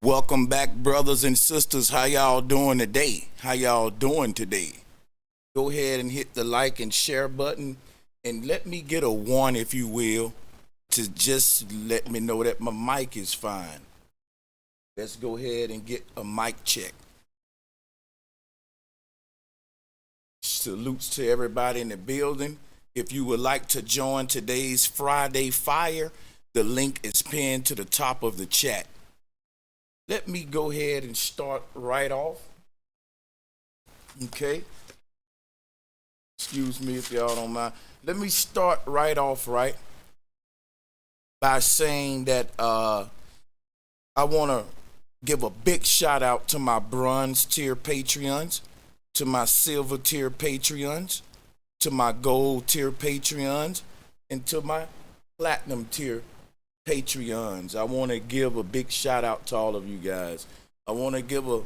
Welcome back, brothers and sisters. How y'all doing today? How y'all doing today? Go ahead and hit the like and share button and let me get a one, if you will, to just let me know that my mic is fine. Let's go ahead and get a mic check. Salutes to everybody in the building. If you would like to join today's Friday Fire, the link is pinned to the top of the chat. Let me go ahead and start right off. Okay. Excuse me if y'all don't mind. Let me start right off by saying that I want to give a big shout out to my bronze tier Patreons, to my silver tier Patreons, to my gold tier Patreons, and to my platinum tier Patreons. I want to give a big shout out to all of you guys. I want to give a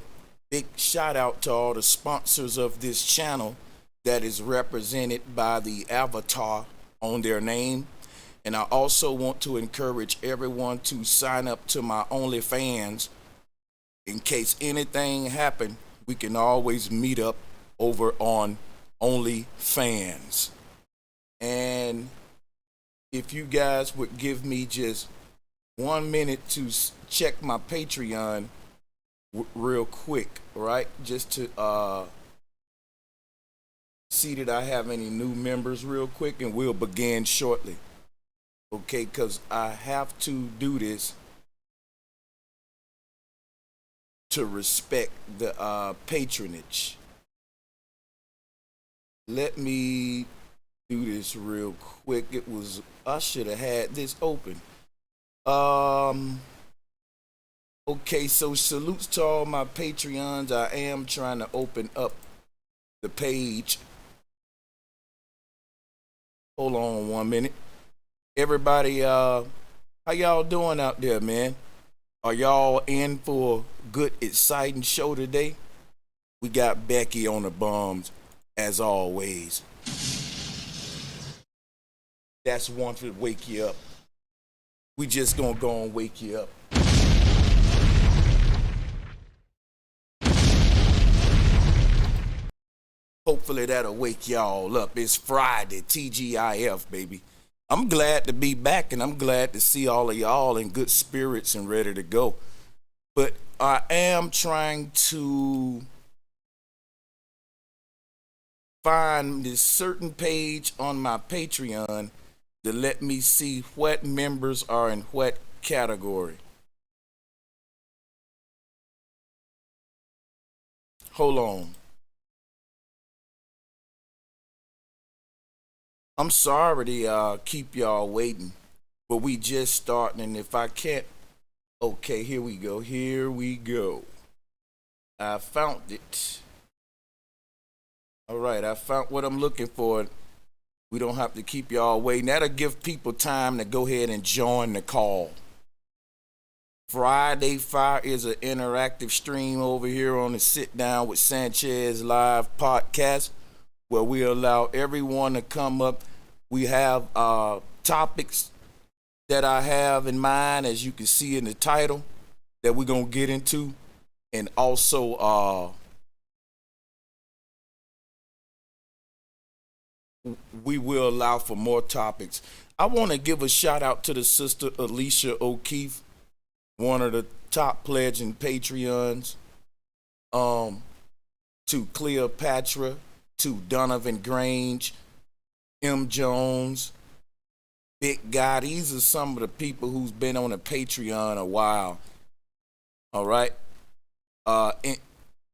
big shout out to all the sponsors of this channel that is represented by the avatar on their name. And I also want to encourage everyone to sign up to my OnlyFans. In case anything happen, we can always meet up over on OnlyFans. And if you guys would give me just 1 minute to check my Patreon real quick, right? Just to see that I have any new members real quick, and we'll begin shortly. Okay, because I have to do this to respect the patronage. Let me do this real quick. I should have had this open. Okay, so salutes to all my Patreons. I am trying to open up the page. Hold on 1 minute. Everybody, how y'all doing out there, man? Are y'all in for a good, exciting show today? We got Becky on the bombs, as always. That's one to wake you up. We just gonna go and wake you up. Hopefully that'll wake y'all up. It's Friday, TGIF, baby. I'm glad to be back, and I'm glad to see all of y'all in good spirits and ready to go. But I am trying to find this certain page on my Patreon to let me see what members are in what category. Hold on. I'm sorry to keep y'all waiting, but we just starting, and if I can't, okay, here we go. Here we go. I found it. All right, I found what I'm looking for. We don't have to keep y'all waiting. That'll give people time to go ahead and join the call. Friday Fire is an interactive stream over here on the Sit Down with Sanchez live podcast, where we allow everyone to come up. We have topics that I have in mind, as you can see in the title, that we're going to get into. And also, we will allow for more topics. I want to give a shout out to the sister Alicia O'Keefe, one of the top pledging Patreons, to Cleopatra, to Donovan Grange, M. Jones, Big Guy. These are some of the people who's been on a Patreon a while. All right.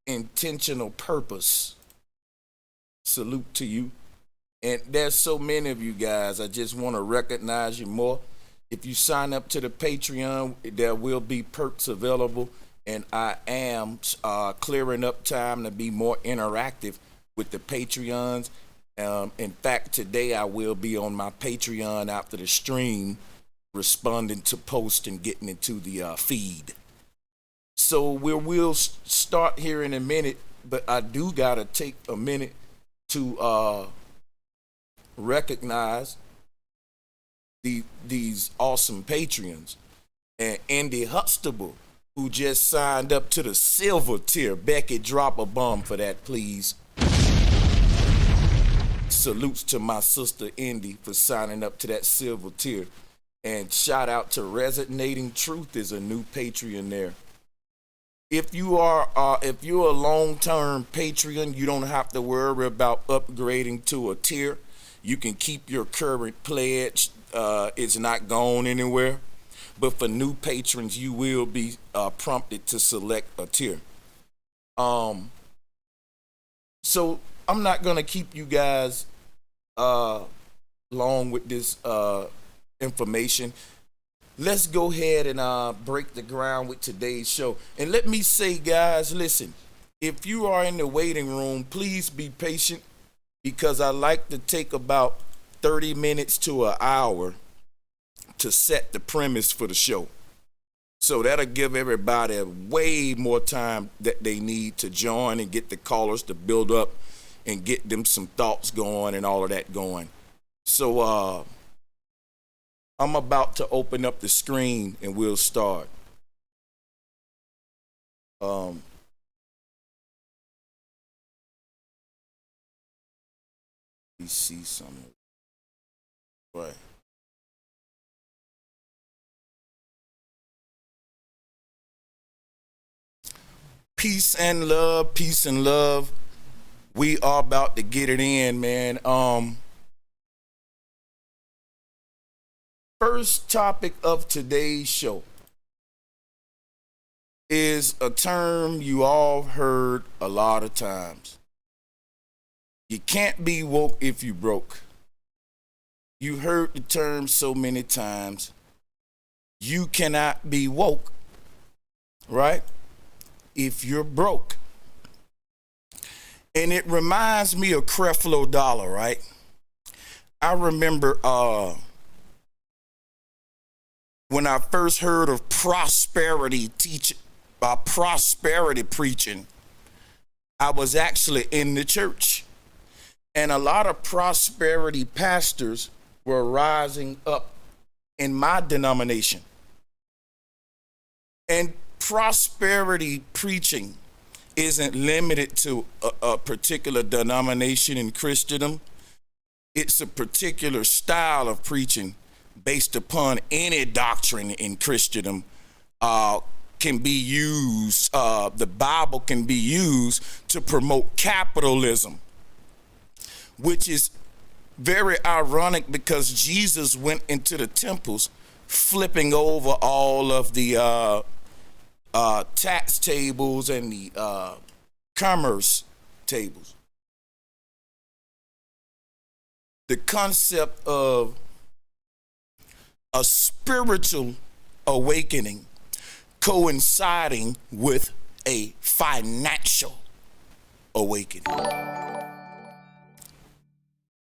Intentional Purpose. Salute to you. And there's so many of you guys. I just want to recognize you more. If you sign up to the Patreon, there will be perks available. And I am clearing up time to be more interactive with the Patreons. In fact, today I will be on my Patreon after the stream, responding to posts and getting into the feed. So we'll start here in a minute, but I do gotta take a minute to recognize these awesome Patreons. And Andy Huxtable, who just signed up to the silver tier. Becky, drop a bomb for that, please. Salutes to my sister Indy for signing up to that silver tier. And shout out to Resonating Truth is a new Patreon there. If you're a long-term Patreon, you don't have to worry about upgrading to a tier. You can keep your current pledge. It's not going anywhere. But for new patrons, you will be prompted to select a tier. So I'm not gonna keep you guys long with this information. Let's go ahead and break the ground with today's show. And let me say, guys, listen, if you are in the waiting room, please be patient, because I like to take about 30 minutes to an hour to set the premise for the show. So that'll give everybody way more time that they need to join and get the callers to build up and get them some thoughts going and all of that going. So I'm about to open up the screen and we'll start. Let me see something. Right. Peace and love, peace and love. We are about to get it in, man. First topic of today's show is a term you all heard a lot of times. You can't be woke if you broke. You heard the term so many times. You cannot be woke, right, if you're broke. And it reminds me of Creflo Dollar, right? I remember when I first heard of prosperity preaching, I was actually in the church. And a lot of prosperity pastors were rising up in my denomination. And prosperity preaching isn't limited to a particular denomination in Christendom. It's a particular style of preaching based upon any doctrine in Christendom can be used. The Bible can be used to promote capitalism, which is very ironic because Jesus went into the temples flipping over all of the tax tables and the commerce tables. The concept of a spiritual awakening coinciding with a financial awakening.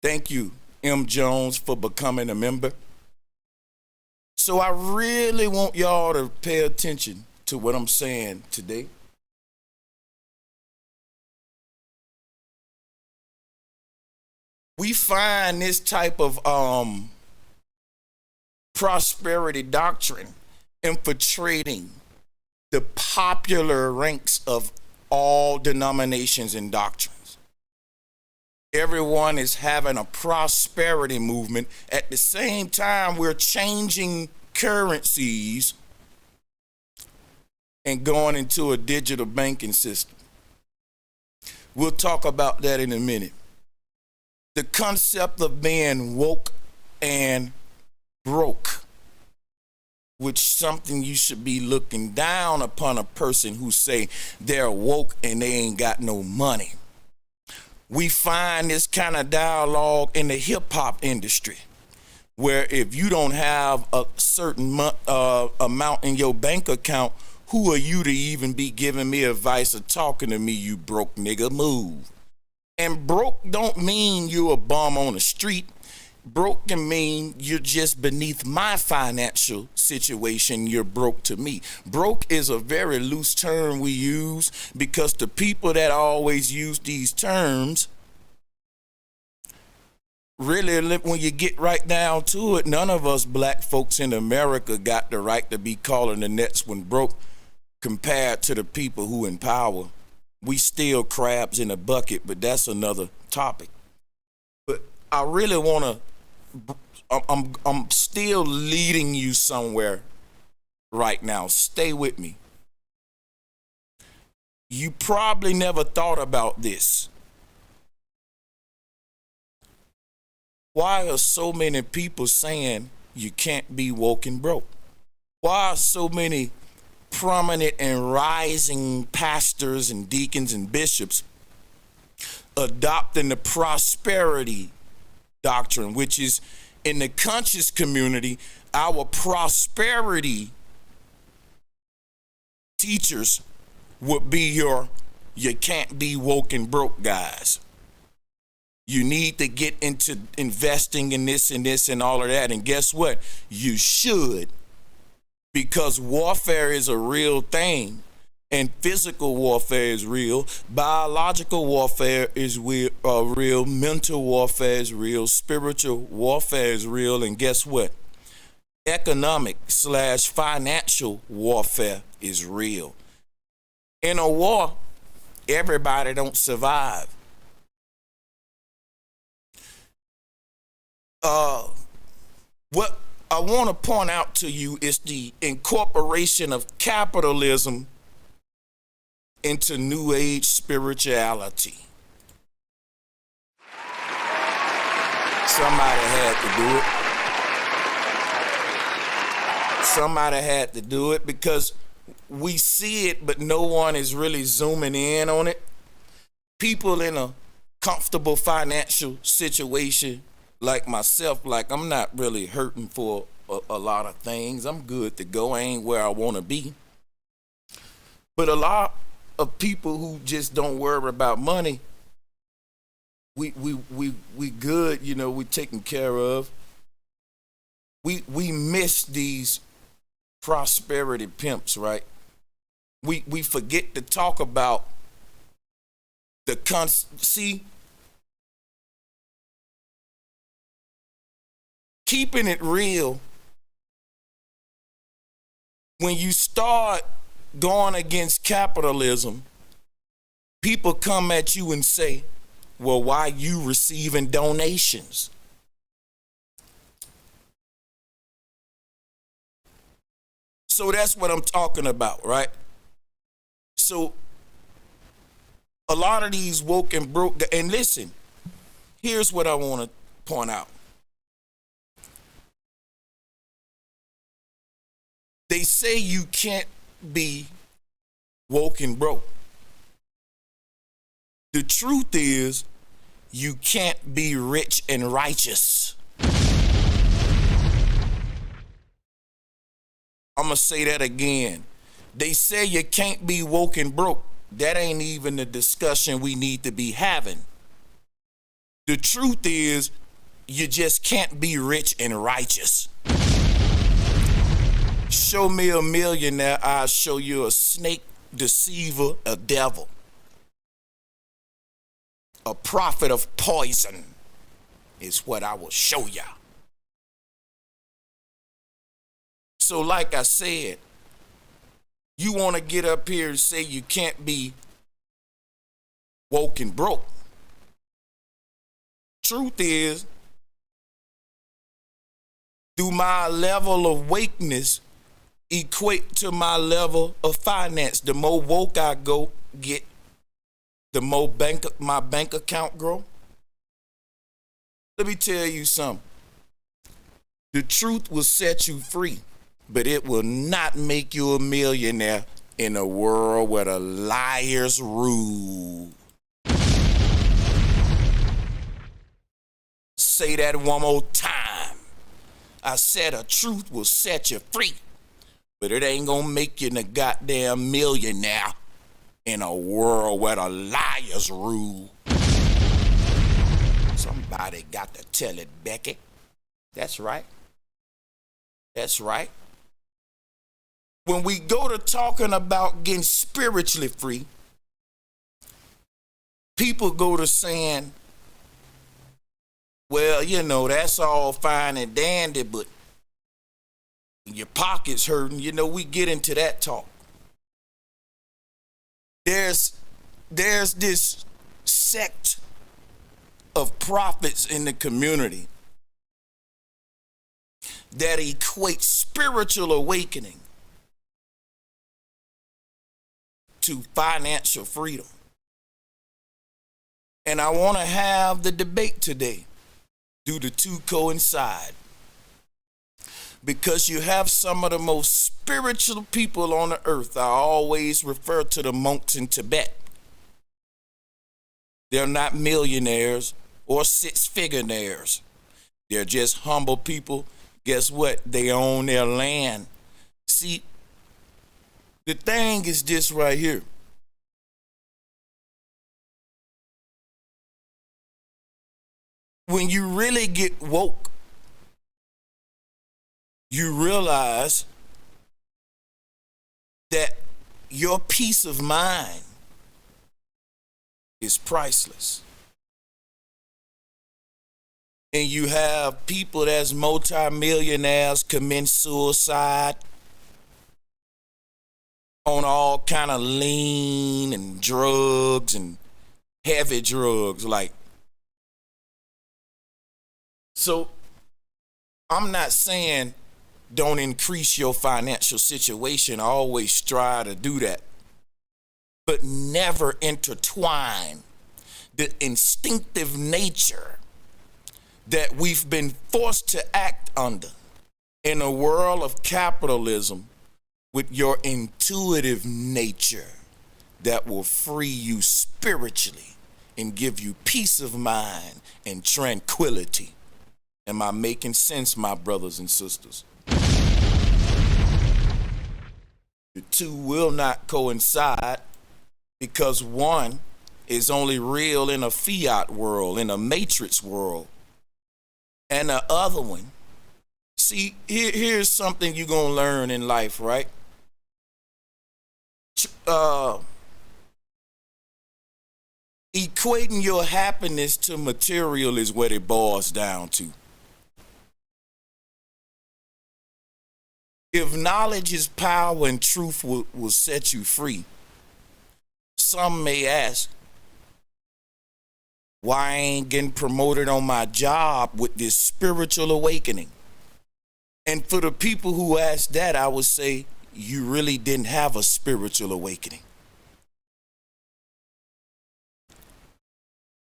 Thank you, M. Jones, for becoming a member. So I really want y'all to pay attention to what I'm saying today. We find this type of prosperity doctrine infiltrating the popular ranks of all denominations and doctrines. Everyone is having a prosperity movement. At the same time, we're changing currencies and going into a digital banking system. We'll talk about that in a minute. The concept of being woke and broke, which something you should be looking down upon a person who say they're woke and they ain't got no money. We find this kind of dialogue in the hip hop industry, where if you don't have a certain amount in your bank account, who are you to even be giving me advice or talking to me, you broke nigga? Move. And broke don't mean you're a bum on the street. Broke can mean you're just beneath my financial situation. You're broke to me. Broke is a very loose term we use because the people that always use these terms, really, when you get right down to it, none of us black folks in America got the right to be calling the next one broke, compared to the people who in power. We still crabs in a bucket, but that's another topic. But I really want to, I'm still leading you somewhere right now. Stay with me. You probably never thought about this. Why are so many people saying you can't be woke and broke? Why are so many prominent and rising pastors and deacons and bishops adopting the prosperity doctrine, which is in the conscious community, our prosperity teachers would be you can't be woke and broke guys. You need to get into investing in this and all of that. And guess what? You should, because warfare is a real thing, and physical warfare is real. Biological warfare is real. Mental warfare is real. Spiritual warfare is real. And guess what? Economic/financial warfare is real. In a war, everybody don't survive. What I want to point out to you is the incorporation of capitalism into New Age spirituality. Somebody had to do it because we see it, but no one is really zooming in on it. People in a comfortable financial situation like myself, like I'm not really hurting for a lot of things. I'm good to go. I ain't where I want to be. But a lot of people who just don't worry about money, we good, you know, we taken care of. We miss these prosperity pimps, right? We forget to talk about keeping it real. When you start going against capitalism, people come at you and say, well, why you receiving donations? So that's what I'm talking about, right? So a lot of these woke and broke, and listen, here's what I want to point out. They say you can't be woke and broke. The truth is, you can't be rich and righteous. I'm going to say that again. They say you can't be woke and broke. That ain't even the discussion we need to be having. The truth is, you just can't be rich and righteous. Show me a millionaire, I'll show you a snake, deceiver, a devil, a prophet of poison is what I will show you. So like I said, you want to get up here and say you can't be woke and broke. Truth is, do my level of wakeness equate to my level of finance? The more woke I get, the more my bank account grow. Let me tell you something. The truth will set you free, but it will not make you a millionaire in a world where the liars rule. Say that one more time. I said a truth will set you free, but it ain't gonna make you a goddamn millionaire in a world where the liars rule. Somebody got to tell it, Becky. That's right. That's right. When we go to talking about getting spiritually free, people go to saying, well, you know, that's all fine and dandy, but your pocket's hurting. You know, we get into that talk. There's this sect of prophets in the community that equate spiritual awakening to financial freedom. And I want to have the debate today. Do the two coincide? Because you have some of the most spiritual people on the earth. I always refer to the monks in Tibet. They're not millionaires or six-figurenaires. They're just humble people. Guess what? They own their land. See, the thing is this right here. When you really get woke, you realize that your peace of mind is priceless. And you have people that's multimillionaires commit suicide on all kind of lean and drugs and heavy drugs. So I'm not saying don't increase your financial situation. I always try to do that. But never intertwine the instinctive nature that we've been forced to act under in a world of capitalism with your intuitive nature that will free you spiritually and give you peace of mind and tranquility. Am I making sense, my brothers and sisters? The two will not coincide because one is only real in a fiat world, in a matrix world. And the other one, see, here's something you're going to learn in life, right? Equating your happiness to material is what it boils down to. If knowledge is power and truth will set you free, some may ask, why I ain't getting promoted on my job with this spiritual awakening? And for the people who ask that, I would say, you really didn't have a spiritual awakening.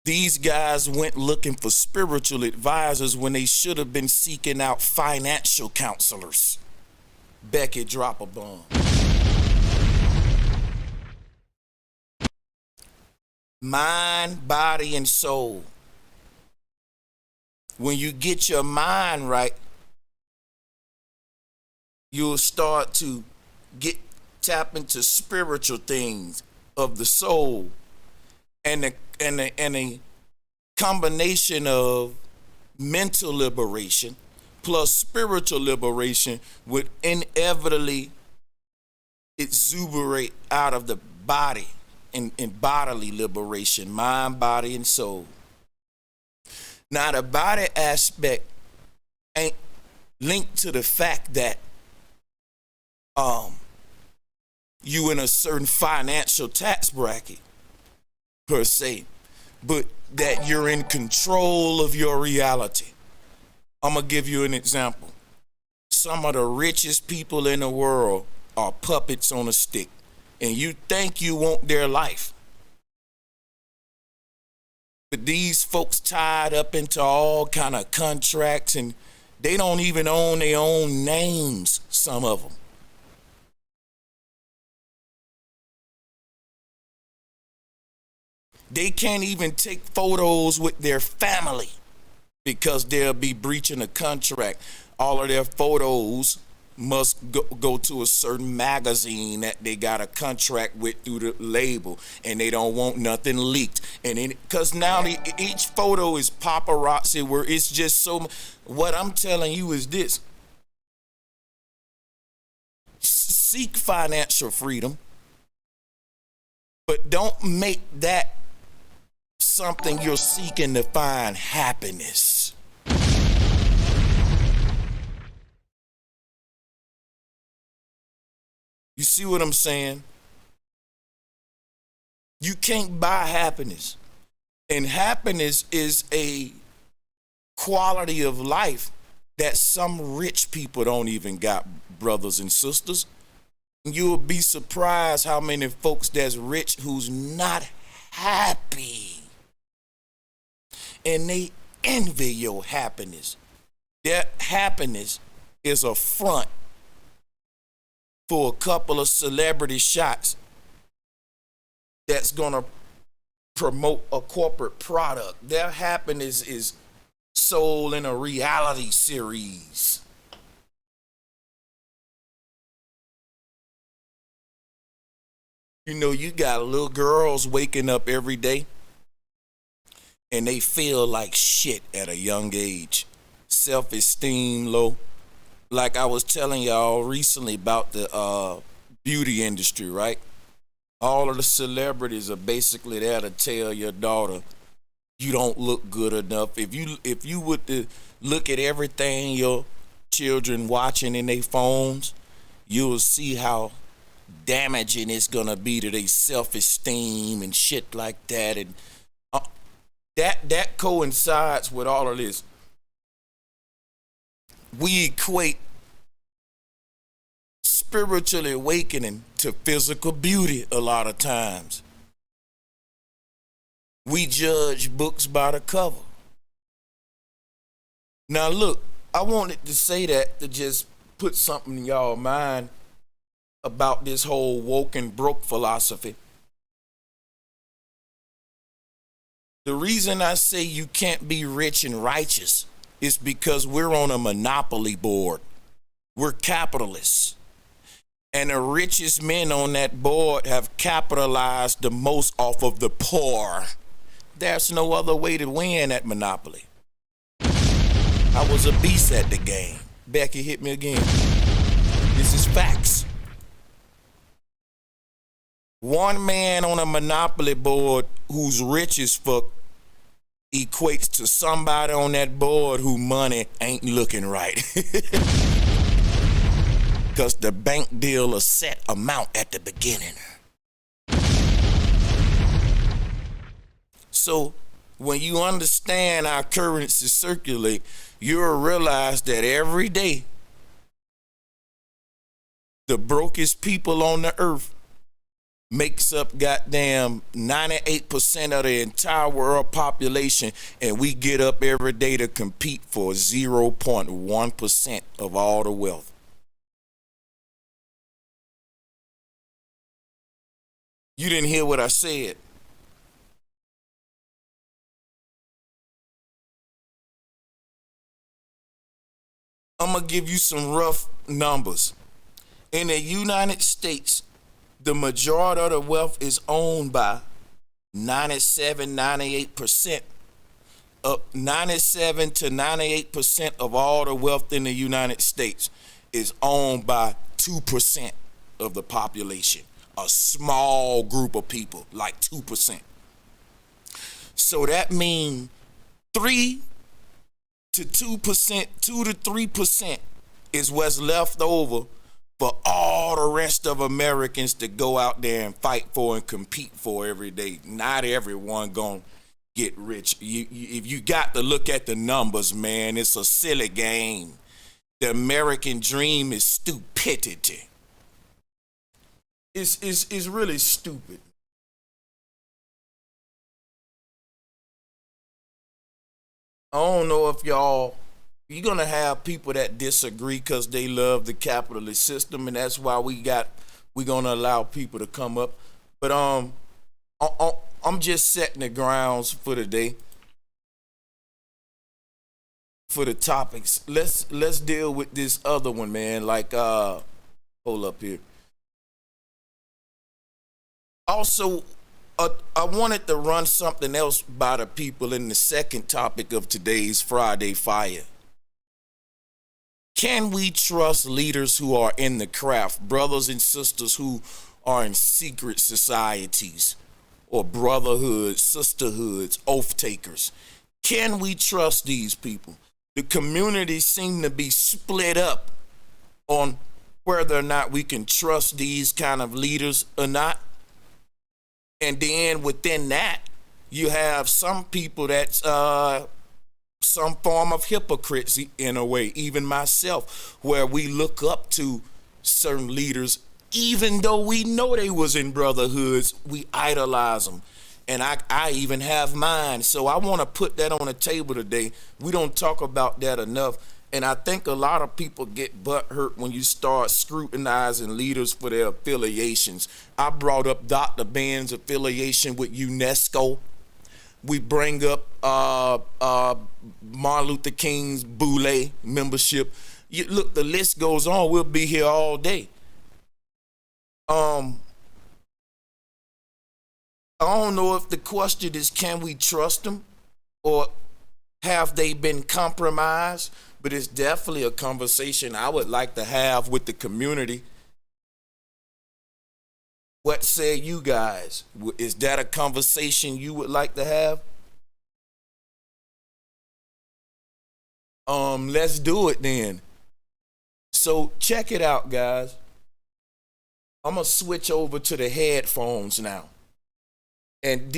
These guys went looking for spiritual advisors when they should have been seeking out financial counselors. Becky, drop a bomb. Mind, body, and soul. When you get your mind right, you'll start to tap into spiritual things of the soul, and a combination of mental liberation plus spiritual liberation would inevitably exuberate out of the body in bodily liberation, mind, body, and soul. Now, the body aspect ain't linked to the fact that you in a certain financial tax bracket per se, but that you're in control of your reality. I'm gonna give you an example. Some of the richest people in the world are puppets on a stick, and you think you want their life. But these folks tied up into all kind of contracts, and they don't even own their own names, some of them. They can't even take photos with their family because they'll be breaching a contract. All of their photos must go to a certain magazine that they got a contract with through the label, and they don't want nothing leaked. And because now each photo is paparazzi, where it's just so. What I'm telling you is this: seek financial freedom, but don't make that something you're seeking to find happiness. You see what I'm saying? You can't buy happiness. And happiness is a quality of life that some rich people don't even got, brothers and sisters. You'll be surprised how many folks that's rich who's not happy. And they envy your happiness. Their happiness is a front for a couple of celebrity shots that's gonna promote a corporate product. Their happiness is sold in a reality series. You know, you got little girls waking up every day and they feel like shit at a young age. Self-esteem low. Like I was telling y'all recently about the beauty industry, right? All of the celebrities are basically there to tell your daughter you don't look good enough. If you would to look at everything your children watching in their phones, you'll see how damaging it's gonna be to their self-esteem and shit like that. And that coincides with all of this. We equate spiritual awakening to physical beauty a lot of times. We judge books by the cover. Now look, I wanted to say that to just put something in y'all mind about this whole woke and broke philosophy. The reason I say you can't be rich and righteous is because we're on a monopoly board. We're capitalists. And the richest men on that board have capitalized the most off of the poor. There's no other way to win at Monopoly. I was a beast at the game. Becky hit me again. This is facts. One man on a Monopoly board who's rich as fuck equates to somebody on that board who money ain't looking right. Because the bank deal a set amount at the beginning. So when you understand how currency circulate, you'll realize that every day the brokest people on the earth makes up goddamn 98% of the entire world population, and we get up every day to compete for 0.1% of all the wealth. You didn't hear what I said. I'm going to give you some rough numbers. In the United States, the majority of the wealth is owned by 98%. 97 to 98% of all the wealth in the United States is owned by 2% of the population. A small group of people, like 2%. So that means 3 to 2%, 2 to 3% is what's left over for all the rest of Americans to go out there and fight for and compete for every day. Not everyone gonna get rich. If you got to look at the numbers, man, it's a silly game. The American dream is stupidity. It's really stupid. I don't know if you're gonna have people that disagree because they love the capitalist system, and that's why we're gonna allow people to come up. But I'm just setting the grounds for the day, for the topics. Let's deal with this other one, man. Like hold up here. Also, I wanted to run something else by the people in the second topic of today's Friday Fire. Can we trust leaders who are in the craft, brothers and sisters who are in secret societies or brotherhoods, sisterhoods, oath takers? Can we trust these people? The community seem to be split up on whether or not we can trust these kind of leaders or not. And then within that, you have some people that's some form of hypocrisy in a way, even myself, where we look up to certain leaders, even though we know they was in brotherhoods, we idolize them. And I even have mine. So I want to put that on the table today. We don't talk about that enough. And I think a lot of people get butthurt when you start scrutinizing leaders for their affiliations. I brought up Dr. Ben's affiliation with UNESCO. We bring up Martin Luther King's Boule membership. Look, the list goes on. We'll be here all day. I don't know if the question is, can we trust them, or have they been compromised? But it's definitely a conversation I would like to have with the community. What say you guys? Is that a conversation you would like to have? Let's do it then. So check it out, guys. I'm gonna switch over to the headphones now. And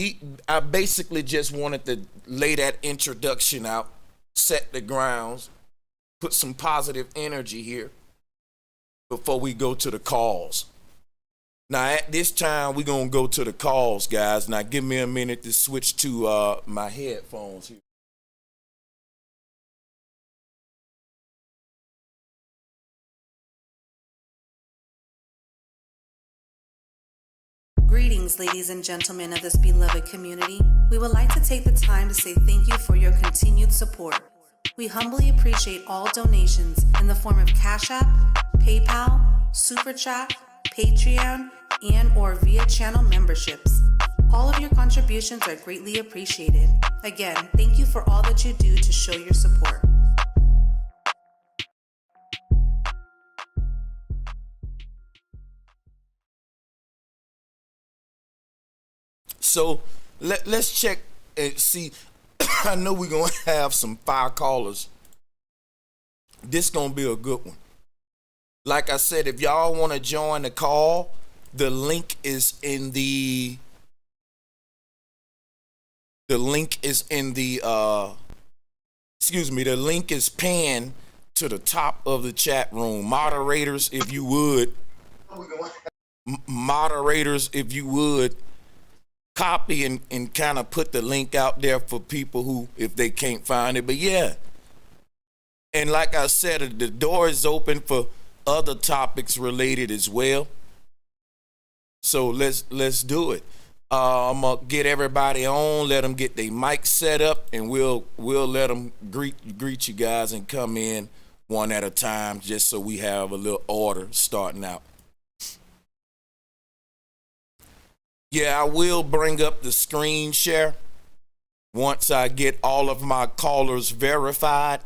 I basically just wanted to lay that introduction out, set the grounds, put some positive energy here before we go to the calls. Now, at this time, we're going to go to the calls, guys. Now, give me a minute to switch to my headphones here. Greetings, ladies and gentlemen of this beloved community. We would like to take the time to say thank you for your continued support. We humbly appreciate all donations in the form of Cash App, PayPal, Super Chat, Patreon, and/or via channel memberships. All of your contributions are greatly appreciated. Again, thank you for all that you do to show your support. So let's check and see. I know we're going to have some fire callers. This going to be a good one. Like I said, if y'all want to join the call, the link is in the the link is pinned to the top of the chat room. Moderators, if you would, copy and kind of put the link out there for people who, if they can't find it. But yeah, and like I said, the door is open for other topics related as well. So let's do it. I'm gonna get everybody on, let them get their mic set up, and we'll let them greet you guys and come in one at a time, just so we have a little order starting out. Yeah, I will bring up the screen share once I get all of my callers verified,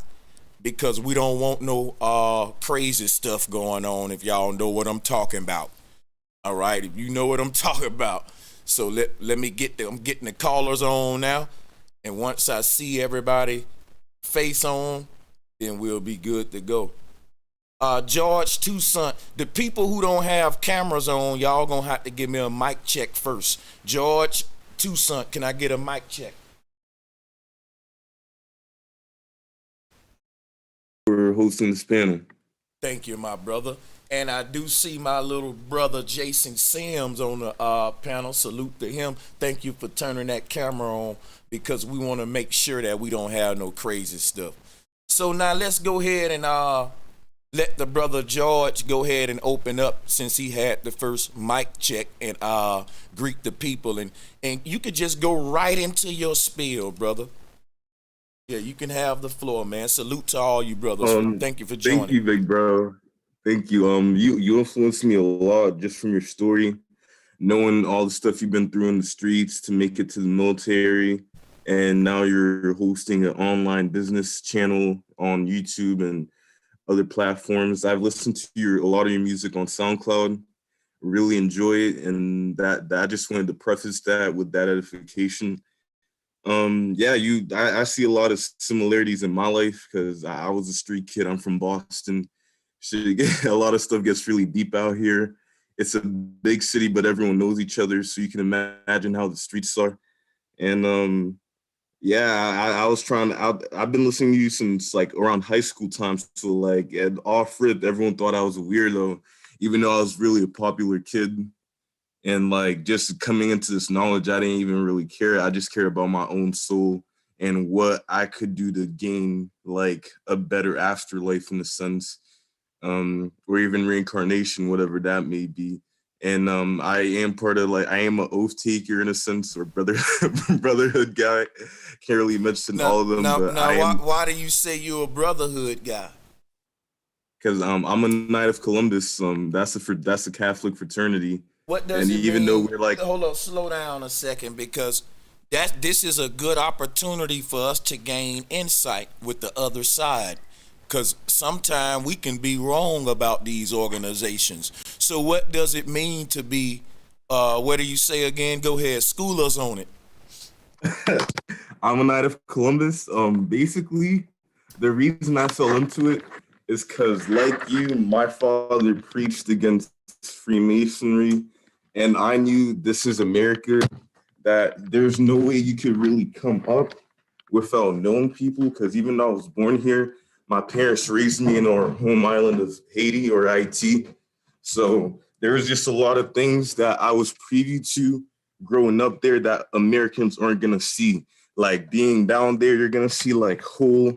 because we don't want no crazy stuff going on, if y'all know what I'm talking about. All right, if you know what I'm talking about. So let me I'm getting the callers on now, and once I see everybody face on, then we'll be good to go. George Toussaint, the people who don't have cameras on, y'all gonna have to give me a mic check first. George Toussaint, can I get a mic check? For hosting this panel. Thank you, my brother. And I do see my little brother Jason Sims on the panel. Salute to him. Thank you for turning that camera on, because we want to make sure that we don't have no crazy stuff. So now let's go ahead and let the brother George go ahead and open up, since he had the first mic check, and greet the people. And you could just go right into your spiel, brother. Yeah, you can have the floor, man. Salute to all you brothers. Thank you for joining. Thank you, big bro. Thank you. You influenced me a lot just from your story, knowing all the stuff you've been through in the streets to make it to the military, and now you're hosting an online business channel on YouTube and other platforms. I've listened to a lot of your music on SoundCloud, really enjoy it, and that I just wanted to preface that with that edification. I see a lot of similarities in my life, because I was a street kid. I'm from Boston. A lot of stuff gets really deep out here. it's a big city, but everyone knows each other, so you can imagine how the streets are. And yeah, I was trying. I've been listening to you since like around high school times. So like at off rip, everyone thought I was a weirdo, even though I was really a popular kid. And like just coming into this knowledge, I didn't even really care. I just care about my own soul and what I could do to gain like a better afterlife in a sense, or even reincarnation, whatever that may be. And I am part of like I am an oath taker in a sense, or brotherhood guy. Can't really mention all of them, but I am why do you say you're a brotherhood guy? because I'm a Knight of Columbus. That's a Catholic fraternity, What does and it even though mean? we're like Hold on, slow down a second, because this is a good opportunity for us to gain insight with the other side. Because sometimes we can be wrong about these organizations. So what does it mean to be, what do you say again? Go ahead, school us on it. I'm a Knight of Columbus. Basically, the reason I fell into it is because, like you, my father preached against Freemasonry, and I knew this is America, that there's no way you could really come up without knowing people. Because even though I was born here, my parents raised me in our home island of Haiti or Haiti. So there was just a lot of things that I was privy to growing up there that Americans aren't gonna see. Like being down there, you're gonna see like whole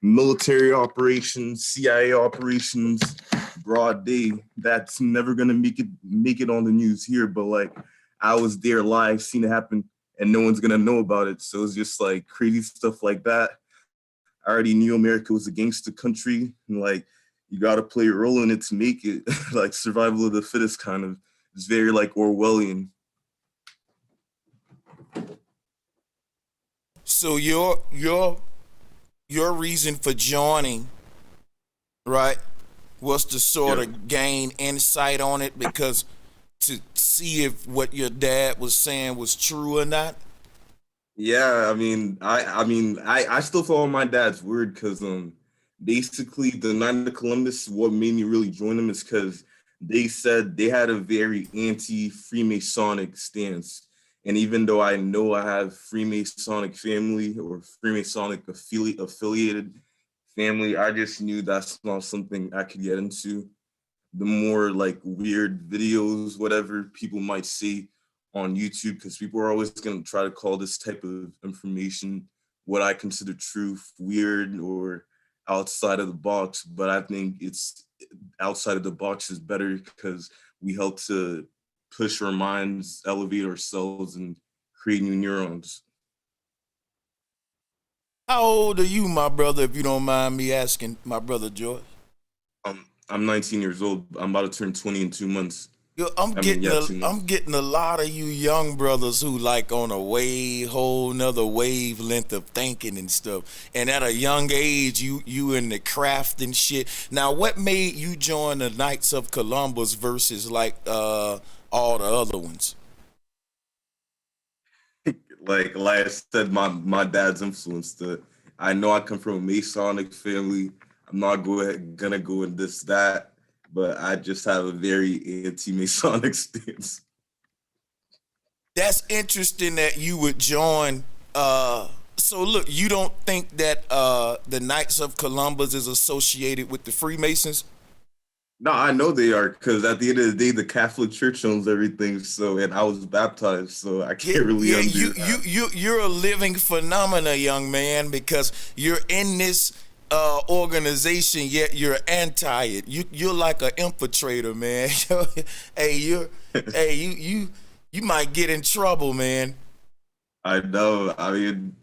military operations, CIA operations, broad day. That's never gonna make it on the news here. But like I was there live, seen it happen, and no one's gonna know about it. So it's just like crazy stuff like that. I already knew America was a gangster country, and like you got to play a role in it to make it. Like survival of the fittest, kind of. It's very like Orwellian. So your reason for joining, right, was to sort Yeah. of gain insight on it, because to see if what your dad was saying was true or not. Yeah, I still follow my dad's word because basically the Knight of Columbus, what made me really join them is because they said they had a very anti-Freemasonic stance. And even though I know I have Freemasonic family or Freemasonic affiliated family, I just knew that's not something I could get into. The more like weird videos, whatever people might see on YouTube, because people are always going to try to call this type of information what I consider truth, weird, or outside of the box. But I think it's outside of the box is better because we help to push our minds, elevate ourselves, and create new neurons. How old are you, my brother, if you don't mind me asking, my brother George? I'm 19 years old. I'm about to turn 20 in 2 months. Yo, Yeah, 2 months. I'm getting a lot of you young brothers who like on a way whole nother wavelength of thinking and stuff. And at a young age, you in the craft and shit. Now, what made you join the Knights of Columbus versus like all the other ones? Like I said, my dad's influenced it. I know I come from a Masonic family. I'm not gonna go in this that, but I just have a very anti-Masonic stance. That's interesting that you would join. So look, you don't think that the Knights of Columbus is associated with the Freemasons? No, I know they are because at the end of the day, the Catholic Church owns everything. So, and I was baptized, so I Yeah, can't really yeah, undo that. you're a living phenomena, young man, because you're in this organization, yet you're anti it. You're like an infiltrator, man. hey, you might get in trouble, man. I know. I mean,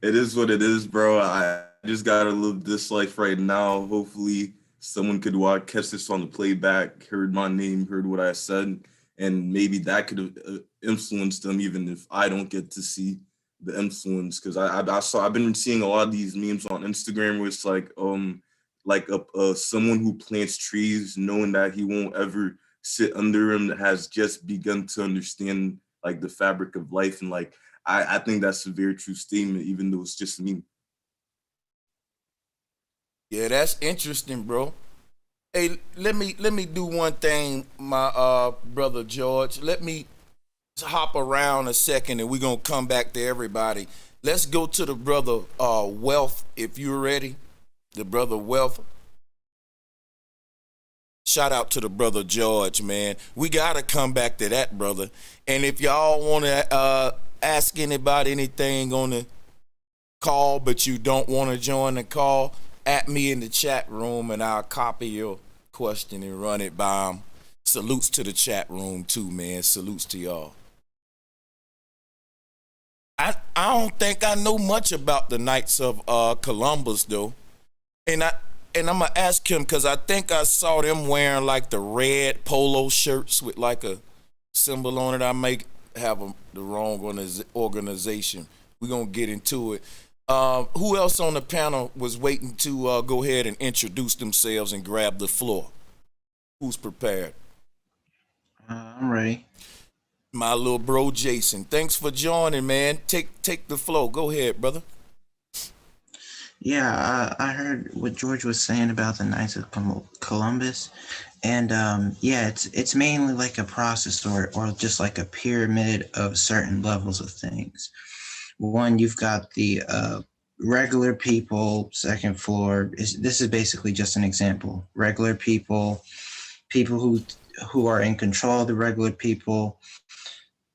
it is what it is, bro. I just gotta live this life right now. Hopefully, someone could catch this on the playback, heard my name, heard what I said, and maybe that could have influenced them, even if I don't get to see the influence. Because I've been seeing a lot of these memes on Instagram where it's like a someone who plants trees, knowing that he won't ever sit under him, that has just begun to understand like the fabric of life, and like I think that's a very true statement, even though it's just me. Yeah, that's interesting, bro. Hey, let me do one thing, my brother George. Let me hop around a second, and we're gonna come back to everybody. Let's go to the brother Wealth, if you're ready. The brother Wealth. Shout out to the brother George, man. We gotta come back to that, brother. And if y'all wanna ask anybody anything on the call, but you don't want to join the call, at me in the chat room, and I'll copy your question and run it by them. Salutes to the chat room too, man. Salutes to y'all. I don't think I know much about the Knights of Columbus though, and I'm gonna ask him because I think I saw them wearing like the red polo shirts with like a symbol on it. I may have the wrong organization. We're gonna get into it. Who else on the panel was waiting to go ahead and introduce themselves and grab the floor? Who's prepared? I'm ready. My little bro Jason. Thanks for joining, man. Take the floor. Go ahead, brother. Yeah, I heard what George was saying about the Knights of Columbus, and yeah, it's mainly like a process or just like a pyramid of certain levels of things. One, you've got the regular people. Second floor this is basically just an example. Regular people, people who are in control of the regular people.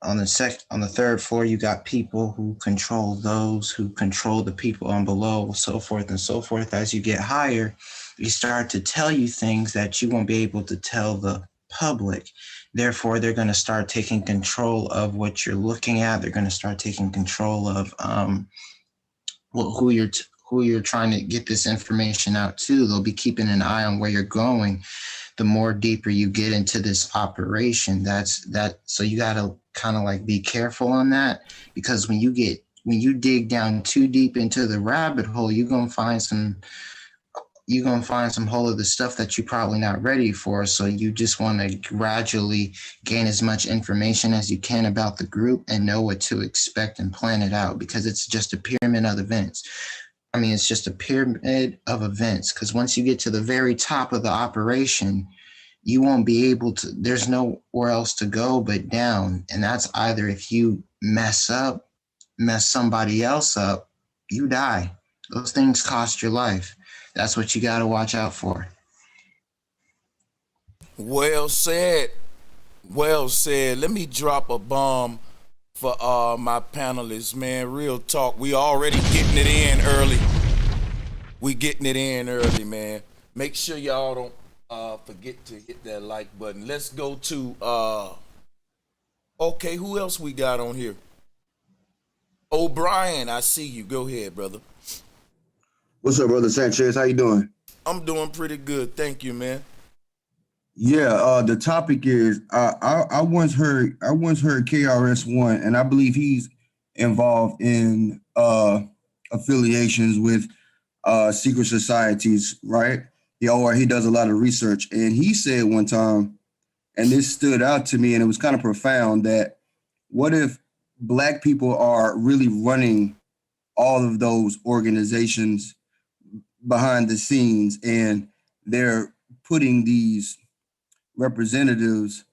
On the third floor, you got people who control those who control the people on below, so forth and so forth. As you get higher, you start to tell you things that you won't be able to tell the public. Therefore, they're going to start taking control of what you're looking at. They're going to start taking control of who you're trying to get this information out to. They'll be keeping an eye on where you're going. The more deeper you get into this operation, so you got to kind of like be careful on that, because when you dig down too deep into the rabbit hole, you're gonna find some whole of the stuff that you're probably not ready for. So you just want to gradually gain as much information as you can about the group and know what to expect and plan it out, because it's just a pyramid of events. It's just a pyramid of events, because once you get to the very top of the operation, you won't be able to, there's nowhere else to go but down. And that's either if you mess somebody else up, you die. Those things cost your life. That's what you got to watch out for. Well said. Well said. Let me drop a bomb for my panelists, man. Real talk. We already getting it in early. We getting it in early, man. Make sure y'all don't forget to hit that like button. Let's go to okay, who else we got on here? O'Brien, I see you. Go ahead, brother. What's up, brother Sanchez? How you doing? I'm doing pretty good. Thank you, man. Yeah, the topic is I once heard KRS-One, and I believe he's involved in affiliations with secret societies, right? He does a lot of research, and he said one time, and this stood out to me, and it was kind of profound, that what if Black people are really running all of those organizations behind the scenes, and they're putting these representatives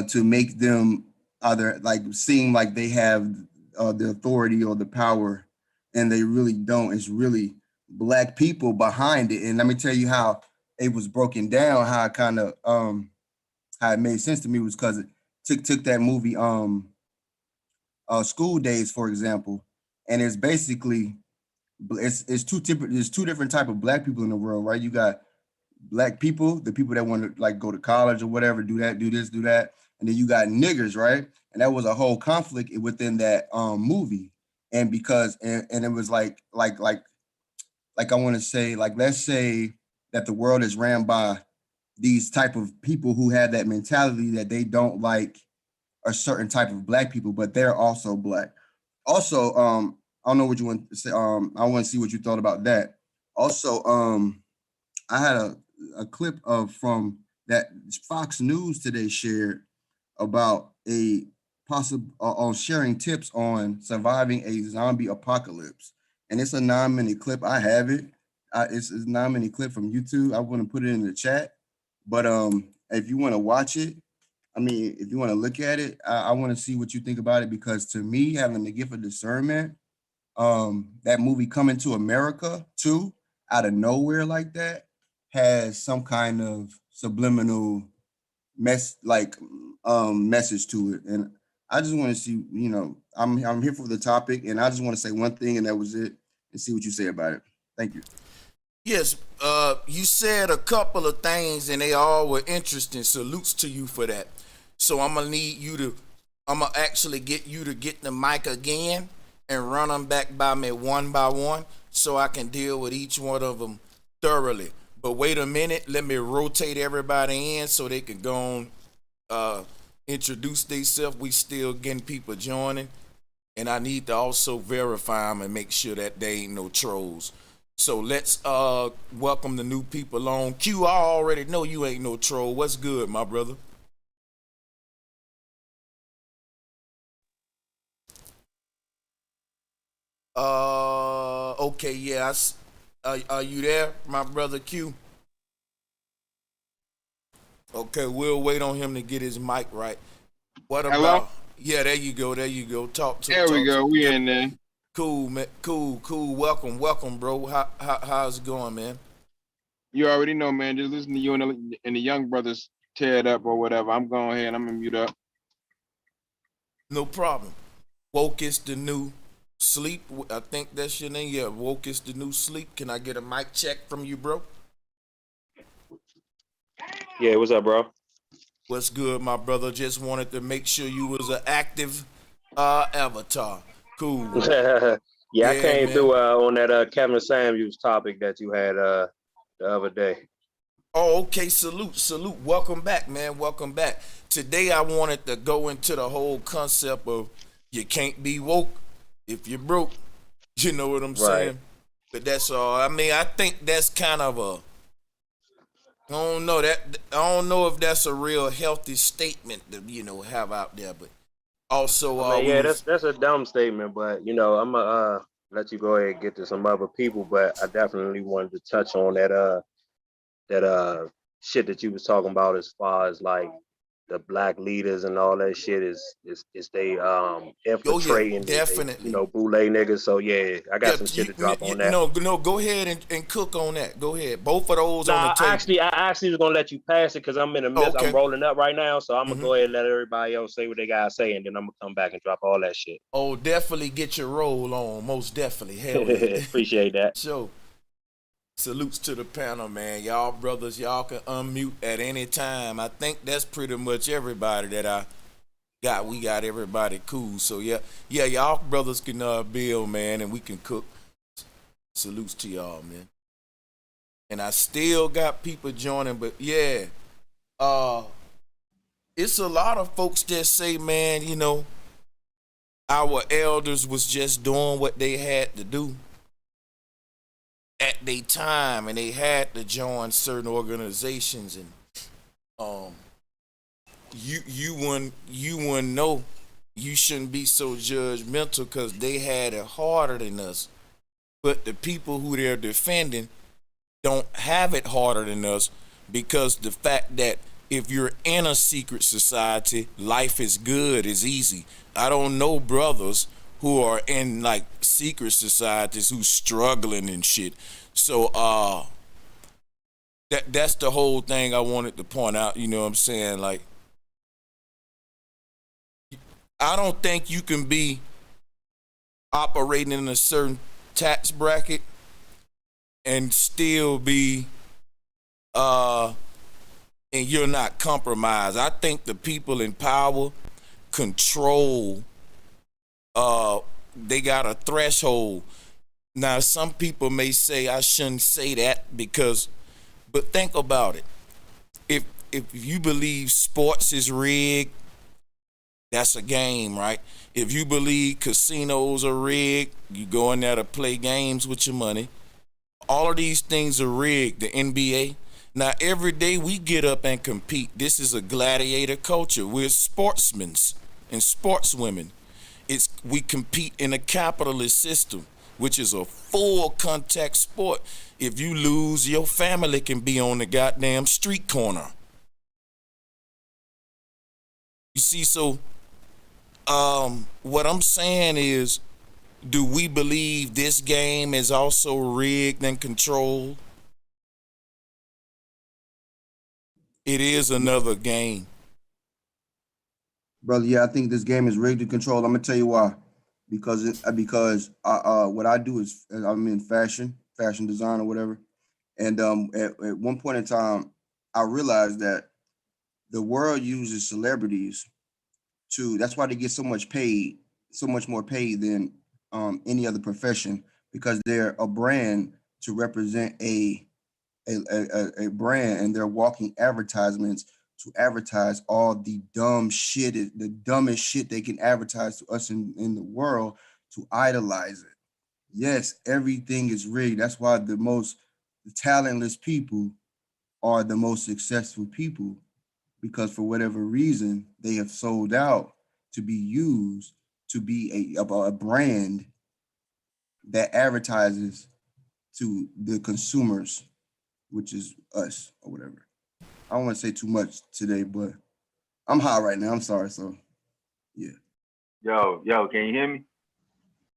to make them either like seem like they have the authority or the power, and they really don't. It's really Black people behind it. And let me tell you how it was broken down, how it kind of how it made sense to me was because it took that movie School Days, for example, and it's basically it's two different type of Black people in the world, right? You got Black people, the people that want to like go to college or whatever, do that, do this, do that, and then you got niggers, right? And that was a whole conflict within that movie, and because and it was like I want to say, like, let's say that the world is ran by these type of people who have that mentality that they don't like a certain type of Black people, but they're also Black. Also, I don't know what you want to say. I want to see what you thought about that. Also, I had a clip from that Fox News today shared about a possible on sharing tips on surviving a zombie apocalypse, and it's a 9-minute clip. I have it. It's not many clip from YouTube. I want to put it in the chat, but if you want to watch it, I mean, if you want to look at it, I want to see what you think about it, because to me, having the gift of discernment, that movie Coming to America too, out of nowhere like that, has some kind of subliminal message to it. And I just want to see, I'm here for the topic, and I just want to say one thing, and that was it, and see what you say about it. Thank you. Yes, you said a couple of things and they all were interesting. Salutes to you for that. So I'm gonna actually get you to get the mic again and run them back by me one by one so I can deal with each one of them thoroughly. But wait a minute, let me rotate everybody in so they can go on, introduce themselves. We still getting people joining, and I need to also verify them and make sure that they ain't no trolls. So let's welcome the new people on. Q, I already know you ain't no troll. What's good, my brother? Okay, yeah. Are you there, my brother Q? Okay, we'll wait on him to get his mic right. What about? Hello? Yeah, there you go. There you go. Talk to. There we go. We in there. Cool, man. Cool. Welcome, bro. How's it going, man? You already know, man. Just listen to you and the young brothers tear it up or whatever. I'm going ahead. I'm gonna mute up. No problem. Woke is the new sleep. I think that's your name. Yeah, woke is the new sleep. Can I get a mic check from you, bro? Yeah, what's up, bro? What's good, my brother? Just wanted to make sure you was an active avatar. Cool. Yeah, I came man. through on that Kevin Samuels topic that you had the other day. Oh, okay. Salute. Welcome back, man. Welcome back. Today I wanted to go into the whole concept of you can't be woke if you're broke. You know what I'm saying? But that's all. I mean, I think that's kind of I don't know if that's a real healthy statement to have out there, but also that's a dumb statement, but I'm gonna let you go ahead and get to some other people, but I definitely wanted to touch on that shit that you was talking about as far as like the black leaders and all that shit is they infiltrating definitely boule niggas. So yeah, I got some shit to drop on that. No, go ahead and cook on that. Go ahead. Both of those on the table. I actually was gonna let you pass it because I'm in the midst. Okay. I'm rolling up right now, so I'm gonna go ahead and let everybody else say what they gotta say, and then I'm gonna come back and drop all that shit. Oh, definitely get your roll on. Most definitely. Hell yeah. Appreciate that. So salutes to the panel, man. Y'all brothers, y'all can unmute at any time. I think that's pretty much everybody that I got. We got everybody cool. So yeah, y'all brothers can build, man, and we can cook. Salutes to y'all, man. And I still got people joining, but yeah, it's a lot of folks that say, man, our elders was just doing what they had to do at their time, and they had to join certain organizations, and you wouldn't know. You shouldn't be so judgmental because they had it harder than us. But the people who they're defending don't have it harder than us, because the fact that if you're in a secret society, life is good, is easy. I don't know brothers who are in like secret societies who's struggling and shit. So that's the whole thing I wanted to point out, you know what I'm saying? Like, I don't think you can be operating in a certain tax bracket and still be and you're not compromised. I think the people in power control they got a threshold. Now, some people may say I shouldn't say that but think about it. If you believe sports is rigged, that's a game, right? If you believe casinos are rigged, you go in there to play games with your money. All of these things are rigged. The NBA. Now, every day we get up and compete. This is a gladiator culture. We're sportsmen and sportswomen. We compete in a capitalist system. which is a full contact sport. If you lose, your family can be on the goddamn street corner. You see, so what I'm saying is, do we believe this game is also rigged and controlled? It is another game. Brother, yeah, I think this game is rigged and controlled. I'm gonna tell you why. Because what I do is I'm in fashion design or whatever. And at one point in time, I realized that the world uses celebrities that's why they get so much more paid than any other profession, because they're a brand to represent a brand, and they're walking advertisements to advertise all the the dumbest shit they can advertise to us in the world, to idolize it. Yes, everything is rigged. That's why the talentless people are the most successful people, because for whatever reason, they have sold out to be used to be a brand that advertises to the consumers, which is us or whatever. I don't want to say too much today, but I'm high right now. I'm sorry. So, yeah. Yo, can you hear me?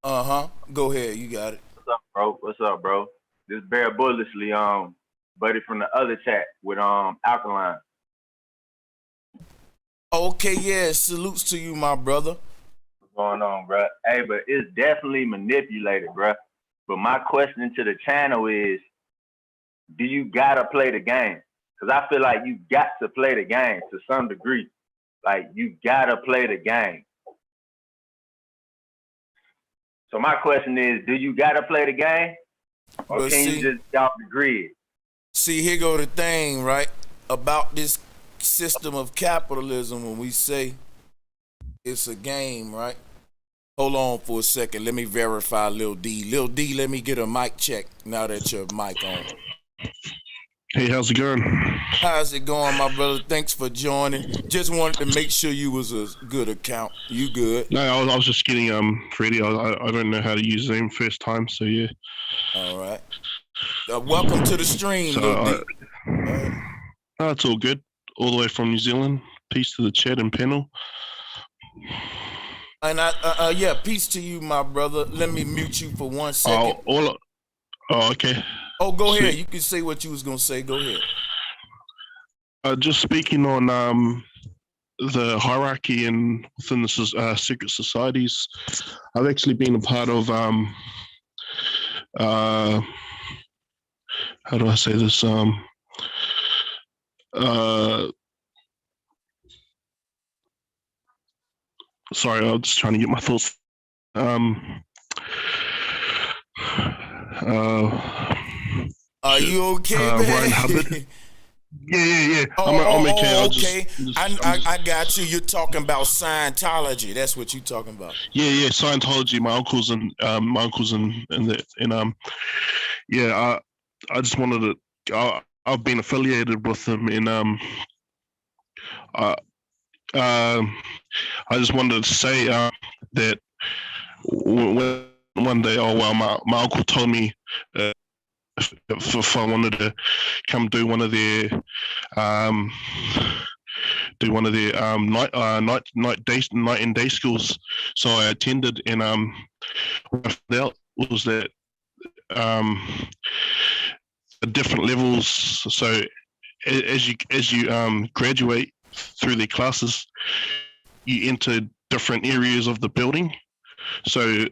Go ahead. You got it. What's up, bro? This Bear Bullishly, buddy from the other chat with Alkaline. Okay, yeah. Salutes to you, my brother. What's going on, bro? Hey, but it's definitely manipulated, bro. But my question to the channel is, do you gotta play the game? Because I feel like you got to play the game to some degree. Like, you gotta play the game. So my question is, do you gotta play the game? Or But can you just get off the grid? See, here go the thing, right? About this system of capitalism, when we say it's a game, right? Hold on for a second. Let me verify Lil D. Lil D, let me get a mic check now that your mic on. Hey, how's it going? How's it going, my brother? Thanks for joining. Just wanted to make sure you was a good account. You good? No, I was just getting ready. I don't know how to use Zoom first time, so yeah. All right. Welcome to the stream, So Lil D. It's all good. All the way from New Zealand. Peace to the chat and panel. And yeah, peace to you, my brother. Let me mute you for 1 second. Okay. Oh, go Sweet. ahead. You can say what you was gonna say. Go ahead. Just speaking on the hierarchy and within the secret societies, I've actually been a part of how do I say this? Sorry, I'm just trying to get my thoughts. Are you okay, man? Ryan Hubbard. Yeah. I'm okay. Okay. I got you. You're talking about Scientology. That's what you're talking about. Yeah. Scientology. My uncles and I just wanted to. I've been affiliated with them, and I just wanted to say that one day, my uncle told me if I wanted to come do one of their night and day schools. So I attended, and what I found out was that different levels. So as you graduate through their classes, you enter different areas of the building. So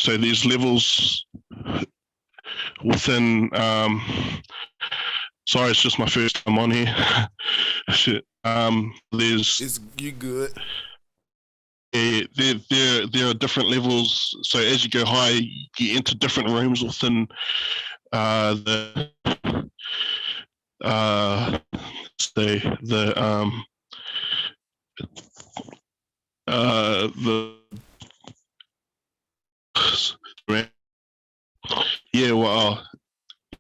there's levels within. Sorry, it's just my first time on here. Shit. You good? There are different levels. So as you go higher, you enter different rooms within the yeah. Well,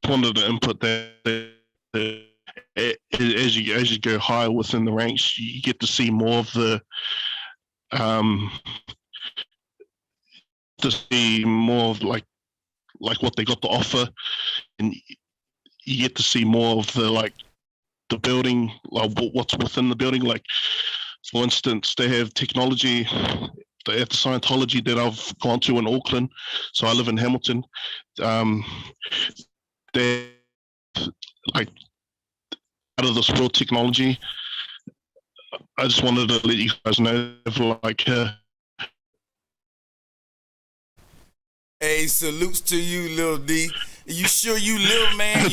I wanted to input that as you go higher within the ranks, you get to see more of the to see more of like what they got to offer, and you get to see more of the building, like what's within the building. Like, for instance, they have technology. They have the Scientology that I've gone to in Auckland. So I live in Hamilton. They're like out of this world technology. I just wanted to let you guys know, like, hey, salutes to you, Lil D. You sure you little, man?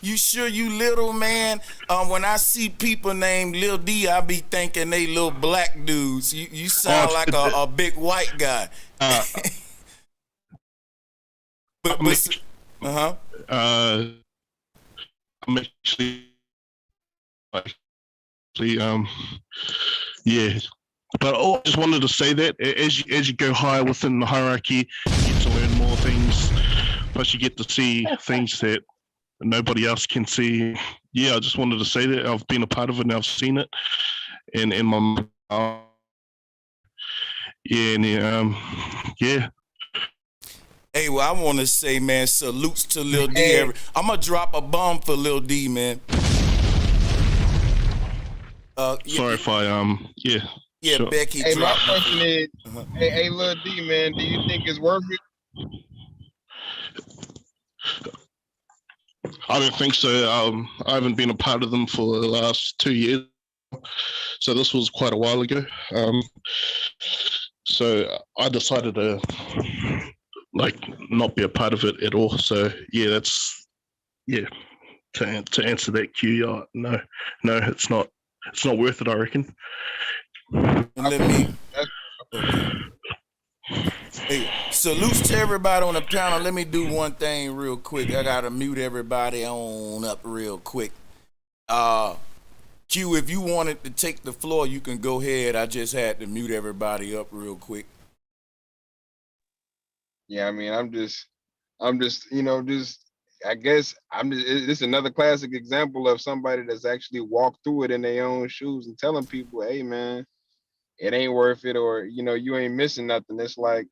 You sure you little, man? When I see people named Lil D, I be thinking they little black dudes. You sound like a big white guy. I'm actually yeah. But I just wanted to say that as you go higher within the hierarchy, you get to learn more things. Plus, you get to see things that nobody else can see. Yeah, I just wanted to say that I've been a part of it and I've seen it, and in my yeah. Hey, well, I want to say, man, salutes to Lil D. I'm gonna drop a bomb for Lil D, man. Sorry if I yeah. Yeah, sure. Becky. Hey, my question is, hey, Lil D, man, do you think it's worth it? I don't think so. I haven't been a part of them for the last 2 years, so this was quite a while ago. So I decided to not be a part of it at all. So yeah, that's to answer that Q. No, it's not worth it, I reckon. Hey, salutes to everybody on the panel. Let me do one thing real quick. I gotta mute everybody on up real quick. Q, if you wanted to take the floor, you can go ahead. I just had to mute everybody up real quick. Yeah, I mean, I'm just, I guess it's another classic example of somebody that's actually walked through it in their own shoes and telling people, hey, man, it ain't worth it, or, you ain't missing nothing. It's like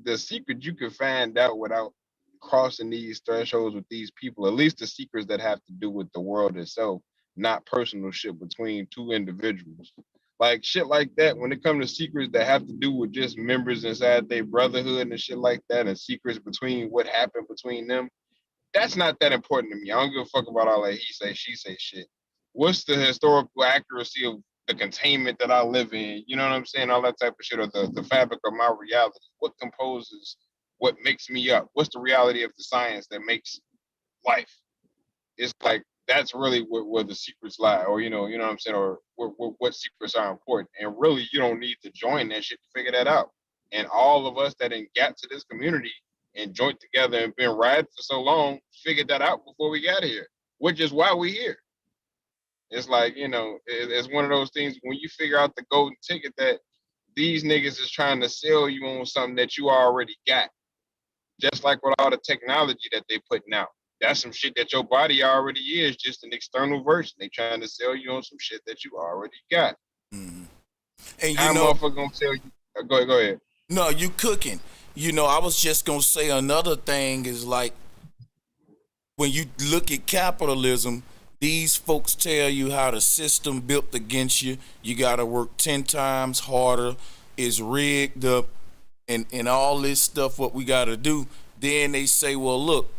the secret you can find out without crossing these thresholds with these people, at least the secrets that have to do with the world itself, not personal shit between two individuals. Like shit like that, when it comes to secrets that have to do with just members inside their brotherhood and shit like that, and secrets between what happened between them, that's not that important to me. I don't give a fuck about all that he say, she say shit. What's the historical accuracy of the containment that I live in? You know what I'm saying? All that type of shit, or the fabric of my reality. What composes what makes me up? What's the reality of the science that makes life? It's like, that's really where the secrets lie, or you know what I'm saying, or what secrets are important. And really, you don't need to join that shit to figure that out. And all of us that got to this community and joined together and been riding for so long figured that out before we got here, which is why we here. It's like, it's one of those things when you figure out the golden ticket that these niggas is trying to sell you on something that you already got. Just like with all the technology that they putting out. That's some shit that your body already is, just an external version. They trying to sell you on some shit that you already got. Mm-hmm. And I'm motherfucker gonna tell you. Go ahead. No, you cooking. I was just gonna say another thing is like when you look at capitalism, these folks tell you how the system built against you. You gotta work 10 times harder. It's rigged up, and all this stuff. What we gotta do. Then they say, well, look.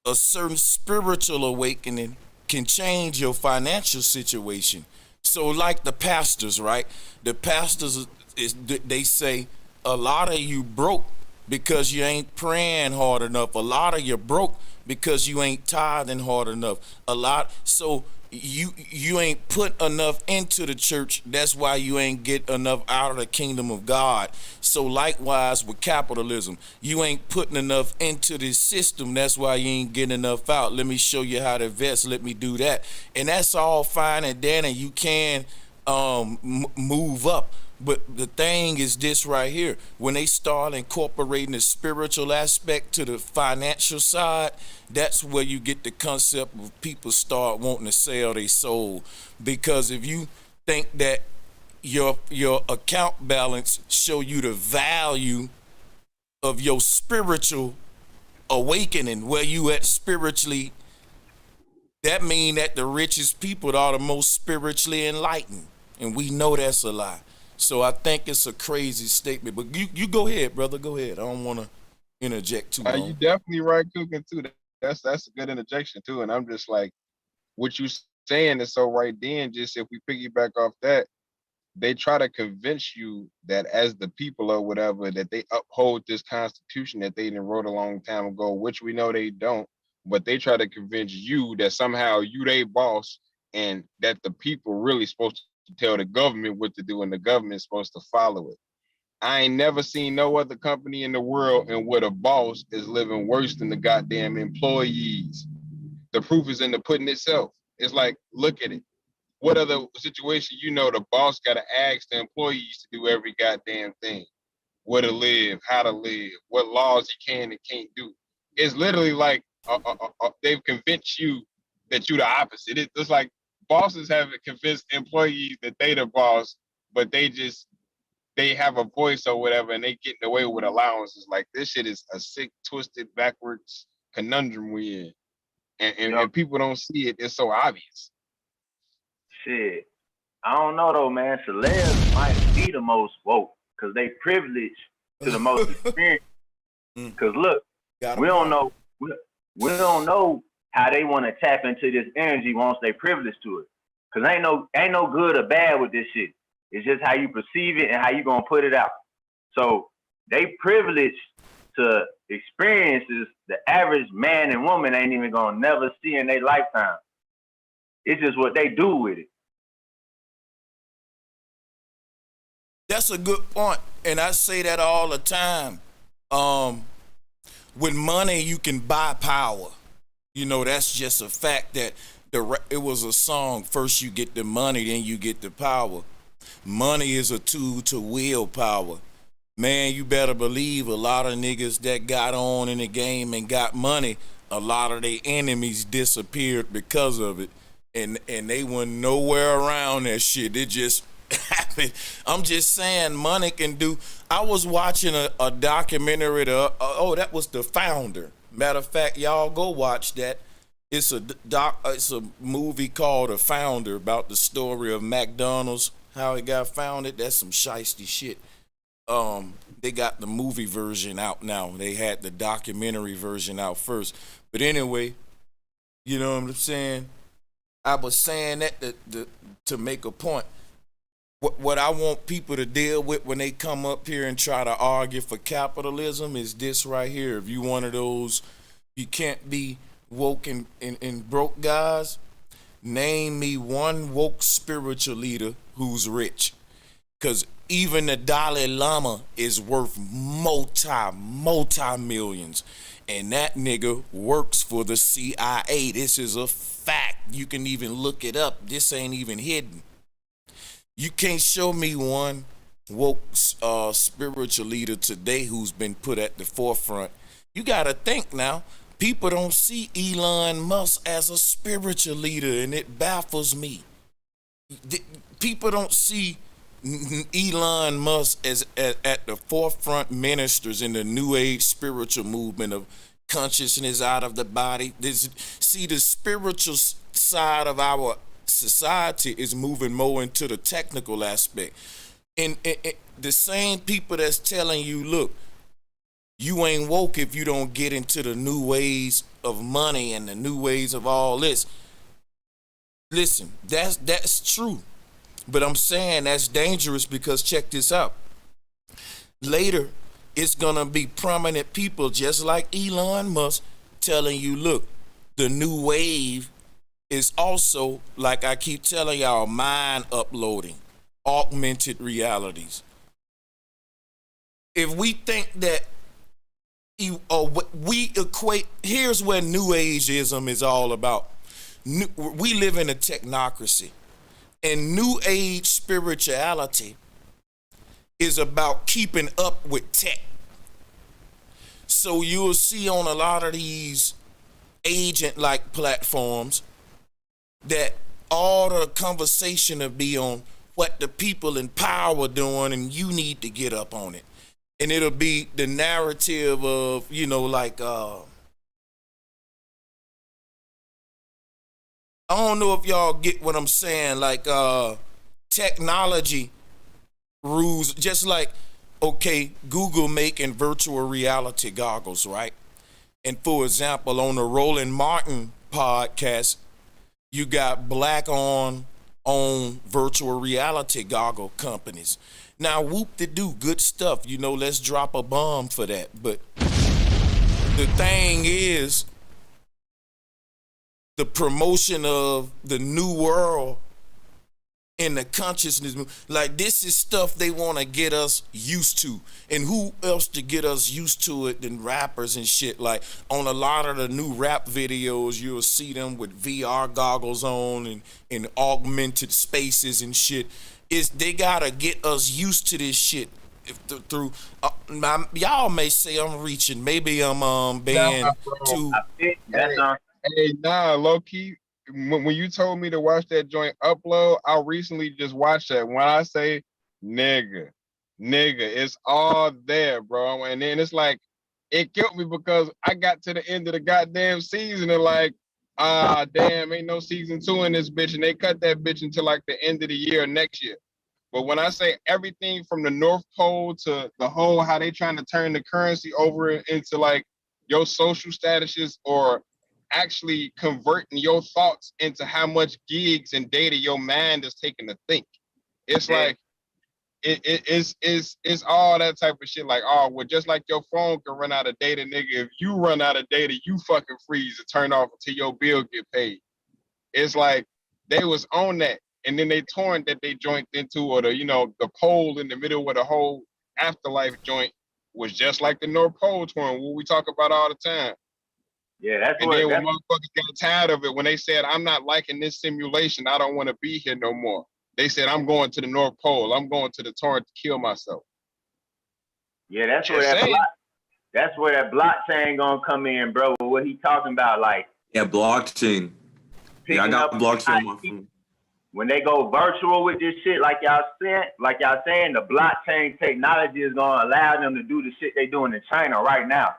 A certain spiritual awakening can change your financial situation. So like the pastors, right? The pastors, they say a lot of you broke because you ain't praying hard enough. A lot of you broke because you ain't tithing hard enough. So you ain't put enough into the church. That's why you ain't get enough out of the kingdom of God. So likewise with capitalism, you ain't putting enough into this system. That's why you ain't getting enough out. Let me show you how to invest. Let me do that. And that's all fine and dandy. You can move up. But the thing is this right here. When they start incorporating the spiritual aspect to the financial side, that's where you get the concept of people start wanting to sell their soul. Because if you think that your account balance show you the value of your spiritual awakening, where you at spiritually, that mean that the richest people are the most spiritually enlightened. And we know that's a lie. So I think it's a crazy statement. But you go ahead, brother. Go ahead. I don't want to interject too You long. definitely right, cooking too. That's a good interjection too. And I'm just like, what you saying is so right. Then just if we piggyback off that, they try to convince you that as the people or whatever, that they uphold this constitution that they done wrote a long time ago, which we know they don't. But they try to convince you that somehow you they boss and that the people really supposed to tell the government what to do and the government's supposed to follow it. I ain't never seen no other company in the world and where the boss is living worse than the goddamn employees. The proof is in the pudding itself. It's like, look at it. What other situation the boss got to ask the employees to do every goddamn thing? Where to live, how to live, what laws he can and can't do. It's literally like they've convinced you that you're the opposite. It's like bosses haven't convinced employees that they the boss, but they have a voice or whatever, and they getting away with allowances. Like, this shit is a sick, twisted, backwards conundrum we in, and people don't see it. It's so obvious. Shit, I don't know though, man. Celebs might be the most woke because they privileged to the most experience. Because look, we don't know how they want to tap into this energy once they privileged to it. Because ain't no good or bad with this shit. It's just how you perceive it and how you gonna put it out. So they privileged to experiences the average man and woman ain't even gonna never see in their lifetime. It's just what they do with it. That's a good point, and I say that all the time. With money, you can buy power. That's just a fact that it was a song. First you get the money, then you get the power. Money is a tool to willpower. Man, you better believe a lot of niggas that got on in the game and got money, a lot of their enemies disappeared because of it. And they went nowhere around that shit. It just happened. I'm just saying, money can do. I was watching a documentary. That was The Founder. Matter of fact, y'all go watch that. It's a movie called The Founder about the story of McDonald's, how it got founded. That's some shiesty shit. They got the movie version out now. They had the documentary version out first. But anyway, you know what I'm saying? I was saying that to make a point. What I want people to deal with when they come up here and try to argue for capitalism is this right here. If you one of those, you can't be woke and broke guys, name me one woke spiritual leader who's rich. Because even the Dalai Lama is worth multi-millions. And that nigga works for the CIA. This is a fact. You can even look it up. This ain't even hidden. You can't show me one woke spiritual leader today who's been put at the forefront. You got to think now. People don't see Elon Musk as a spiritual leader, and it baffles me. People don't see Elon Musk as at the forefront ministers in the New Age spiritual movement of consciousness out of the body. See, the spiritual side of our society is moving more into the technical aspect. And the same people that's telling you, look, you ain't woke if you don't get into the new ways of money and the new ways of all this. Listen, that's true. But I'm saying that's dangerous because check this out. Later, it's going to be prominent people just like Elon Musk telling you, look, the new wave is also, like I keep telling y'all, mind uploading, augmented realities. If we think that we equate, here's where New Ageism is all about. We live in a technocracy. And New Age spirituality is about keeping up with tech. So you'll see on a lot of these agent-like platforms that all the conversation will be on what the people in power are doing, and you need to get up on it. and it'll be the narrative of, you know, like I don't know if y'all get what I'm saying, like technology rules, just like, okay, Google making virtual reality goggles, right? And for example, on the Roland Martin podcast, you got black on virtual reality goggle companies. Now, whoop-de-doo, good stuff. You know, let's drop a bomb for that. But the thing is, the promotion of the new world in the consciousness, like this is stuff they want to get us used to. And who else to get us used to it than rappers and shit? Like on a lot of the new rap videos, you'll see them with VR goggles on and augmented spaces and shit. They gotta get us used to this shit through y'all may say I'm reaching, maybe I'm being too. Hey, nah, low key. When you told me to watch that joint Upload, I recently just watched that. When I say nigga, it's all there, bro. And then it's like it killed me because I got to the end of the goddamn season and like, damn, ain't no season 2 in this bitch, and they cut that bitch until like the end of the year next year. But when I say everything from the North Pole to the whole how they trying to turn the currency over into like your social statuses or actually converting your thoughts into how much gigs and data your mind is taking to think. It's like it's all that type of shit. Like, oh, well, just like your phone can run out of data, nigga. If you run out of data, you fucking freeze and turn off until your bill get paid. It's like they was on that, and then they torrent that they joined into, or the the pole in the middle of the whole afterlife joint was just like the North Pole torrent, what we talk about all the time. Yeah, that's and what. then when motherfuckers got tired of it, when they said, I'm not liking this simulation, I don't want to be here no more. They said, I'm going to the North Pole. I'm going to the torrent to kill myself. Yeah, that's where that blockchain gonna come in, bro. What he talking about, like blockchain. Yeah, I got blockchain on my phone. When they go virtual with this shit, like y'all saying, the blockchain technology is gonna allow them to do the shit they doing in China right now.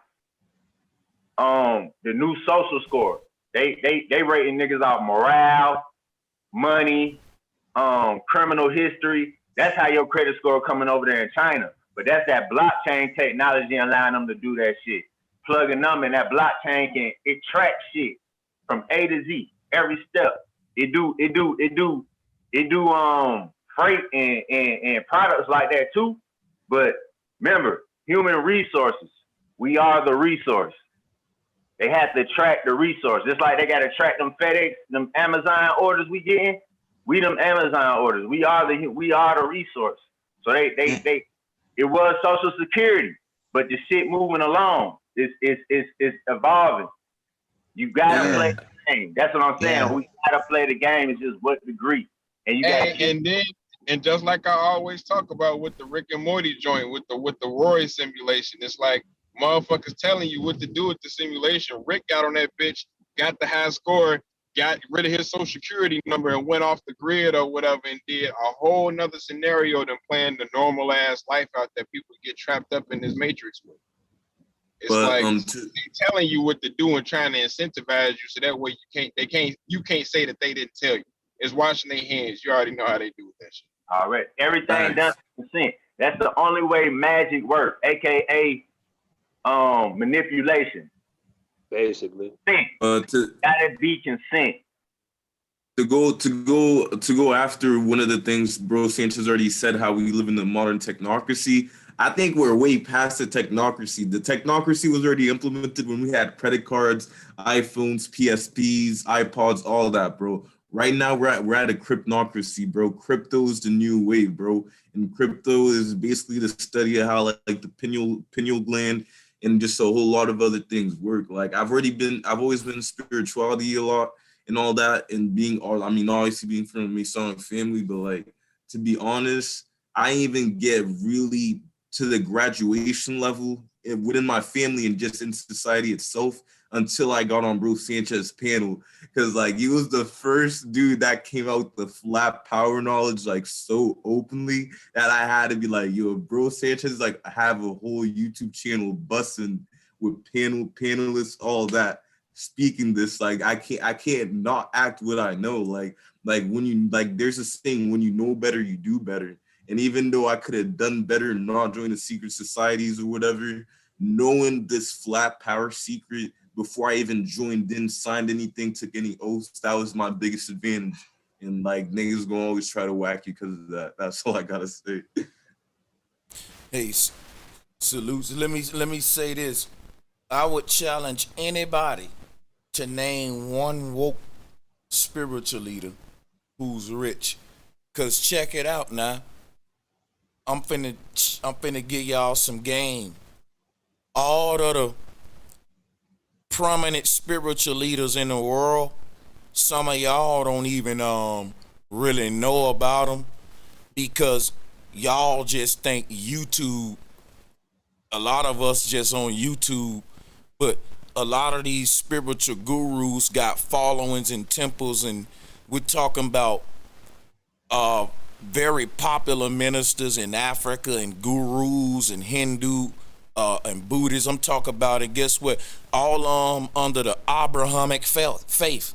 The new social score. They rating niggas off morale, money, criminal history. That's how your credit score coming over there in China. But that's that blockchain technology allowing them to do that shit. Plugging them in that blockchain it tracks shit from A to Z, every step. It do freight and products like that too. But remember, human resources. We are the resource. They have to track the resource. Just like they got to track them FedEx, them Amazon orders we getting. We them Amazon orders. We are the resource. So it was Social Security, but the shit moving along. It's evolving. You gotta play the game. That's what I'm saying. Yeah. We gotta play the game. It's just what degree. And you got and just like I always talk about with the Rick and Morty joint, with the Roy simulation, it's like motherfuckers telling you what to do with the simulation. Rick got on that bitch, got the high score, got rid of his social security number and went off the grid or whatever and did a whole nother scenario than playing the normal ass life out that people get trapped up in this matrix with. It's like they telling you what to do and trying to incentivize you so that way you can't say that they didn't tell you. It's washing their hands. You already know how they do with that shit. All right. Everything done consent. That's the only way magic works, aka manipulation. Basically. Gotta be consent. To go after one of the things Bro Sanchez already said, how we live in the modern technocracy. I think we're way past the technocracy. The technocracy was already implemented when we had credit cards, iPhones, PSPs, iPods, all that, bro. Right now we're at a cryptocracy, bro. Crypto is the new wave, bro. And crypto is basically the study of how like the pineal gland and just a whole lot of other things work. Like I've always been spirituality a lot and all that, and obviously being from a Masonic family, but like to be honest, I ain't even get really to the graduation level within my family and just in society itself until I got on Bro Sanchez panel, because like he was the first dude that came out with the flat power knowledge like so openly that I had to be like, yo, Bro Sanchez like have a whole YouTube channel busting with panelists, all that, speaking this. Like I can't not act what I know. Like when you like, there's this thing, when you know better, you do better. And even though I could have done better not joining the secret societies or whatever, knowing this flat power secret before I even joined in, signed anything, took any oaths, that was my biggest advantage. And like niggas gonna always try to whack you because of that. That's all I gotta say. Hey, salutes. Let me say this. I would challenge anybody to name one woke spiritual leader who's rich. Cause check it out now. I'm finna give y'all some game. All of the prominent spiritual leaders in the world, some of y'all don't even really know about them because y'all just think YouTube. A lot of us just on YouTube, but a lot of these spiritual gurus got followings and temples, and we're talking about very popular ministers in Africa and gurus and Hindu and Buddhism. I'm talking about it. Guess what? All under the Abrahamic faith.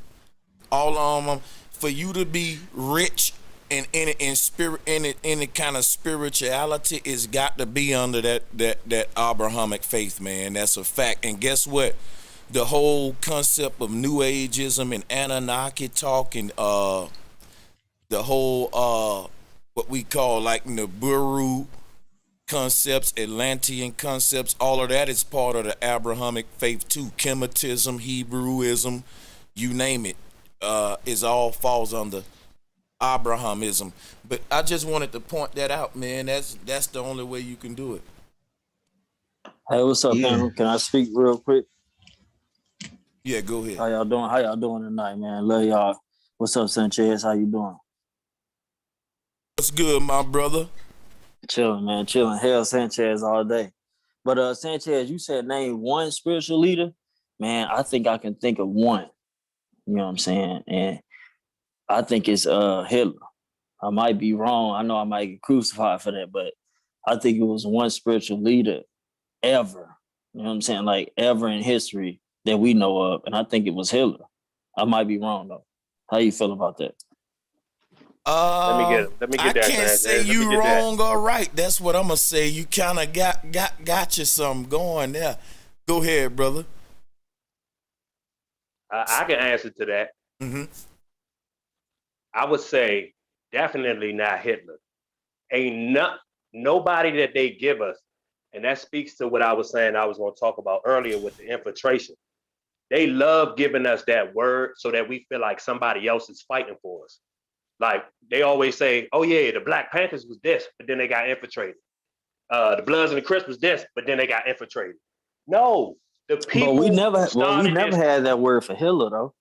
All for you to be rich and in spirit, any kind of spirituality, it's got to be under that Abrahamic faith, man. That's a fact. And guess what? The whole concept of New Ageism and Anunnaki talk and the whole what we call like Nibiru concepts, Atlantean concepts, all of that is part of the Abrahamic faith too. Kemetism, Hebrewism, you name it, is all falls under Abrahamism. But I just wanted to point that out, man. That's the only way you can do it. Hey, what's up, panel? Can I speak real quick? Yeah, go ahead. How y'all doing? How y'all doing tonight, man? Love y'all. What's up, Sanchez? How you doing? What's good, my brother? Chilling, man. Chilling. Hell, Sanchez all day. But Sanchez, you said name one spiritual leader. Man, I think I can think of one. You know what I'm saying? And I think it's Hitler. I might be wrong. I know I might get crucified for that, but I think it was one spiritual leader ever. You know what I'm saying? Like ever in history that we know of. And I think it was Hitler. I might be wrong though. How you feel about that? Let me get I that. can't say you wrong or right. That's what I'm gonna say. You kind of got you something going there. Go ahead, brother. I can answer to that. Mm-hmm. I would say definitely not Hitler. Ain't nobody that they give us, and that speaks to what I was saying I was going to talk about earlier with the infiltration. They love giving us that word so that we feel like somebody else is fighting for us. Like they always say, oh yeah, the Black Panthers was this, but then they got infiltrated. The Bloods and the Crips was this, but then they got infiltrated. No, the people. But we never had that word for Hitler though.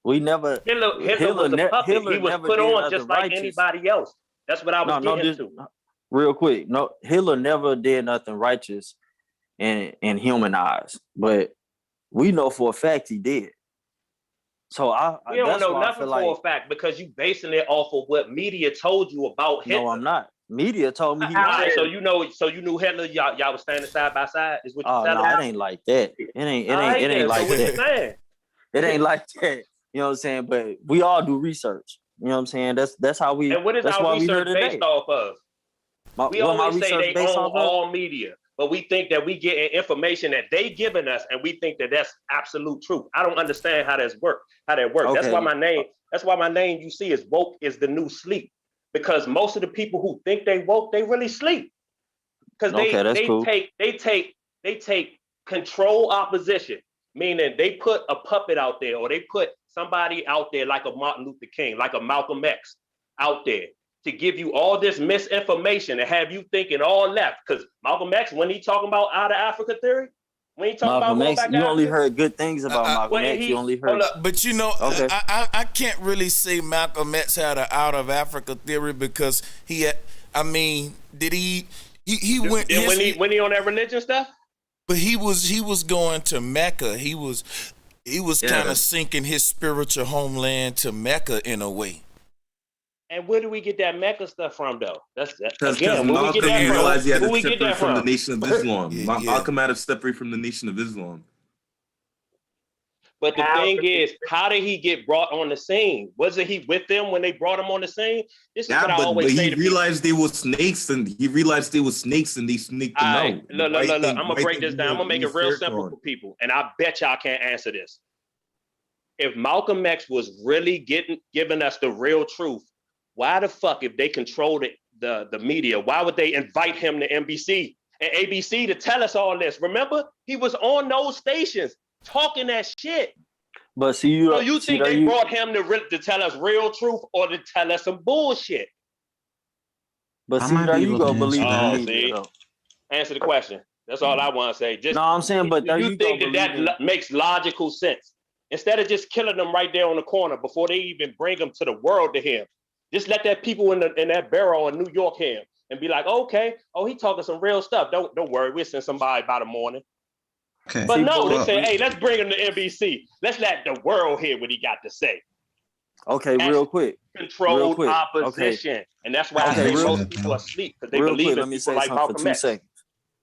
We never. Hitler was a puppet. Hitler he was put on just like righteous. Anybody else. That's what I was getting to. Real quick, no, Hitler never did nothing righteous in human eyes, but we know for a fact he did. So we don't know nothing for a fact because you basing it off of what media told you about Hitler. No, I'm not. Media told me he was. Right, so you knew Hitler. Y'all was standing side by side. Is what you're telling me? It ain't like that. It ain't like that. It ain't like that. You know what I'm saying? But we all do research. You know what I'm saying? That's how we. And what is our research based off of? We always say they own all media. But we think that we get information that they giving us, and we think that that's absolute truth. I don't understand how that works. Okay. That's why my name you see is woke is the new sleep. Because most of the people who think they woke, they really sleep. Because they take control opposition, meaning they put a puppet out there, or they put somebody out there like a Martin Luther King, like a Malcolm X out there, to give you all this misinformation and have you thinking all left. Because Malcolm X, when he talking about out of Africa theory, when he talking Malcolm about X, you only heard good things about Malcolm X. You only heard. But you know, okay. I can't really say Malcolm X had an out of Africa theory because he had. I mean, did he went when he on that religion stuff? But he was going to Mecca. He was kind of sinking his spiritual homeland to Mecca in a way. And where do we get that Mecca stuff from, though? That's Because again, where we Malcolm get that from? realized he had Who to we get separate that from the from? Nation of Islam. Yeah. Malcolm had to separate from the Nation of Islam. But the thing is, how did he get brought on the scene? Wasn't he with them when they brought him on the scene? This is what I always say to people. He realized they were snakes, and they snaked them out. Look. I'm gonna break this down. I'm gonna make it real simple for people, and I bet y'all can't answer this. If Malcolm X was really giving us the real truth, why the fuck, if they control the media, why would they invite him to NBC and ABC to tell us all this? Remember, he was on those stations talking that shit. But see, you think they brought him to tell us real truth or to tell us some bullshit? But see, there you go, believe in see? Answer the question. That's all I want to say. Just no, I'm saying, but you think that makes logical sense? Instead of just killing them right there on the corner before they even bring them to the world to him, just let that people in that barrel in New York hear him and be like, okay, he talking some real stuff. Don't worry, we'll send somebody by the morning. Okay. But no, they say, hey, let's bring him to NBC. Let's let the world hear what he got to say. Okay, that's real quick. Controlled opposition. Okay. And that's why I say most people are asleep, because they believe in people like Malcolm X. Let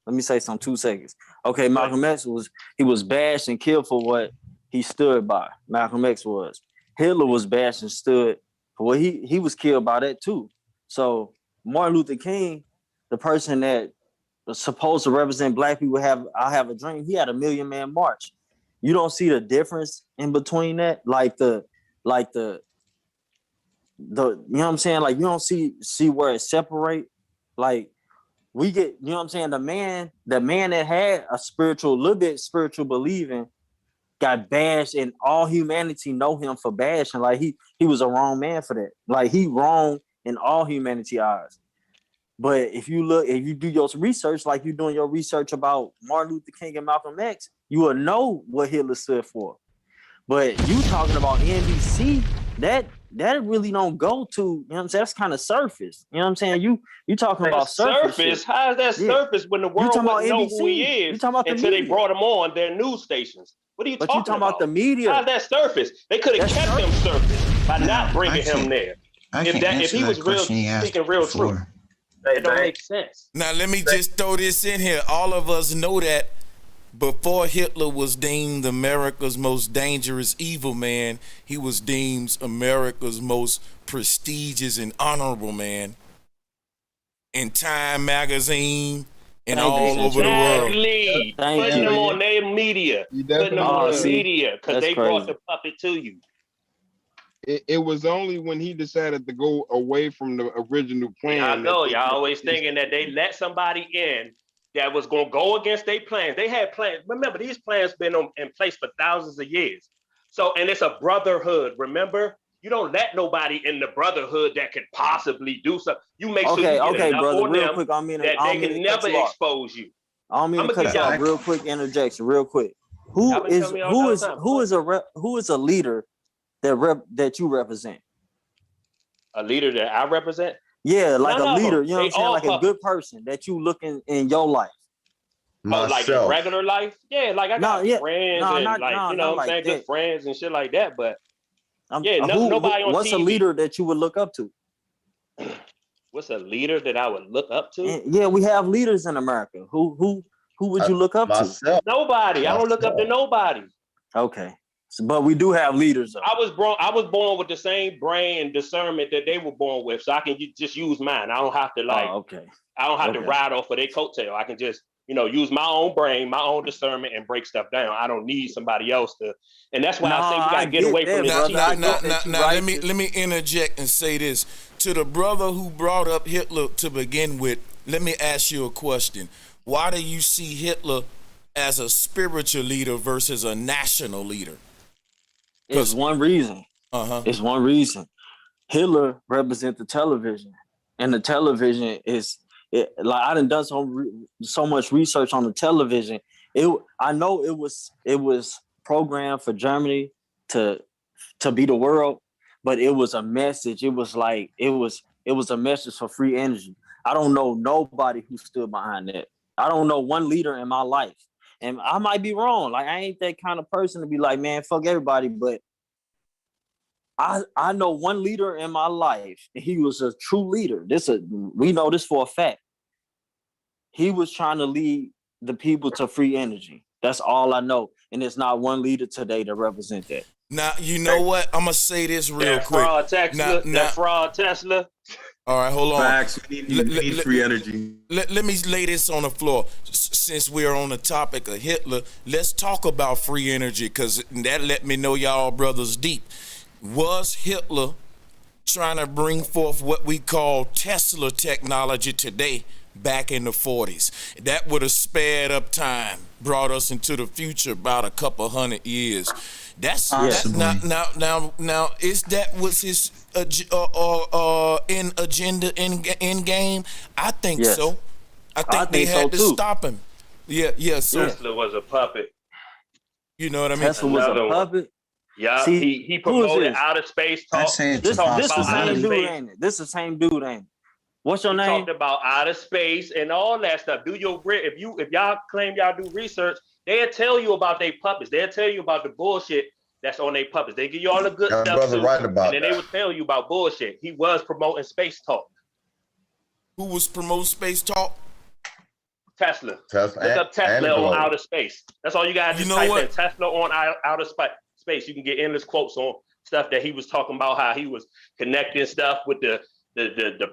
me say something 2 seconds. Okay, Malcolm X was bashed and killed for what he stood by. Malcolm X was. Hitler was bashed and stood for what he was killed by that too. So Martin Luther King, the person that was supposed to represent black people, I have a dream. He had a 1 million man march. You don't see the difference in between that, like the you know what I'm saying? Like you don't see where it separate. Like we get, you know what I'm saying? The man that had a little bit spiritual believing got bashed, and all humanity know him for bashing. Like he was a wrong man for that. Like he wrong in all humanity eyes. But if you do your research, like you're doing your research about Martin Luther King and Malcolm X, you will know what Hitler stood for. But you talking about NBC, that really don't go to, you know what I'm saying? That's kind of surface. You know what I'm saying? You talking about surface. How is that surface when the world wouldn't know who he is until they brought him on their news stations? What are you talking about? But you talking about the media. How's that surface? They could have kept him surface by not bringing him there. If he was real, speaking real truth. It don't make sense. Now, let me just throw this in here. All of us know that before Hitler was deemed America's most dangerous evil man, he was deemed America's most prestigious and honorable man in Time magazine and all over the world. Exactly. Putting them on their media. Putting them on the media because they brought the puppet to you. It was only when he decided to go away from the original plan. I know y'all always thinking that they let somebody in that was going to go against their plans. They had plans. Remember, these plans been in place for thousands of years. So, and it's a brotherhood. Remember, you don't let nobody in the brotherhood that could possibly do something. You make sure you get enough brother, on real them quick, that they can never expose you. I don't mean to cut you off. Real quick interjection. Real quick. Who is a leader that you represent? A leader that I represent? Yeah, like a leader, you know what I'm saying? Like a good person that you look in your life. Myself. Oh, like in regular life? Yeah, like I got friends and good friends and shit like that, but nobody on what's TV. A leader that you would look up to? What's a leader that I would look up to? And, yeah, we have leaders in America. Who would you look up to? Nobody. I don't look up to nobody. Okay. But we do have leaders, though. I was born with the same brain and discernment that they were born with, so I can just use mine. I don't have to I don't have to ride off of their coattail. I can just, use my own brain, my own discernment, and break stuff down. I don't need somebody else to. And that's why I say we gotta get away from this. Now, let me interject and say this to the brother who brought up Hitler to begin with. Let me ask you a question. Why do you see Hitler as a spiritual leader versus a national leader? It's one reason. It's one reason. Hitler represents the television, and the television like I done so much research on the television. I know it was programmed for Germany to be the world, but it was a message. It was like it was a message for free energy. I don't know nobody who stood behind that. I don't know one leader in my life. And I might be wrong. Like, I ain't that kind of person to be like, man, fuck everybody. But I know one leader in my life. He was a true leader. We know this for a fact. He was trying to lead the people to free energy. That's all I know. And there's not one leader today to represent that. Now, you know what? I'm going to say this real quick. That fraud Tesla. All right, hold on. Facts. We need free energy. Let me lay this on the floor. Since we're on the topic of Hitler, let's talk about free energy, because that let me know y'all brothers deep. Was Hitler trying to bring forth what we call Tesla technology today back in the 40s? That would have sped up time, brought us into the future about a couple hundred years. That's now. Is that was his agenda in game? I think so. I think they had to stop him. Yeah. So Tesla was a puppet. You know what I mean? Tesla was a puppet. Yeah, he promoted outer space talk. This the same dude, ain't it? This the same dude, ain't it? What's your name? Talked about outer space and all that stuff. Do your if y'all claim y'all do research, they'll tell you about their puppets. They'll tell you about the bullshit that's on their puppets. They give you all the good stuff too, right about and then they would tell you about bullshit. He was promoting space talk. Who was promoting space talk? Tesla. Look up Tesla on outer space. That's all you gotta do. Type in Tesla on outer space. You can get endless quotes on stuff that he was talking about, how he was connecting stuff with the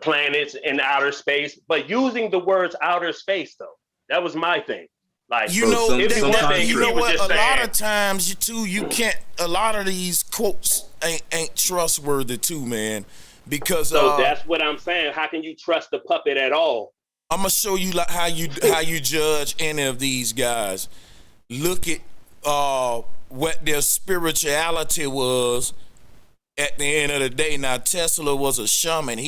planets in outer space, but using the words outer space though. That was my thing. Like, you know what? A lot of times you can't. A lot of these quotes ain't trustworthy too, man. Because that's what I'm saying. How can you trust the puppet at all? I'm gonna show you how you judge any of these guys. Look at what their spirituality was at the end of the day. Now, Tesla was a shaman.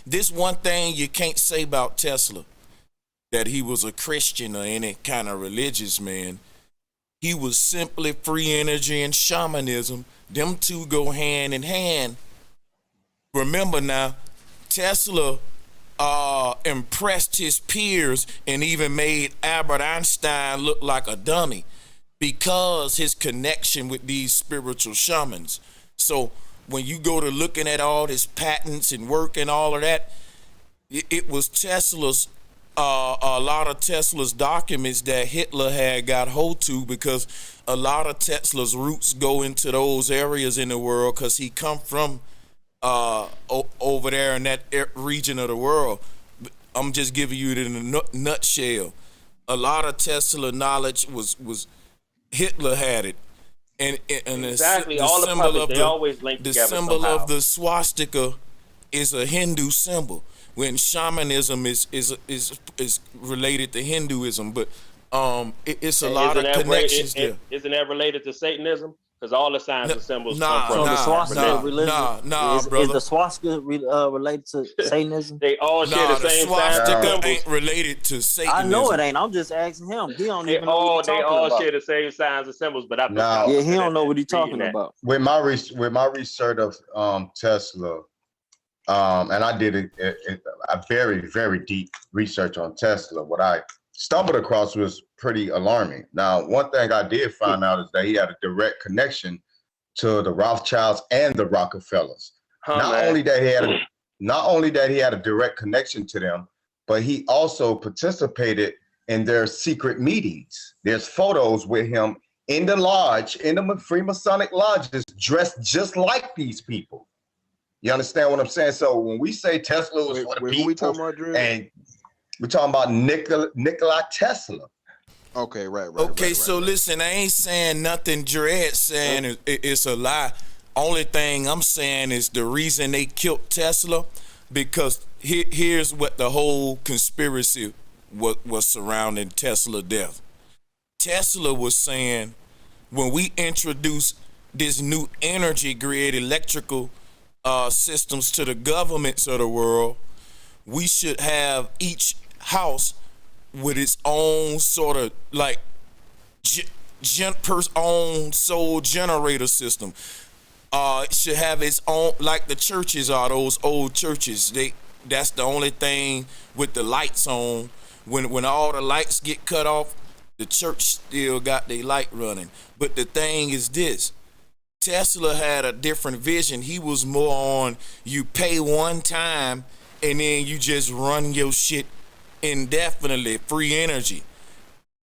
This one thing you can't say about Tesla, that he was a Christian or any kind of religious man. He was simply free energy and shamanism. Them two go hand in hand. Remember now, Tesla impressed his peers and even made Albert Einstein look like a dummy because his connection with these spiritual shamans. So when you go to looking at all his patents and work and all of that, it was Tesla's, a lot of Tesla's documents that Hitler had got hold to, because a lot of Tesla's roots go into those areas in the world because he come from over there in that region of the world. I'm just giving you it in a nutshell. A lot of Tesla knowledge was Hitler had it, and exactly the all the symbol puppets, of they always link the together symbol somehow. of the swastika is a Hindu symbol, when shamanism is related to Hinduism, but it's a lot of connections there. Isn't that related to Satanism? Because all the signs and symbols come from the swastika religion. brother. Is the swastika related to Satanism? They all share the same swastika ain't related to Satanism. I know it ain't. I'm just asking him. He don't even know what they he's all talking about. share the same signs and symbols, but yeah, he don't know what he's talking about. With my research of Tesla, and I did a very, very deep research on Tesla. What I stumbled across was pretty alarming. Now, one thing I did find out is that he had a direct connection to the Rothschilds and the Rockefellers. Not only that he had a direct connection to them, but he also participated in their secret meetings. There's photos with him in the lodge, in the Freemasonic lodges, dressed just like these people. You understand what I'm saying? So when we say Tesla was for the people, we talking about, Drew? And we're talking about Nikola Tesla. Okay, right. So listen, I ain't saying nothing Dread saying it's a lie. Only thing I'm saying is the reason they killed Tesla, because here's what the whole conspiracy was surrounding Tesla death. Tesla was saying, when we introduce this new energy grid, electrical systems to the governments of the world, we should have each house with its own sort of like own sole generator system. It should have its own, like the churches are, those old churches. That's the only thing with the lights on. When all the lights get cut off, The church still got their light running. But the thing is this. Tesla had a different vision. He was more on you pay one time and then you just run your shit indefinitely, free energy.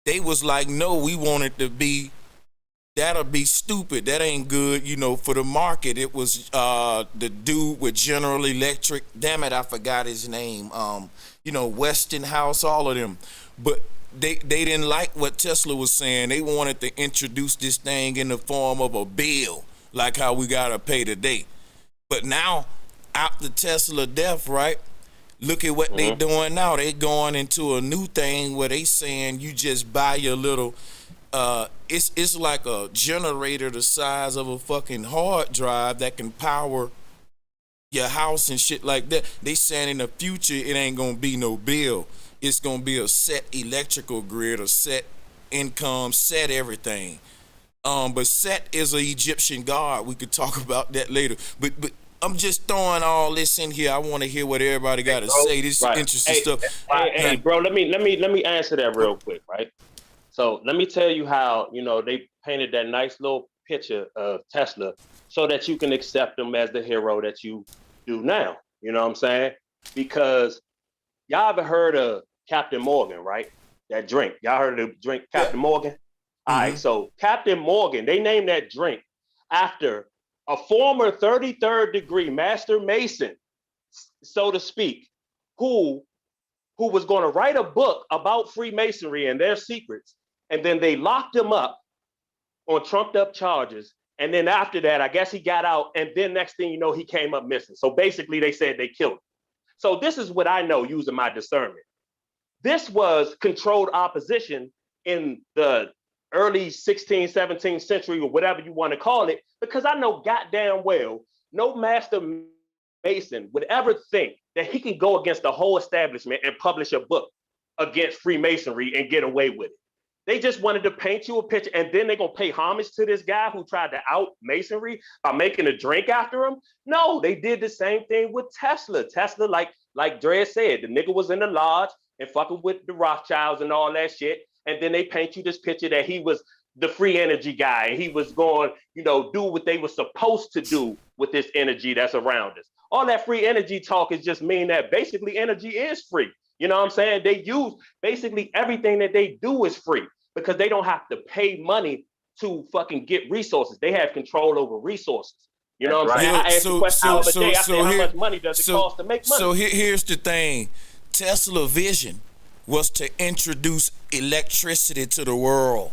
They was like, no, we want it to be, that'll be stupid. That ain't good, for the market. It was the dude with General Electric. Damn it, I forgot his name. Westinghouse, all of them. But they didn't like what Tesla was saying. They wanted to introduce this thing in the form of a bill, like how we gotta pay today. But now, after Tesla death, right? Look at what they doing now. They going into a new thing where they saying you just buy your little, it's like a generator the size of a fucking hard drive that can power your house and shit like that. They saying in the future it ain't gonna be no bill. It's gonna be a set electrical grid, a set income, set everything. But Set is an Egyptian god. We could talk about that later. But I'm just throwing all this in here. I want to hear what everybody got to say. This is interesting stuff. Hey, bro, let me answer that real quick, right? So let me tell you how, they painted that nice little picture of Tesla so that you can accept him as the hero that you do now. You know what I'm saying? Because y'all ever heard of Captain Morgan, right? That drink. Y'all heard of the drink Captain Morgan? All right, so Captain Morgan, they named that drink after a former 33rd degree master mason, so to speak, who was going to write a book about Freemasonry and their secrets. And then they locked him up on trumped up charges. And then after that, I guess he got out. And then next thing you know, he came up missing. So basically they said they killed him. So this is what I know using my discernment. This was controlled opposition in the early 16th, 17th century, or whatever you want to call it, because I know goddamn well no master mason would ever think that he can go against the whole establishment and publish a book against Freemasonry and get away with it. They just wanted to paint you a picture, and then they're gonna pay homage to this guy who tried to out Masonry by making a drink after him. No, they did the same thing with Tesla. Tesla, like Dre said, the nigga was in the lodge and fucking with the Rothschilds and all that shit. And then they paint you this picture that he was the free energy guy and he was going, do what they were supposed to do with this energy that's around us. All that free energy talk is just mean that basically energy is free. You know what I'm saying? They use basically everything that they do is free because they don't have to pay money to fucking get resources. They have control over resources. You know what I'm saying? I asked the question the other day. I said, how much money does it cost to make money? So here's the thing. Tesla vision was to introduce electricity to the world.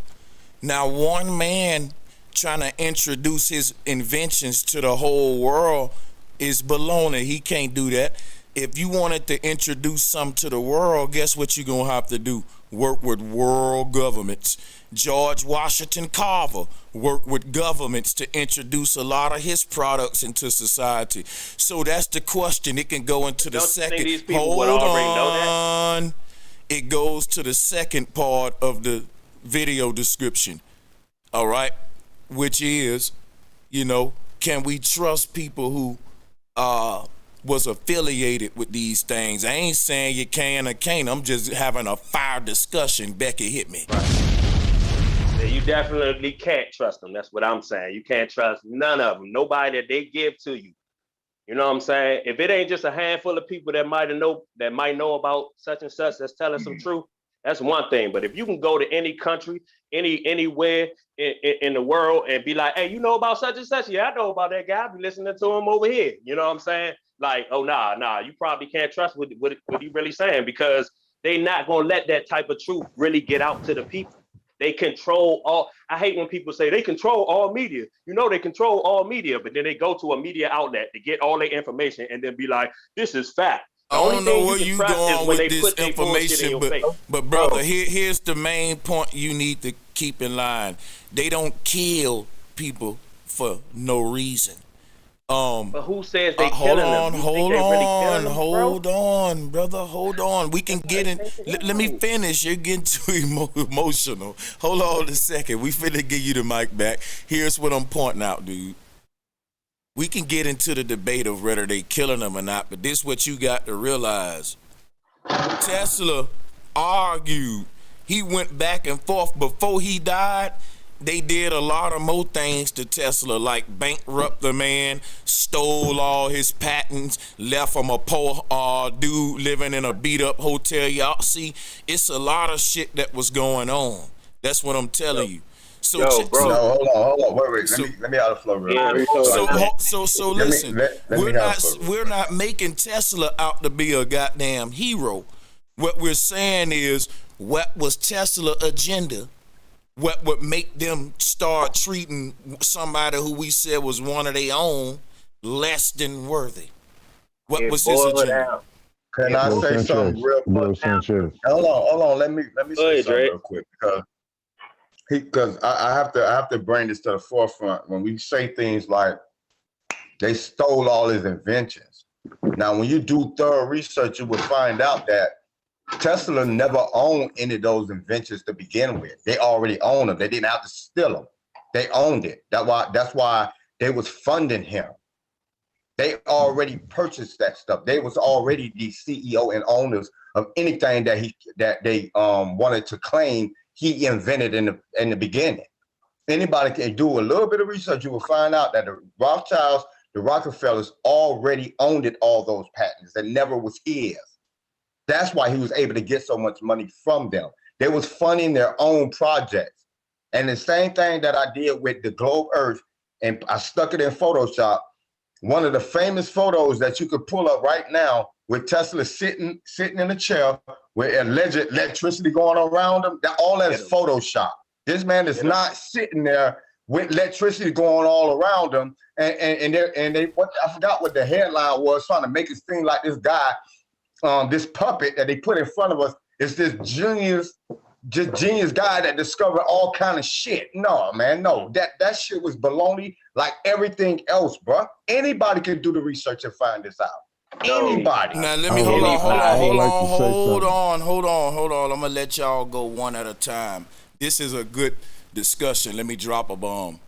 Now, one man trying to introduce his inventions to the whole world is baloney. He can't do that. If you wanted to introduce something to the world, guess what you're going to have to do? Work with world governments. George Washington Carver worked with governments to introduce a lot of his products into society. So that's the question. It can go into the second. Hold on. It goes to the second part of the video description. All right. Which is, can we trust people who was affiliated with these things? I ain't saying you can or can't. I'm just having a fire discussion. Becky, hit me. Yeah, you definitely can't trust them. That's what I'm saying. You can't trust none of them. Nobody that they give to you. You know what I'm saying? If it ain't just a handful of people that might know about such and such that's telling some truth, that's one thing. But if you can go to any country, anywhere in the world and be like, hey, you know about such and such? Yeah, I know about that guy. I be listening to him over here. You know what I'm saying? Like, oh, nah, you probably can't trust what he really saying because they not going to let that type of truth really get out to the people. They control all. I hate when people say they control all media. They control all media, but then they go to a media outlet to get all their information and then be like, this is fact. I don't know where you going with this information, but brother, here's the main point you need to keep in line. They don't kill people for no reason. But who says they killing them? Hold on, brother. Hold on. We can get in. Let me finish. You're getting too emotional. Hold on a second. We finna give you the mic back. Here's what I'm pointing out, dude. We can get into the debate of whether they killing them or not, but this is what you got to realize. Tesla argued He went back and forth. Before he died, they did a lot of more things to Tesla, like bankrupt the man, stole all his patents, left him a poor dude living in a beat up hotel. Y'all see, it's a lot of shit that was going on. That's what I'm telling you. So, Yo, bro, no, hold on, wait. Let me out of flow real quick. So listen, we're not making Tesla out to be a goddamn hero. What we're saying is, what was Tesla's agenda? What would make them start treating somebody who we said was one of their own less than worthy? What was his agenda? Can I say something real quick? Hold on. Let me say something real quick because I have to bring this to the forefront. When we say things like they stole all his inventions, now when you do thorough research, you will find out that Tesla never owned any of those inventions to begin with. They already owned them. They didn't have to steal them. They owned it. That's why they was funding him. They already purchased that stuff. They was already the CEO and owners of anything that they wanted to claim he invented in the beginning. Anybody can do a little bit of research. You will find out that the Rothschilds, the Rockefellers already owned it, all those patents that never was his. That's why he was able to get so much money from them. They was funding their own projects. And the same thing that I did with the globe Earth, and I stuck it in Photoshop. One of the famous photos that you could pull up right now with Tesla sitting in a chair with alleged electricity going around him, all that is Photoshop. This man is not sitting there with electricity going all around him. And they I forgot what the headline was, trying to make it seem like this guy, this puppet that they put in front of us is this genius guy that discovered all kind of shit. No, man, no. That shit was baloney like everything else, bro. Anybody can do the research and find this out. Anybody. Now let me hold on. I'm gonna let y'all go one at a time. This is a good discussion. Let me drop a bomb.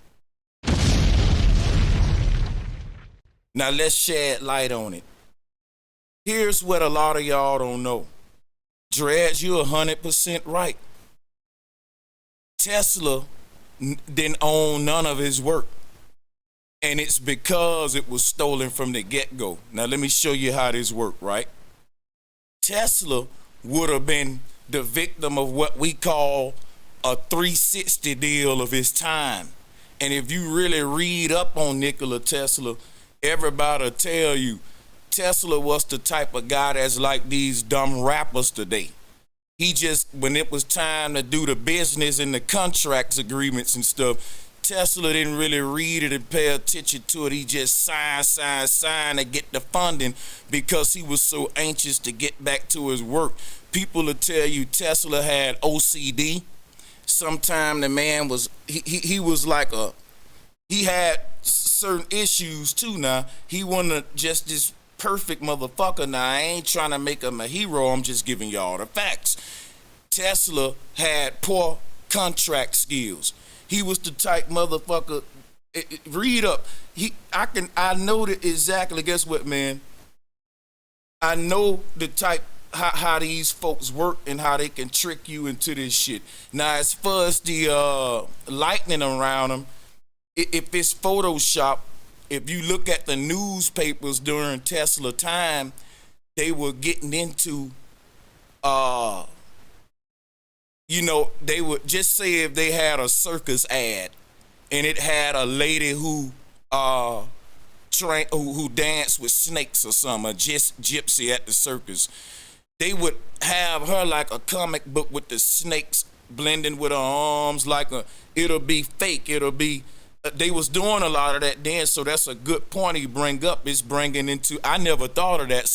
Now let's shed light on it. Here's what a lot of y'all don't know. Dreads, you're 100% right. Tesla didn't own none of his work. And it's because it was stolen from the get-go. Now let me show you how this worked, right? Tesla would have been the victim of what we call a 360 deal of his time. And if you really read up on Nikola Tesla, everybody will tell you Tesla was the type of guy that's like these dumb rappers today. He just, when it was time to do the business and the contracts agreements and stuff, Tesla didn't really read it and pay attention to it. He just signed to get the funding because he was so anxious to get back to his work. People will tell you Tesla had OCD. Sometime the man was, he was like he had certain issues too now. He wasn't just this perfect motherfucker. Now I ain't trying to make him a hero, I'm just giving y'all the facts. Tesla had poor contract skills. He was the type motherfucker, read up, I know that exactly, guess what, man? I know the type, how these folks work and how they can trick you into this shit. Now as far as the lightning around them, if it's Photoshop, if you look at the newspapers during Tesla time, they were getting into, they would just say if they had a circus ad and it had a lady who danced with snakes or something, a gypsy at the circus, they would have her like a comic book with the snakes blending with her arms, it'll be fake, they was doing a lot of that then, so that's a good point you bring up. It's bringing into, I never thought of that,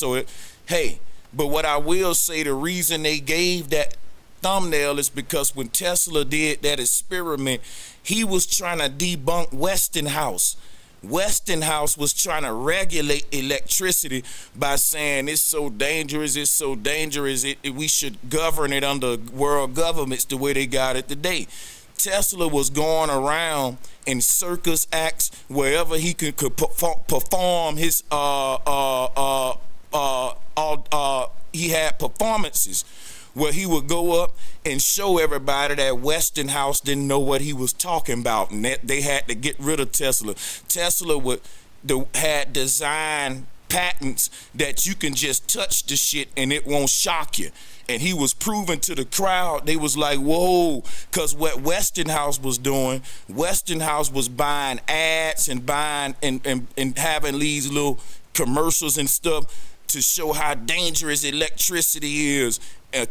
but what I will say, the reason they gave that thumbnail is because when Tesla did that experiment, he was trying to debunk Westinghouse. Westinghouse was trying to regulate electricity by saying it's so dangerous, we should govern it under world governments the way they got it today. Tesla was going around in circus acts wherever he could perform his he had performances where he would go up and show everybody that Westinghouse didn't know what he was talking about, and that they had to get rid of Tesla. Tesla had designed patents that you can just touch the shit and it won't shock you. And he was proving to the crowd, they was like, whoa, because what Westinghouse was doing, Westinghouse was buying ads and buying and having these little commercials and stuff to show how dangerous electricity is,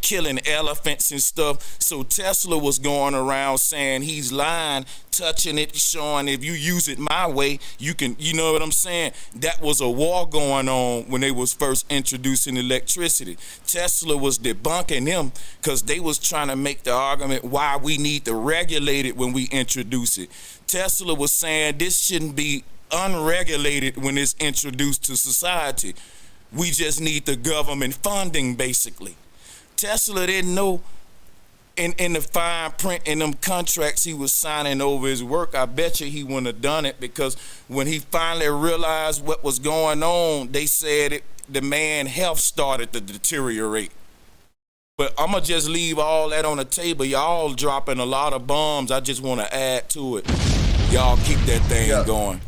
killing elephants and stuff. So Tesla was going around saying he's lying, touching it, showing if you use it my way, you can, you know what I'm saying? That was a war going on when they was first introducing electricity. Tesla was debunking them because they was trying to make the argument why we need to regulate it when we introduce it. Tesla was saying this shouldn't be unregulated when it's introduced to society. We just need the government funding, basically. Tesla didn't know in the fine print in them contracts he was signing over his work. I bet you he wouldn't have done it, because when he finally realized what was going on, they said the man's health started to deteriorate. But I'm going to just leave all that on the table. Y'all dropping a lot of bombs. I just want to add to it. Y'all keep that thing going.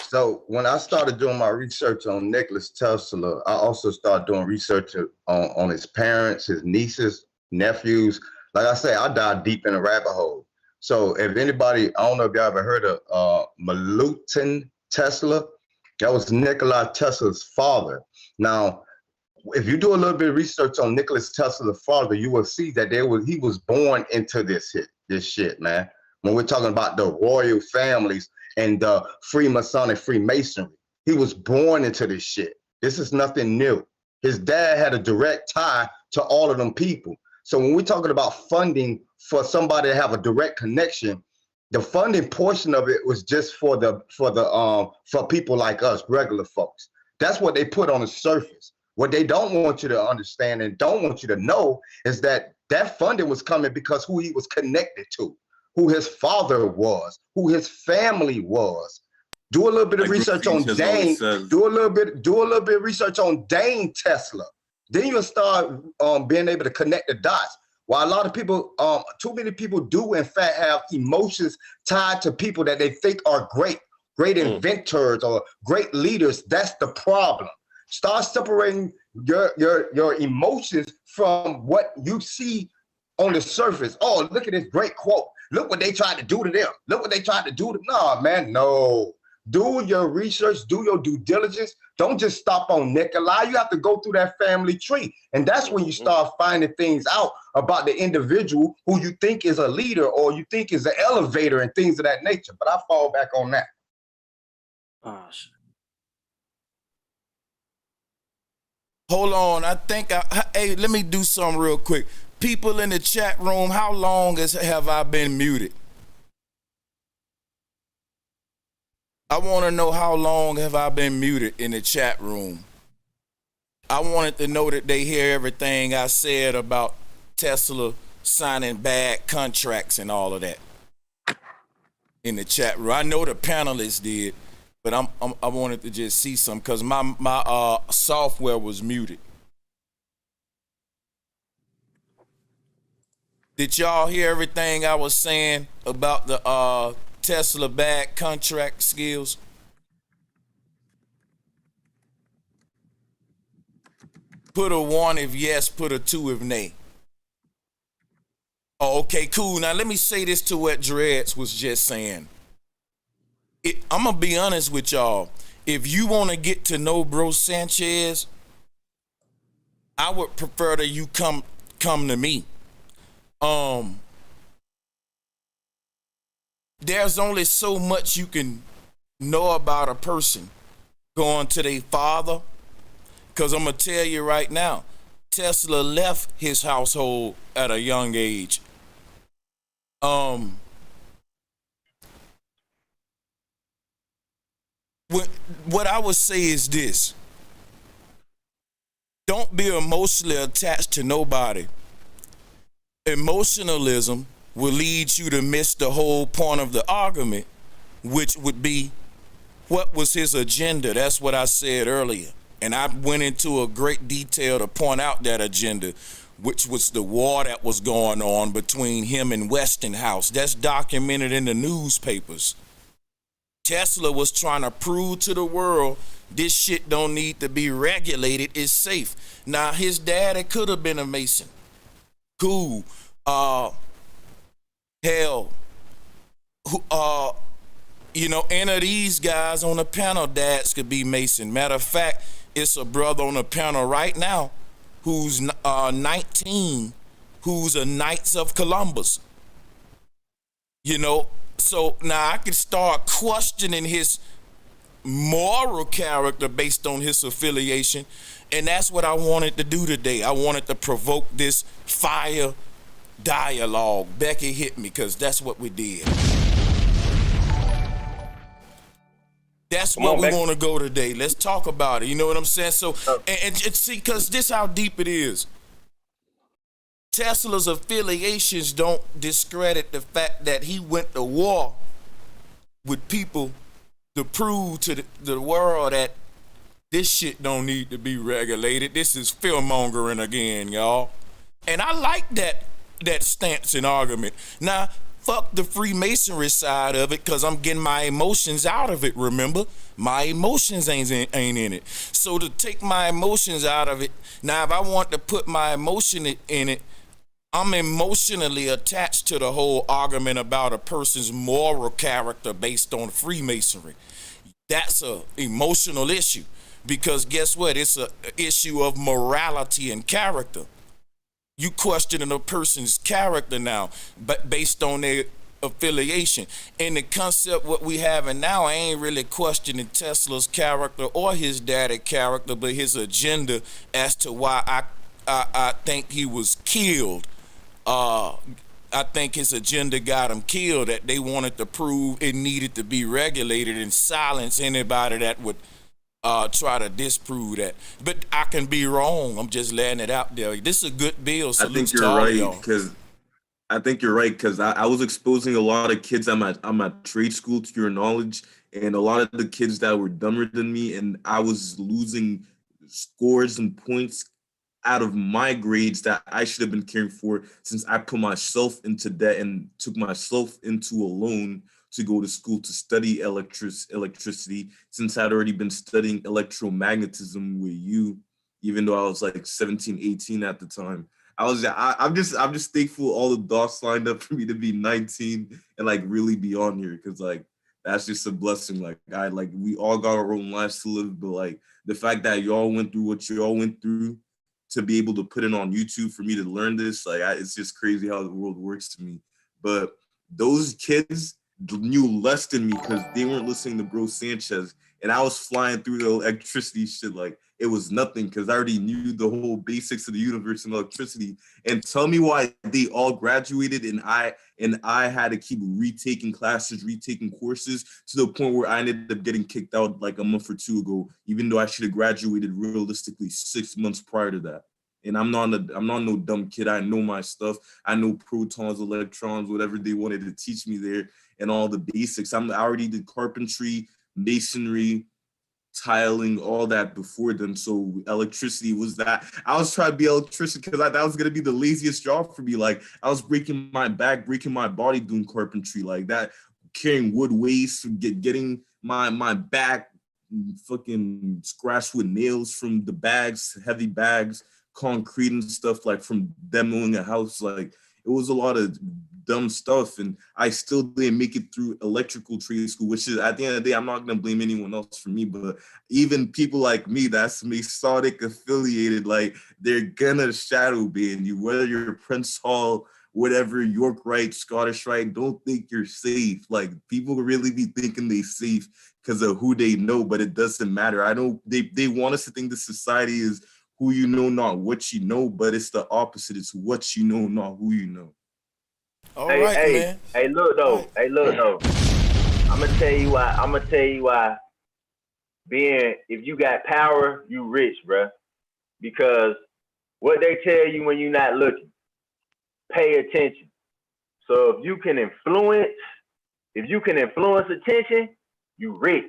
So when I started doing my research on Nikola Tesla, I also started doing research on his parents, his nieces, nephews. Like I say, I dived deep in a rabbit hole. So if anybody, I don't know if y'all ever heard of Milutin Tesla. That was Nikola Tesla's father. Now, if you do a little bit of research on Nikola Tesla's father, you will see that he was born into this shit, man. When we're talking about the royal families and the Freemasonry, he was born into this shit. This is nothing new. His dad had a direct tie to all of them people. So when we're talking about funding for somebody to have a direct connection, the funding portion of it was just for people like us, regular folks. That's what they put on the surface. What they don't want you to understand and don't want you to know is that funding was coming because who he was connected to, who his father was, who his family was. Do a little bit of research on Dane. Do a little bit of research on Dane Tesla. Then you'll start being able to connect the dots. While a lot of people, too many people do in fact have emotions tied to people that they think are great inventors or great leaders. That's the problem. Start separating your emotions from what you see on the surface. Oh, look at this great quote. Look what they tried to do to them. Look what they tried to do to them. No, man, no. Do your research, do your due diligence. Don't just stop on Nikola. You have to go through that family tree. And that's when you start finding things out about the individual who you think is a leader or you think is an elevator and things of that nature. But I fall back on that. Gosh. Hold on. I think, hey, let me do something real quick. People in the chat room, how long have I been muted? I want to know how long have I been muted in the chat room. I wanted to know that they hear everything I said about Tesla signing bad contracts and all of that in the chat room. I know the panelists did, but I wanted to just see some because my software was muted. Did y'all hear everything I was saying about the Tesla bad contract skills? Put a 1 if yes, put a 2 if nay. Oh, okay, cool. Now let me say this to what Dreads was just saying. I'm gonna be honest with y'all. If you want to get to know Bro Sanchez, I would prefer that you come to me. There's only so much you can know about a person going to their father, because I'm going to tell you right now, Tesla left his household at a young age. What I would say is this. Don't be emotionally attached to nobody. Emotionalism will lead you to miss the whole point of the argument, which would be what was his agenda. That's what I said earlier. And I went into a great detail to point out that agenda. which was the war that was going on between him and Westinghouse. That's documented in the newspapers. Tesla was trying to prove to the world this shit don't need to be regulated, it's safe. Now, his daddy could have been a Mason. Cool. Hell, any of these guys on the panel, dads could be Mason. Matter of fact, it's a brother on the panel right now who's 19, who's a Knights of Columbus. So now I can start questioning his moral character based on his affiliation. And that's what I wanted to do today. I wanted to provoke this fire dialogue. Becky hit me because that's what we did. That's where we want to go today. Let's talk about it. You know what I'm saying? So, and see, because this how deep it is. Tesla's affiliations don't discredit the fact that he went to war with people to prove to the world that this shit don't need to be regulated. This is fear-mongering again, y'all. And I like that stance and argument. Now, fuck the Freemasonry side of it, because I'm getting my emotions out of it, remember? My emotions ain't in it. So to take my emotions out of it, now if I want to put my emotion in it, I'm emotionally attached to the whole argument about a person's moral character based on Freemasonry. That's an emotional issue, because guess what? It's an issue of morality and character. You questioning a person's character now, but based on their affiliation. And the concept what we having now, I ain't really questioning Tesla's character or his daddy's character, but his agenda as to why I think he was killed. I think his agenda got him killed, that they wanted to prove it needed to be regulated and silence anybody that would try to disprove that. But I can be wrong. I'm just letting it out there. This is a good bill. I think you're right, because I was exposing a lot of kids at my trade school to your knowledge, and a lot of the kids that were dumber than me, and I was losing scores and points out of my grades that I should have been caring for, since I put myself into debt and took myself into a loan to go to school to study electricity, since I'd already been studying electromagnetism with you, even though I was like 17, 18 at the time. I'm just thankful all the dots lined up for me to be 19 and like really be on here, because like that's just a blessing. Like we all got our own lives to live, but like the fact that y'all went through what you all went through to be able to put it on YouTube for me to learn this, it's just crazy how the world works to me. But those kids knew less than me because they weren't listening to Bro Sanchez, and I was flying through the electricity shit like it was nothing, because I already knew the whole basics of the universe and electricity. And tell me why they all graduated and I had to keep retaking classes, retaking courses, to the point where I ended up getting kicked out like a month or two ago, even though I should have graduated realistically 6 months prior to that. And I'm not no dumb kid. I know my stuff. I know protons, electrons, whatever they wanted to teach me there, and all the basics. I already did carpentry, masonry, tiling, all that before them. So electricity was that. I was trying to be an electrician because that was gonna be the laziest job for me. Like I was breaking my back, breaking my body doing carpentry like that, carrying wood waste, getting my back fucking scratched with nails from the bags, heavy bags, concrete and stuff, like from demoing a house. Like it was a lot of dumb stuff, and I still didn't make it through electrical trade school, which is, at the end of the day, I'm not gonna blame anyone else for me, but even people like me that's Masonic affiliated, like they're gonna shadow ban you, whether you're Prince Hall, whatever, York Rite, Scottish Rite. Don't think you're safe. Like people really be thinking they safe because of who they know, but it doesn't matter. I know they want us to think the society is who you know, not what you know, but it's the opposite. It's what you know, not who you know. All right, man. Hey, look though. I'm gonna tell you why. If you got power, you rich, bruh. Because what they tell you when you're not looking, pay attention. So if you can influence attention, you rich.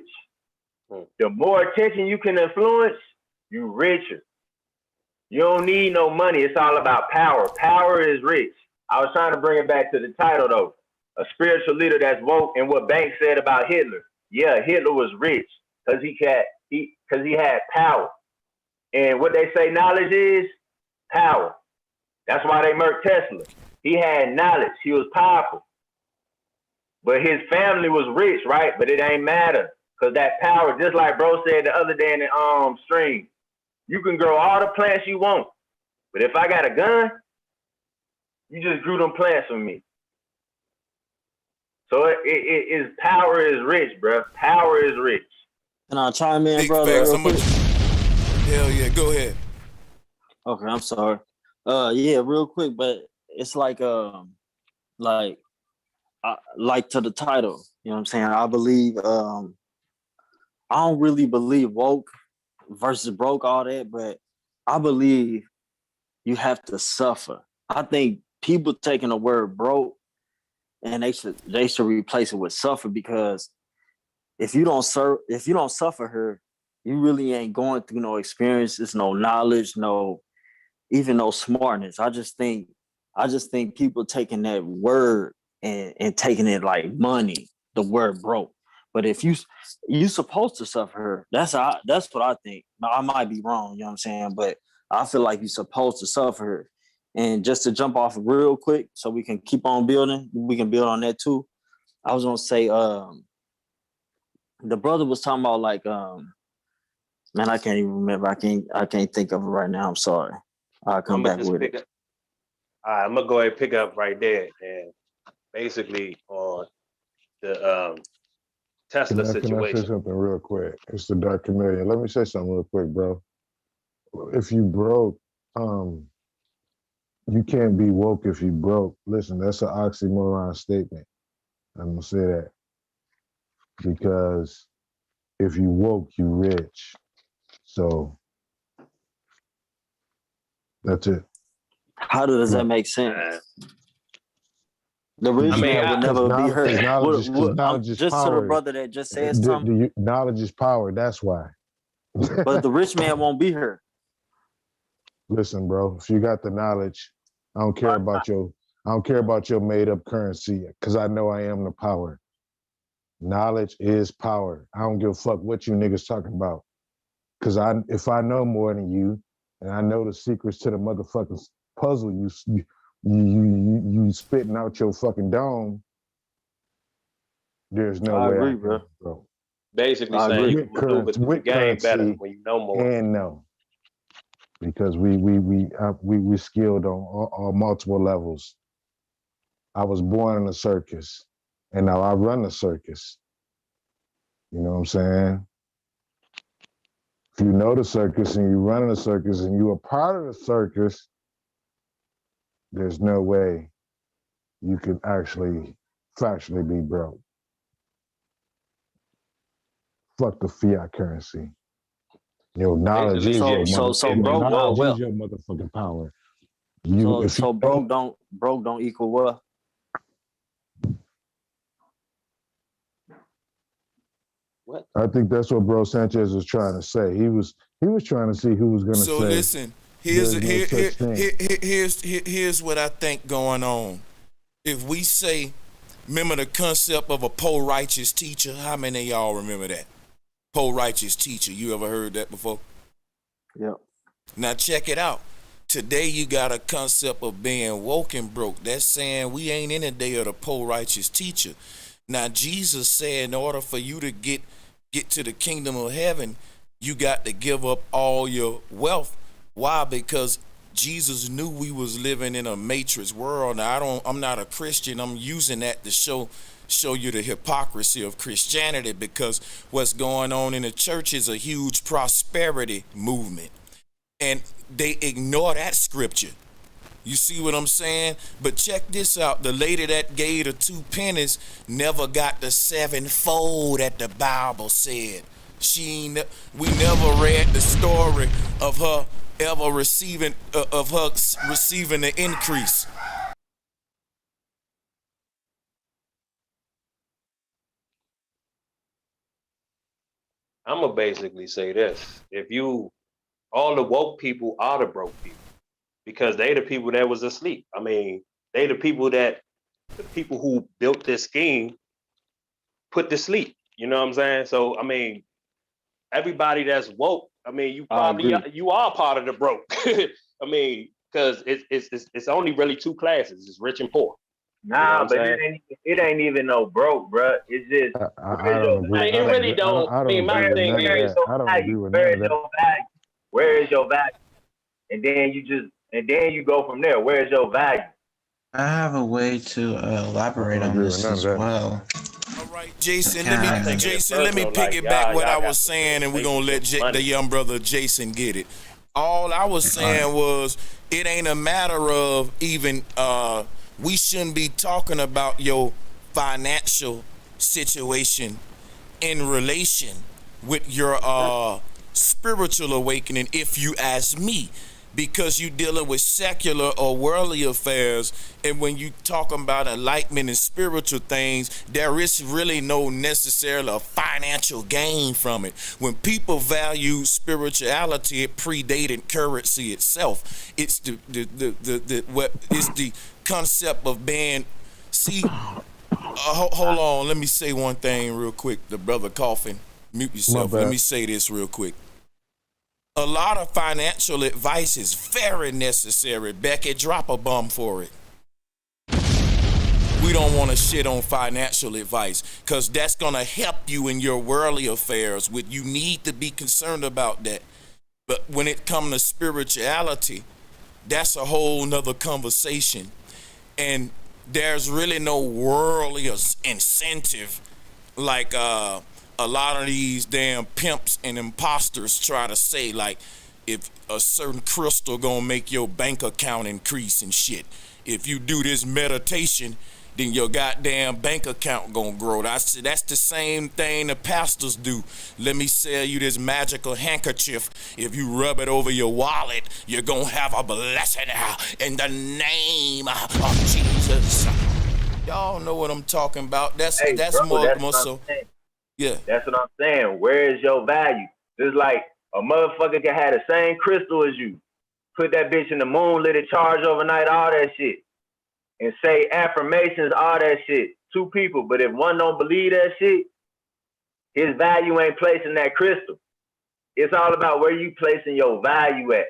The more attention you can influence, you richer. You don't need no money. It's all about power. Power is rich. I was trying to bring it back to the title though. A spiritual leader that's woke, and what Banks said about Hitler. Yeah, Hitler was rich because he had power. And what they say knowledge is power. That's why they murked Tesla. He had knowledge. He was powerful. But his family was rich, right? But it ain't matter. Because that power, just like bro said the other day in the stream, you can grow all the plants you want. But if I got a gun, you just grew them plants for me. So it is power is rich, bro. Power is rich. Can I chime in, Big brother? facts. Real quick? Hell yeah, go ahead. Okay, I'm sorry. Yeah, real quick, but it's like like to the title. You know what I'm saying? I believe I don't really believe woke versus broke, all that, but I believe you have to suffer. I think people taking the word broke and they should replace it with suffer, because if you don't suffer here, you really ain't going through no experiences, no knowledge, even no smartness. I just think people taking that word and taking it like money, the word broke. But if you supposed to suffer, that's what I think. Now, I might be wrong, you know what I'm saying? But I feel like you're supposed to suffer. And just to jump off real quick so we can keep on building, we can build on that too. I was gonna say the brother was talking about like man, I can't even remember. I can't think of it right now. I'm sorry. I'll come back with it. I'm gonna go ahead and pick up right there, and basically on the Tesla Can I say situation. something real quick? It's the Dark Chameleon. Let me say something real quick, bro. If you broke, you can't be woke if you broke. Listen, that's an oxymoron statement. I'm gonna say that because if you woke, you rich. So that's it. How does that make sense? The rich man would never be hurt. Knowledge is just power. To the brother that just said something. Knowledge is power. That's why. But the rich man won't be here. Listen, bro. If you got the knowledge, I don't care about your made up currency, because I know I am the power. Knowledge is power. I don't give a fuck what you niggas talking about. Because if I know more than you, and I know the secrets to the motherfucking puzzle you spitting out your fucking dome, there's no way agree, I can, bro. Basically saying you can maneuver through the game better when you know more. And no, because we skilled on multiple levels. I was born in a circus, and now I run the circus. You know what I'm saying? If you know the circus and you run the circus and you are part of the circus, there's no way you can actually factually be broke. Fuck the fiat currency. Your knowledge is your motherfucking power. Broke don't equal what? What? I think that's what Bro Sanchez was trying to say. He was trying to see who was going to say. So listen, here's what I think going on. If we say, remember the concept of a poor righteous teacher? How many of y'all remember that? Poor righteous teacher. You ever heard that before? Yep. Now check it out. Today you got a concept of being woke and broke. That's saying we ain't in the day of the poor righteous teacher. Now Jesus said in order for you to get to the kingdom of heaven, you got to give up all your wealth. Why? Because Jesus knew we was living in a matrix world. Now I'm not a Christian. I'm using that to show you the hypocrisy of Christianity, because what's going on in the church is a huge prosperity movement. And they ignore that scripture. You see what I'm saying? But check this out. The lady that gave the 2 pennies never got the 7-fold that the Bible said. We never read the story of her ever receiving the increase. I'm gonna basically say this: if you all the woke people are the broke people because they the people that was asleep. I mean, they the people who built this scheme put to sleep. You know what I'm saying? So I mean, everybody that's woke, I mean, you are part of the broke. I mean, because it's only really two classes: it's rich and poor. Nah, You know but it ain't even no broke, bro. It's just I don't agree. I mean, it really don't. I I don't mean, my agree with thing none of is, that. I don't agree with none of that. where is your value? And then you go from there. Where is your value? I have a way to elaborate on this as well. All right, Jason. Kinda- Let me piggyback what I was saying, and we're gonna let the young brother Jason get it. All I was saying was it ain't a matter of even we shouldn't be talking about your financial situation in relation with your spiritual awakening, if you ask me, because you dealing with secular or worldly affairs, and when you talking about enlightenment and spiritual things, there is really no necessarily a financial gain from it. When people value spirituality, it predated currency itself. It's the concept of being. See, hold on. Let me say one thing real quick. The brother coughing. Mute yourself. Let me say this real quick. A lot of financial advice is very necessary. Becky, drop a bomb for it. We don't want to shit on financial advice because that's going to help you in your worldly affairs. You need to be concerned about that. But when it comes to spirituality, that's a whole nother conversation. And there's really no worldly incentive like a lot of these damn pimps and imposters try to say, like, if a certain crystal gonna make your bank account increase and shit. If you do this meditation, then your goddamn bank account gonna grow. That's the same thing the pastors do. Let me sell you this magical handkerchief. If you rub it over your wallet, you're gonna have a blessing in the name of Jesus. Y'all know what I'm talking about. That's more so. Yeah. That's what I'm saying. Where is your value? It's like a motherfucker can have the same crystal as you. Put that bitch in the moon, let it charge overnight, all that shit. And say affirmations, all that shit. Two people. But if one don't believe that shit, his value ain't placed in that crystal. It's all about where you placing your value at.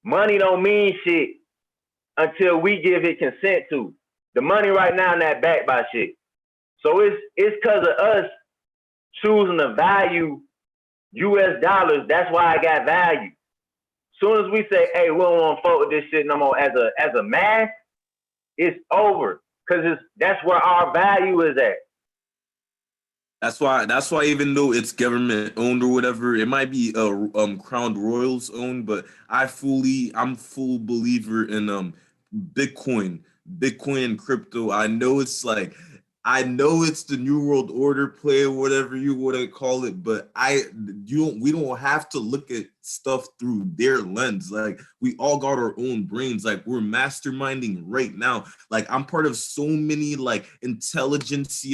Money don't mean shit until we give it consent to. The money right now not backed by shit. So it's because of us choosing to value US dollars. That's why I got value. Soon as we say, hey, we don't want to fuck with this shit no more as a mass, it's over. Because that's where our value is at. That's why even though it's government owned or whatever, it might be Crown Royals owned, but I'm full believer in Bitcoin and crypto. I know it's the New World Order play or whatever you want to call it, but we don't have to look at stuff through their lens. Like, we all got our own brains. Like, we're masterminding right now. Like, I'm part of so many like intelligence,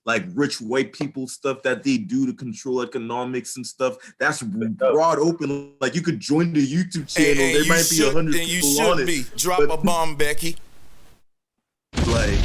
like rich white people stuff that they do to control economics and stuff. That's broad open. Like, you could join the YouTube channel. There might be 100 people on it. Drop a bomb, Becky. Like,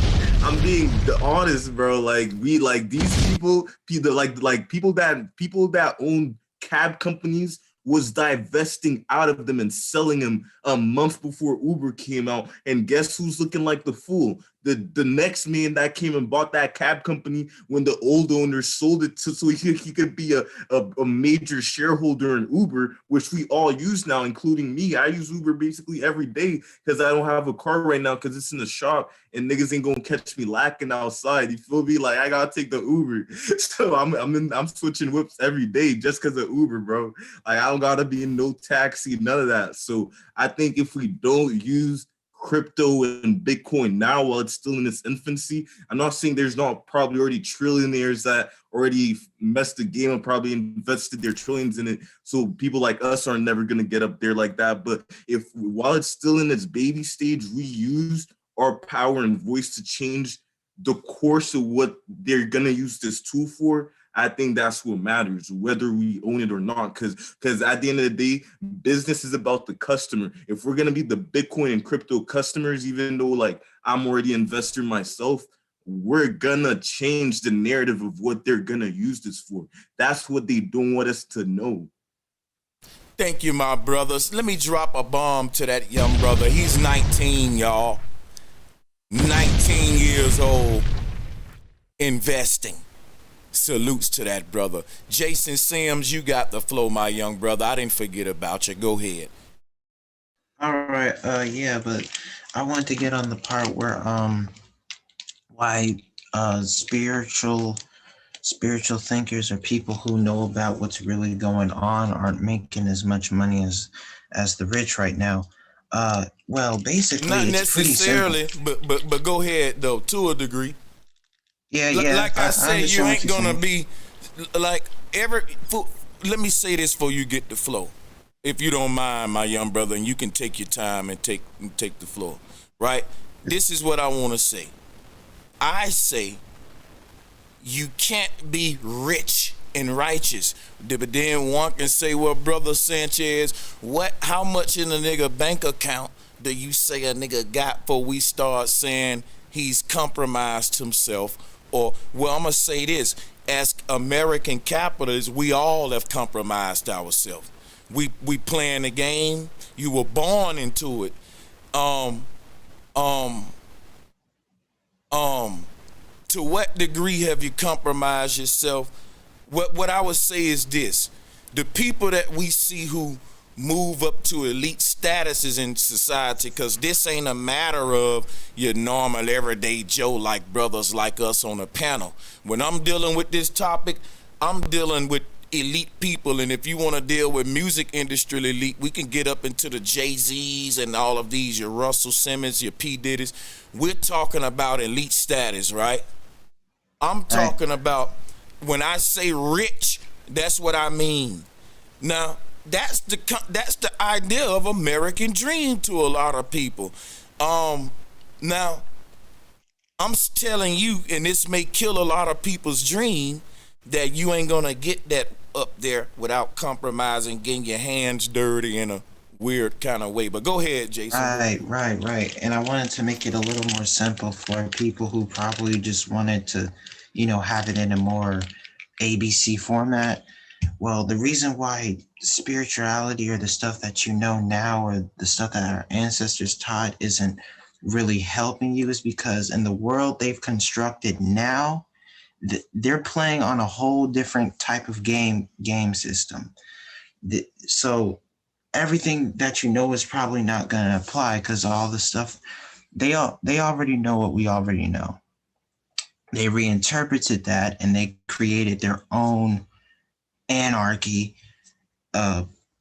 I'm being honest, bro. Like, these people that own cab companies was divesting out of them and selling them a month before Uber came out. And guess who's looking like the fool? The next man that came and bought that cab company when the old owner sold it so he could be a major shareholder in Uber, which we all use now, including me. I use Uber basically every day because I don't have a car right now because it's in the shop and niggas ain't gonna catch me lacking outside. You feel me? Like, I gotta take the Uber. So I'm switching whips every day just because of Uber, bro. Like, I don't gotta be in no taxi, none of that. So I think if we don't use crypto and Bitcoin now while it's still in its infancy, I'm not saying there's not probably already trillionaires that already messed the game and probably invested their trillions in it. So people like us are never going to get up there like that. But while it's still in its baby stage, we use our power and voice to change the course of what they're going to use this tool for, I think that's what matters, whether we own it or not. Because at the end of the day, business is about the customer. If we're gonna be the Bitcoin and crypto customers, even though like I'm already an investor myself, we're gonna change the narrative of what they're gonna use this for. That's what they don't want us to know. Thank you, my brothers. Let me drop a bomb to that young brother. He's 19, y'all. 19 years old, investing. Salutes to that brother. Jason Sims, you got the flow, my young brother. I didn't forget about you. Go ahead. All right. Yeah, but I wanted to get on the part where why spiritual thinkers or people who know about what's really going on aren't making as much money as the rich right now. Well, basically, not it's necessarily, but go ahead though, to a degree. Yeah. Like I said, you ain't gonna saying. be like let me say this before you get the flow, if you don't mind, my young brother, and you can take your time and take the floor. Right? This is what I want to say. I say you can't be rich and righteous. But then one can say, well, brother Sanchez, how much in a nigga bank account do you say a nigga got before we start saying he's compromised himself? Or, well, I'm gonna say this, as American capitalists, we all have compromised ourselves. We playing the game. You were born into it. To what degree have you compromised yourself? What I would say is this: the people that we see who move up to elite statuses in society, because this ain't a matter of your normal everyday Joe like brothers like us on a panel. When I'm dealing with this topic, I'm dealing with elite people, and if you want to deal with music industry elite, we can get up into the Jay-Z's and all of these, your Russell Simmons, your P. Diddy's. We're talking about elite status, right? I'm talking about, when I say rich, that's what I mean. Now, that's the idea of American dream to a lot of people. Now, I'm telling you, and this may kill a lot of people's dream, that you ain't gonna get that up there without compromising, getting your hands dirty in a weird kind of way. But go ahead, Jason. Right. And I wanted to make it a little more simple for people who probably just wanted to, have it in a more ABC format. Well, the reason why spirituality or the stuff that you know now or the stuff that our ancestors taught isn't really helping you is because in the world they've constructed now, they're playing on a whole different type of game system. So everything that you know is probably not going to apply because all the stuff, they already know what we already know. They reinterpreted that and they created their own anarchy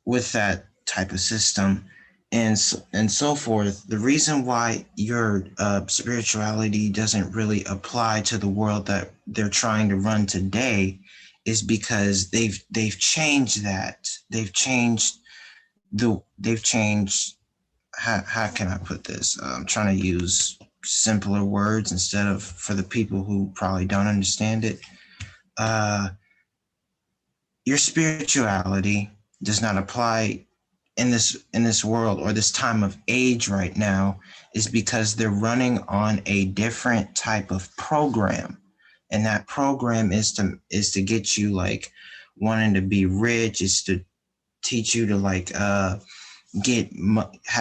with that type of system and so forth. The reason why your spirituality doesn't really apply to the world that they're trying to run today is because they've changed that. They've changed how can I put this? I'm trying to use simpler words instead of for the people who probably don't understand it. Your spirituality does not apply in this world or this time of age right now is because they're running on a different type of program. And that program is to get you like wanting to be rich, is to teach you to like how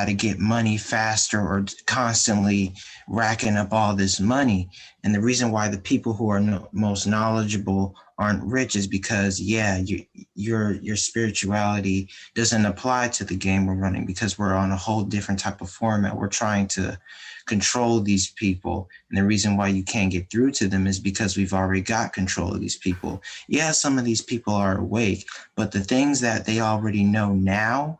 to get money faster or constantly racking up all this money. And the reason why the people who are most knowledgeable aren't rich is because your spirituality doesn't apply to the game we're running because we're on a whole different type of format. We're trying to control these people. And the reason why you can't get through to them is because we've already got control of these people. Yeah, some of these people are awake, but the things that they already know now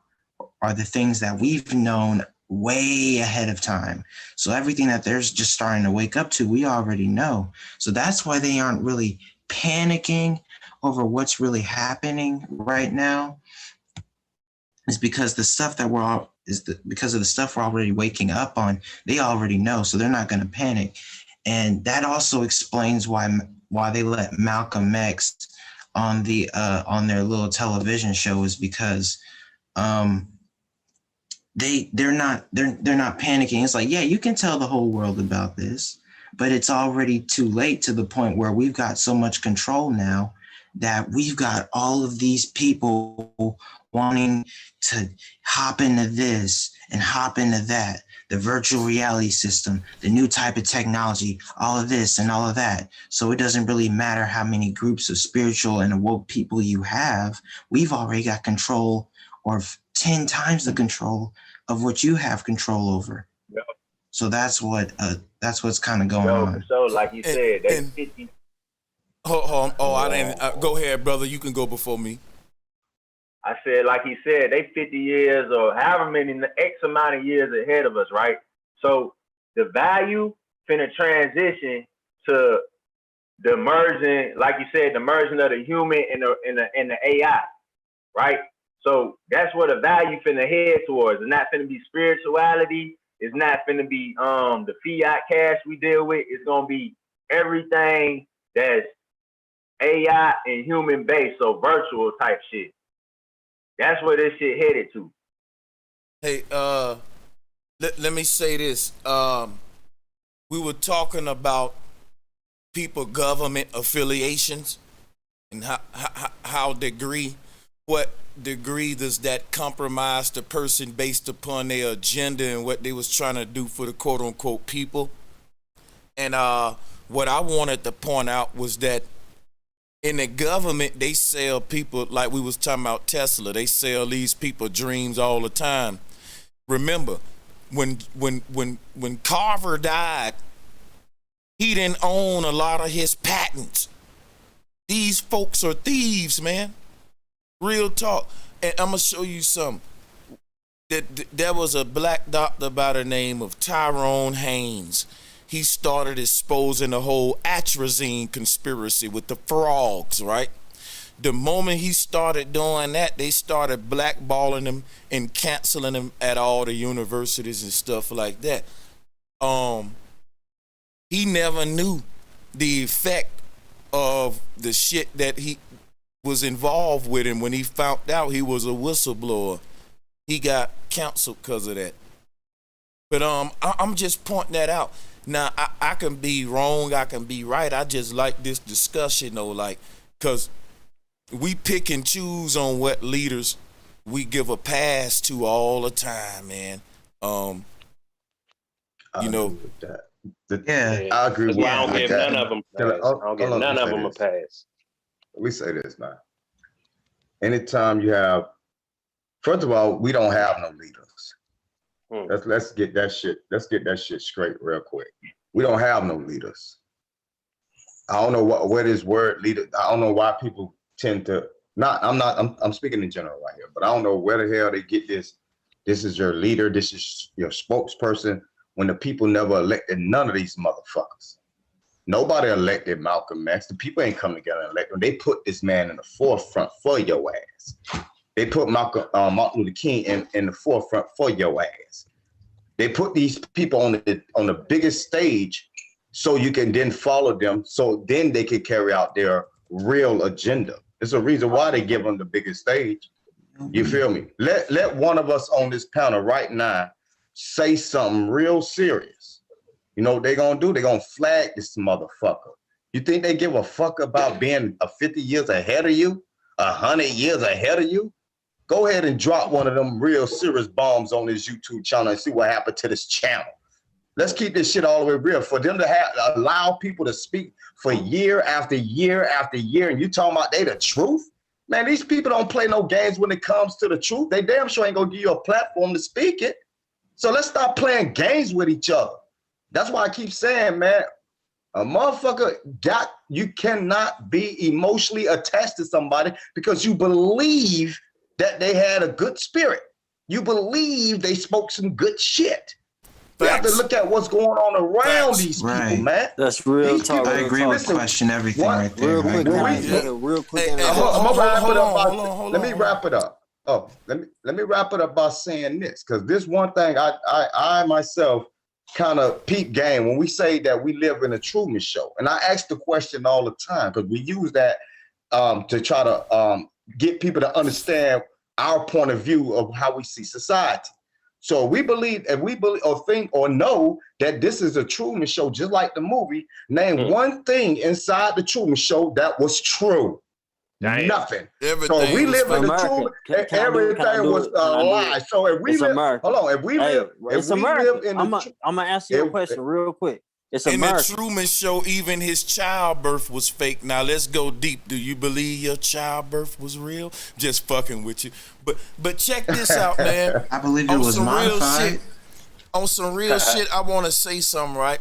are the things that we've known way ahead of time. So everything that they're just starting to wake up to, we already know. So that's why they aren't really panicking over what's really happening right now. Is because the stuff that because of the stuff we're already waking up on, they already know. So they're not going to panic. And that also explains why why they let Malcolm X on on their little television show is because they're not panicking. It's like, yeah, you can tell the whole world about this, but it's already too late, to the point where we've got so much control now that we've got all of these people wanting to hop into this and hop into that, the virtual reality system, the new type of technology, all of this and all of that. So it doesn't really matter how many groups of spiritual and awoke people you have. We've already got control, or 10 times the control of what you have control over. Yep. So that's what's kind of going on. So like you said, they 50. Hold on. Oh, I didn't. Go ahead, brother. You can go before me. I said, like he said, they 50 years or however many X amount of years ahead of us, right? So the value finna transition to the merging, like you said, the merging of the human and the AI, right? So that's where the value finna head towards. It's not finna be spirituality. It's not finna be the fiat cash we deal with. It's gonna be everything that's AI and human based, so virtual type shit. That's where this shit headed to. Hey, let me say this. We were talking about people government affiliations and what degree does that compromise the person based upon their agenda and what they was trying to do for the quote unquote people. And what I wanted to point out was that in the government, they sell people, like we was talking about Tesla, they sell these people dreams all the time. Remember, when Carver died, he didn't own a lot of his patents. These folks are thieves, man. Real talk. And I'm gonna show you something. There was a black doctor by the name of Tyrone Haynes. He started exposing the whole atrazine conspiracy with the frogs, right? The moment he started doing that, they started blackballing him and canceling him at all the universities and stuff like that. He never knew the effect of the shit that he was involved with, and when he found out he was a whistleblower, he got canceled because of that. But I'm just pointing that out. Now, I can be wrong, I can be right. I just like this discussion, though, like, because we pick and choose on what leaders we give a pass to all the time, man. You know. I agree with I don't give none of them a pass. I don't give none of them a pass. We say this, man. Anytime you have, first of all, we don't have no leaders. Let's get that shit. Let's get that shit straight real quick. We don't have no leaders. I don't know what is word leader. I don't know why people tend to not. I'm speaking in general right here, but I don't know where the hell they get this. This is your leader. This is your spokesperson. When the people never elected none of these motherfuckers. Nobody elected Malcolm X. The people ain't come together and elect him. They put this man in the forefront for your ass. They put Martin Luther King in the forefront for your ass. They put these people on the biggest stage so you can then follow them, so then they can carry out their real agenda. There's a reason why they give them the biggest stage. You feel me? Let one of us on this panel right now say something real serious. You know what they're gonna do? They're gonna flag this motherfucker. You think they give a fuck about being 50 years ahead of you? 100 years ahead of you? Go ahead and drop one of them real serious bombs on this YouTube channel and see what happened to this channel. Let's keep this shit all the way real. For them to allow people to speak for year after year after year, and you talking about they the truth? Man, these people don't play no games when it comes to the truth. They damn sure ain't gonna give you a platform to speak it. So let's stop playing games with each other. That's why I keep saying, man, a motherfucker you cannot be emotionally attached to somebody because you believe that they had a good spirit. You believe they spoke some good shit. You have to look at what's going on around these people, man. That's real talk. I agree with question everything right there. Real quick. Let me wrap it up. Let me wrap it up by saying this, because this one thing I myself kind of peep game when we say that we live in a Truman Show. And I ask the question all the time because we use that to try to get people to understand our point of view of how we see society. So if we believe or think or know that this is a Truman Show, just like the movie, name one thing inside the Truman Show that was true. Damn. Nothing. Everything So if we was live in the America. Truman, Can I do it? Can I everything do was it? a Can I do lie. it? So if we It's live, America. hold on, if we Hey, live, if it's we America. live in I'm the, gonna answer your question real quick. It's In the America. Truman Show, even his childbirth was fake. Now let's go deep. Do you believe your childbirth was real? Just fucking with you. But check this out, man. I believe it On was some real modified. shit. On some real shit, I want to say something, right?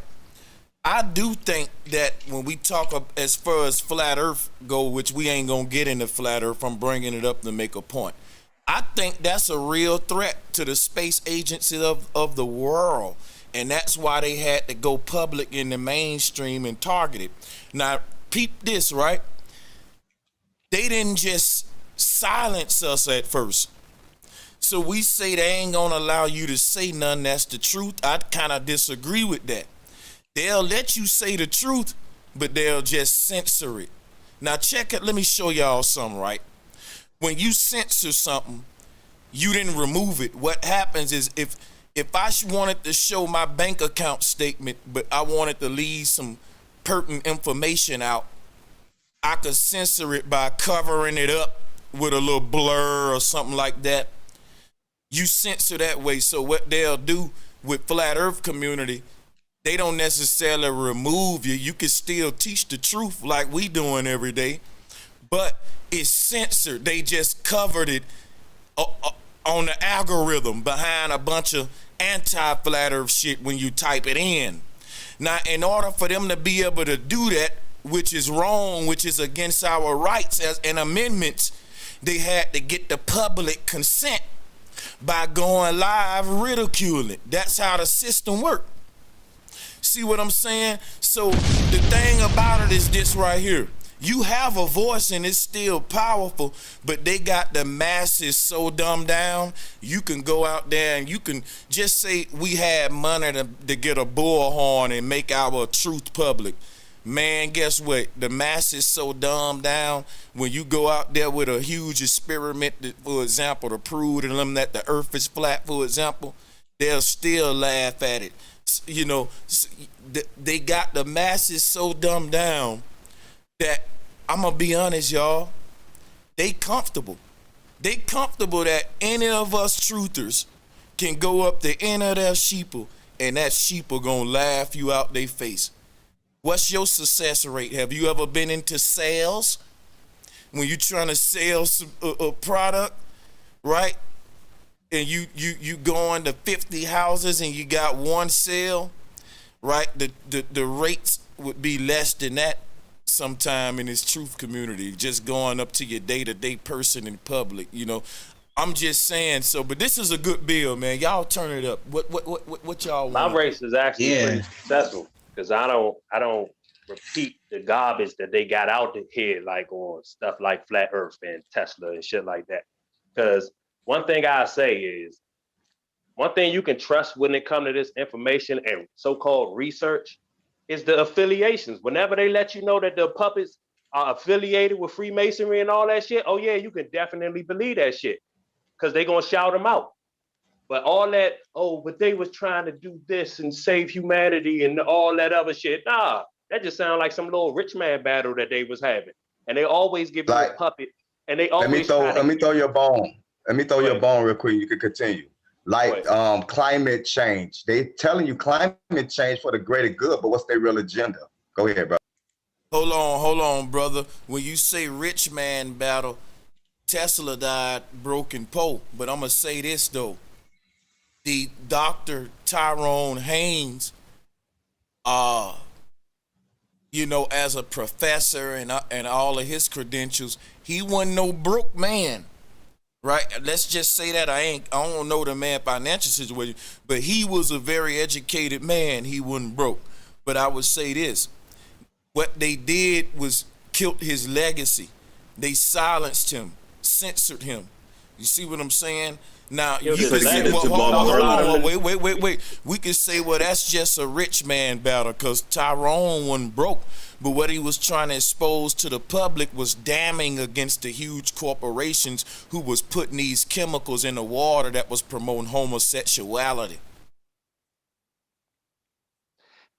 I do think that when we talk as far as flat Earth go, which we ain't gonna get into flat Earth, I'm bringing it up to make a point. I think that's a real threat to the space agency of the world. And that's why they had to go public in the mainstream and target it. Now, peep this, right? They didn't just silence us at first. So we say they ain't gonna allow you to say nothing that's the truth. I kind of disagree with that. They'll let you say the truth, but they'll just censor it. Now check it, let me show y'all something, right? When you censor something, you didn't remove it. What happens is if I wanted to show my bank account statement, but I wanted to leave some pertinent information out, I could censor it by covering it up with a little blur or something like that. You censor that way. So what they'll do with flat Earth community, they don't necessarily remove you. You can still teach the truth like we doing every day, but it's censored. They just covered it on the algorithm behind a bunch of anti-flat Earth shit when you type it in. Now, in order for them to be able to do that, which is wrong, which is against our rights as an amendments, they had to get the public consent by going live ridiculing. That's how the system works. See what I'm saying? So the thing about it is this right here. You have a voice and it's still powerful, but they got the masses so dumbed down. You can go out there and you can just say we had money to get a bullhorn and make our truth public. Man, guess what? The masses so dumbed down. When you go out there with a huge experiment, for example, to prove to them that the earth is flat, for example, they'll still laugh at it. You know, they got the masses so dumbed down that, I'm gonna be honest, y'all, they comfortable. They comfortable that any of us truthers can go up to any of their sheeple and that sheeple gonna laugh you out their face. What's your success rate? Have you ever been into sales? When you're trying to sell a product, right? And you go into 50 houses and you got one sale, right? The rates would be less than that sometime in this truth community, just going up to your day-to-day person in public, you know. I'm just saying so, but this is a good bill, man. Y'all turn it up. What y'all want? My race is actually pretty successful because I don't repeat the garbage that they got out here, like on stuff like flat Earth and Tesla and shit like that. Because one thing I say is, one thing you can trust when it comes to this information and so-called research is the affiliations. Whenever they let you know that the puppets are affiliated with Freemasonry and all that shit, oh yeah, you can definitely believe that shit because they're gonna shout them out. But all that, oh, but they was trying to do this and save humanity and all that other shit, nah, that just sounds like some little rich man battle that they was having. And they always give you a puppet, and they always let me throw your bone. Let me throw your bone real quick. You can continue. Like climate change. They telling you climate change for the greater good, but what's their real agenda? Go ahead, bro. Hold on, brother. When you say rich man battle, Tesla died broken Poe. But I'm gonna say this though. The Dr. Tyrone Haynes, you know, as a professor and all of his credentials, he wasn't no broke man. Right, let's just say that I don't know the man financial situation, but he was a very educated man. He wasn't broke. But I would say this: what they did was killed his legacy. They silenced him, censored him. You see what I'm saying? Now Yo, you the can say, black well, people hold on, talk a lot hold of on, wait. We can say, well, that's just a rich man battle, cause Tyrone wasn't broke. But what he was trying to expose to the public was damning against the huge corporations who was putting these chemicals in the water that was promoting homosexuality.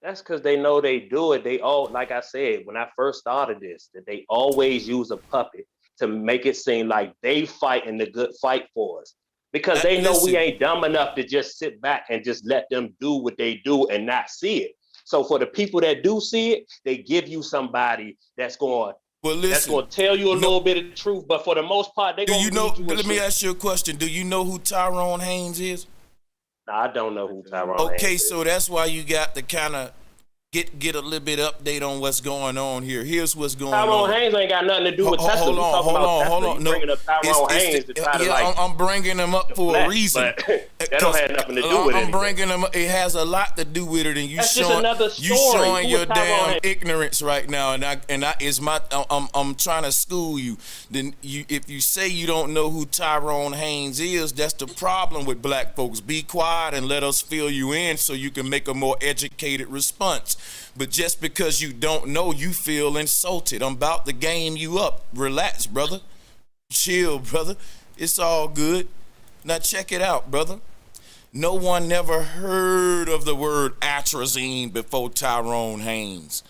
That's because they know they do it. They all, like I said, when I first started this, that they always use a puppet to make it seem like they fighting the good fight for us. Because they know we Listen, ain't dumb enough to just sit back and just let them do what they do and not see it. So for the people that do see it, they give you somebody that's going listen. to tell you a No, little bit of the truth. But for the most part, they're do you gonna know? lead you Let me astray. ask you a question. Do you know who Tyrone Haynes is? Nah, I don't know who Tyrone Okay, Haynes is. so that's why you got to kind of get a little bit update on what's going on here. Here's what's going Tyrone on. Haynes ain't got nothing to do with Tesla. Hold We on, talking hold about on, Tesla. hold on. You No, bringing up Tyrone Haynes to try to like I'm bringing him up for a deflect, reason. but that don't have nothing to do with I'm anything. bringing him. It has a lot to do with it, and you That's just showing another you story. showing Who your is Tyrone damn Haynes? ignorance right now, and I is my I'm trying to school you. Then you, if you say you don't know who Tyrone Haynes is, that's the problem with black folks. Be quiet and let us fill you in so you can make a more educated response. But just because you don't know, you feel insulted. I'm about to game you up. Relax, brother. Chill, brother. It's all good. Now check it out, brother. No one never heard of the word atrazine before Tyrone Haynes.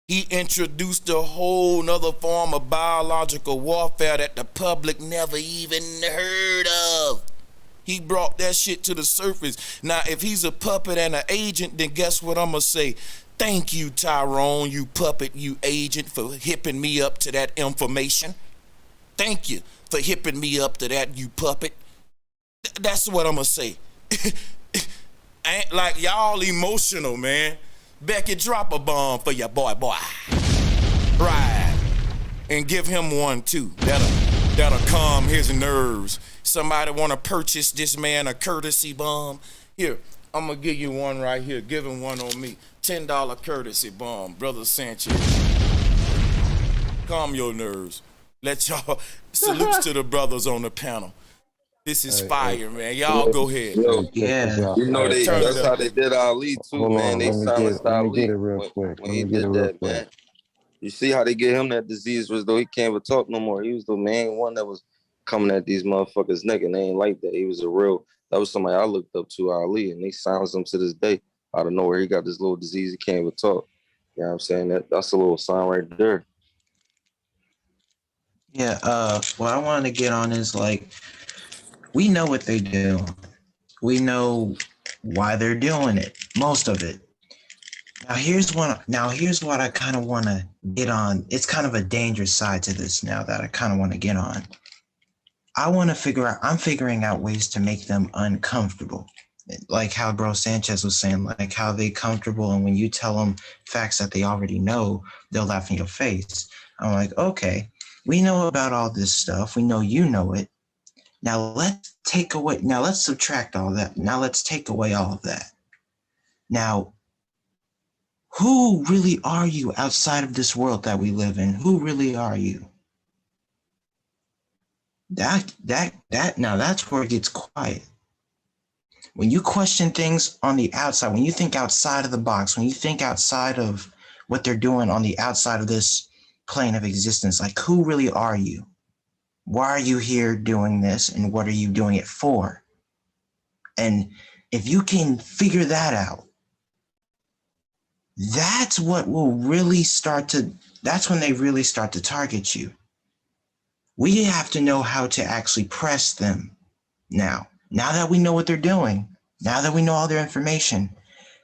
He introduced a whole nother form of biological warfare that the public never even heard of. He brought that shit to the surface. Now, if he's a puppet and an agent, then guess what I'm going to say? Thank you, Tyrone, you puppet, you agent, for hipping me up to that information. Thank you for hipping me up to that, you puppet. That's what I'm going to say. Ain't like y'all emotional, man. Becky, drop a bomb for your boy. Right. And give him one, too. That'll calm his nerves. Somebody want to purchase this man a courtesy bomb? Here, I'm going to give you one right here. Give him one on me. $10 courtesy bomb, Brother Sanchez. Calm your nerves. Let y'all, salutes to the brothers on the panel. This is fire, man. Y'all go ahead. Yo, Yeah. you know Turn that's it how up. they did Ali too, Hold man. on, They silenced let me Ali get it real quick. when he did that, man. You see how they get him that disease was though he can't even talk no more. He was the main one that was coming at these motherfuckers neck, and they ain't like that. He was that was somebody I looked up to, Ali, and they silenced him to this day. Out of nowhere, he got this little disease, he can't even talk. You know what I'm saying? That's a little sign right there. Yeah, what I wanted to get on is like, we know what they do. We know why they're doing it, most of it. Now here's what I kind of want to get on. It's kind of a dangerous side to this now that I kind of want to get on. I'm figuring out ways to make them uncomfortable. Like how bro Sanchez was saying, like how they comfortable, and when you tell them facts that they already know, they'll laugh in your face. I'm like, okay, we know about all this stuff. We know you know it. Now let's subtract all that. Now let's take away all of that. Now, who really are you outside of this world that we live in? Who really are you? Now that's where it gets quiet. When you question things on the outside, when you think outside of the box, when you think outside of what they're doing on the outside of this plane of existence, like who really are you? Why are you here doing this, and what are you doing it for? And if you can figure that out, that's when they really start to target you. We have to know how to actually press them now. Now that we know what they're doing, now that we know all their information,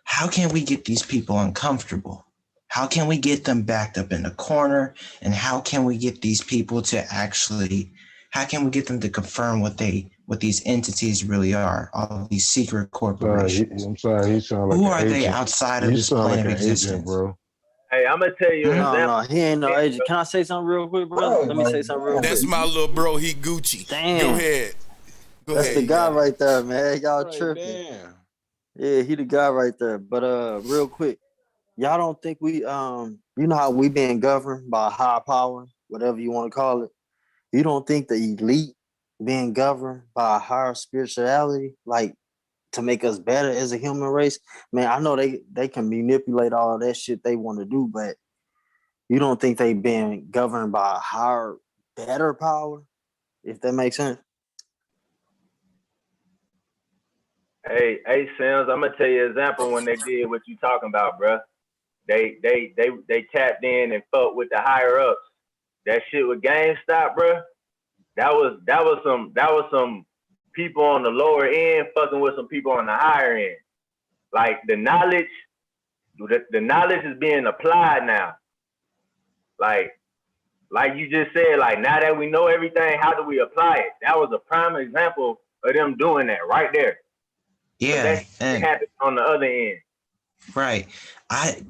how can we get these people uncomfortable? How can we get them backed up in a corner? And how can we get these people to confirm what these entities really are, all of these secret corporations? I'm sorry, he sound like Who an are agent. they outside of You this sound plane like of an agent, existence? bro. Hey, I'm gonna tell you an example. No, he ain't no agent. Can I say something real quick, brother? Let me say something real quick. That's my little bro. He Gucci. Damn. Go ahead. That's the guy right there, man. Y'all Right, tripping. damn. Yeah, he the guy right there. But real quick, y'all don't think we you know how we being governed by high power, whatever you want to call it. You don't think the elite being governed by a higher spirituality, like to make us better as a human race, man, I know they can manipulate all that shit they want to do, but you don't think they being governed by a higher, better power, if that makes sense? Hey, Sims, I'm gonna tell you an example when they did what you talking about, bruh. They tapped in and fucked with the higher ups. That shit with GameStop, bruh. That was some people on the lower end fucking with some people on the higher end. Like the knowledge is being applied now. Like you just said, like now that we know everything, how do we apply it? That was a prime example of them doing that right there. Yeah, That and happened on the other end. right.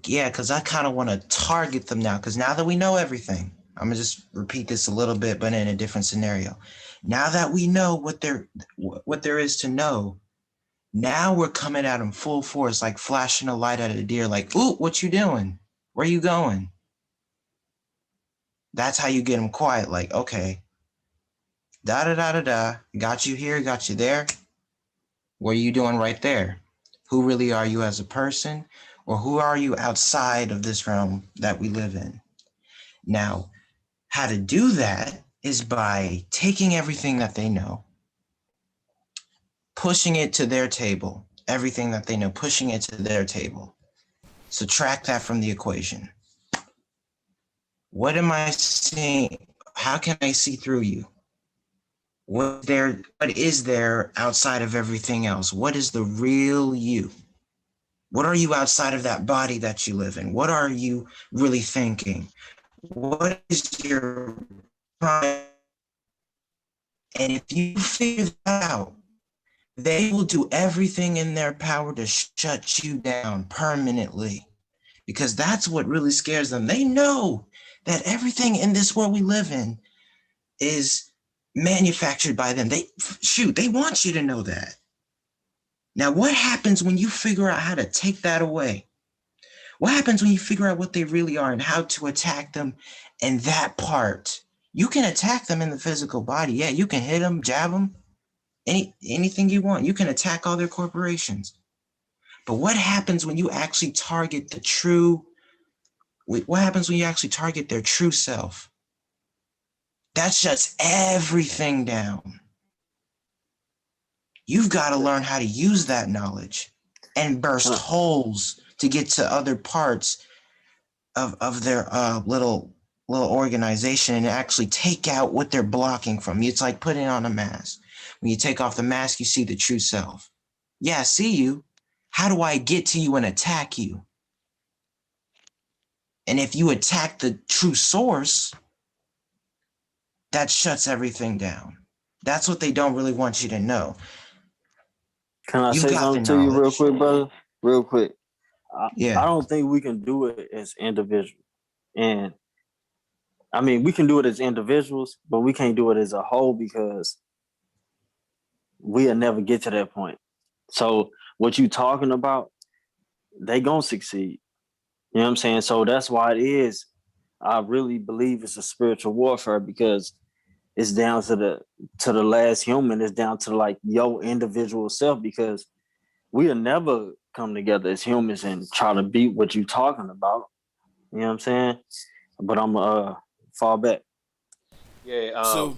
Because I kind of want to target them now. Because now that we know everything, I'm gonna just repeat this a little bit, but in a different scenario. Now that we know what there is to know, now we're coming at them full force, like flashing a light at a deer, like, "Ooh, what you doing? Where you going?" That's how you get them quiet. Like, okay, da da da da da, got you here, got you there. What are you doing right there? Who really are you as a person? Or who are you outside of this realm that we live in? Now, how to do that is by taking everything that they know, pushing it to their table, everything that they know, pushing it to their table. Subtract that from the equation. What am I seeing? How can I see through you? What is there outside of everything else? What is the real you? What are you outside of that body that you live in? What are you really thinking? What is your prime? And if you figure that out, they will do everything in their power to shut you down permanently, because that's what really scares them. They know that everything in this world we live in is manufactured by them. They want you to know that. Now, what happens when you figure out how to take that away? What happens when you figure out what they really are and how to attack them in that part? You can attack them in the physical body. Yeah, you can hit them, jab them, anything you want. You can attack all their corporations. But what happens when you actually target what happens when you actually target their true self? That shuts everything down. You've got to learn how to use that knowledge and burst holes to get to other parts of their little organization and actually take out what they're blocking from you. It's like putting on a mask. When you take off the mask, you see the true self. Yeah, I see you. How do I get to you and attack you? And if you attack the true source, that shuts everything down. That's what they don't really want you to know. Can I say something to you real quick, brother? Real quick. Yeah. I don't think we can do it as individuals. And I mean, we can do it as individuals, but we can't do it as a whole because we'll never get to that point. So what you talking about, they gonna succeed. You know what I'm saying? So that's why it is. I really believe it's a spiritual warfare because it's down to the last human. It's down to like your individual self, because we'll never come together as humans and try to beat what you talking about. You know what I'm saying? But I'm fall back. Yeah. So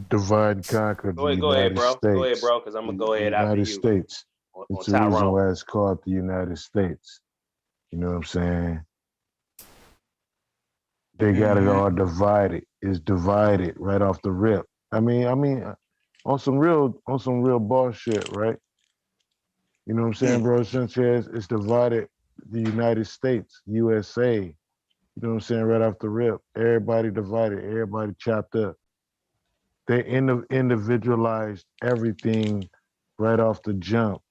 divide and conquer. Go ahead, bro. Go ahead, bro, because I'm gonna go ahead after you. United States. It's the reason why it's called the United States. You know what I'm saying? They got it all divided. It's divided right off the rip. I mean, on some real boss shit, right? You know what I'm saying, bro? Sanchez, it's divided. The United States, USA. You know what I'm saying? Right off the rip. Everybody divided. Everybody chopped up. They individualized everything right off the jump.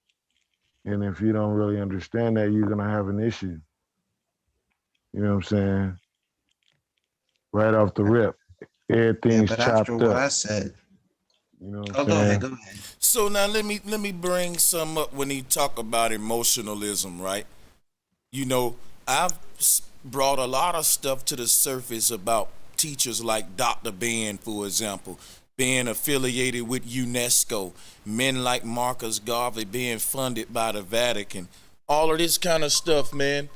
And if you don't really understand that, you're gonna have an issue. You know what I'm saying? Right off the rip. Everything's chopped after what up. I said. You know what I'm saying? Go ahead. So now let me bring some up when he talk about emotionalism, right? You know, I've brought a lot of stuff to the surface about teachers like Dr. Ben, for example. being affiliated with UNESCO, men like Marcus Garvey being funded by the Vatican, all of this kind of stuff, man.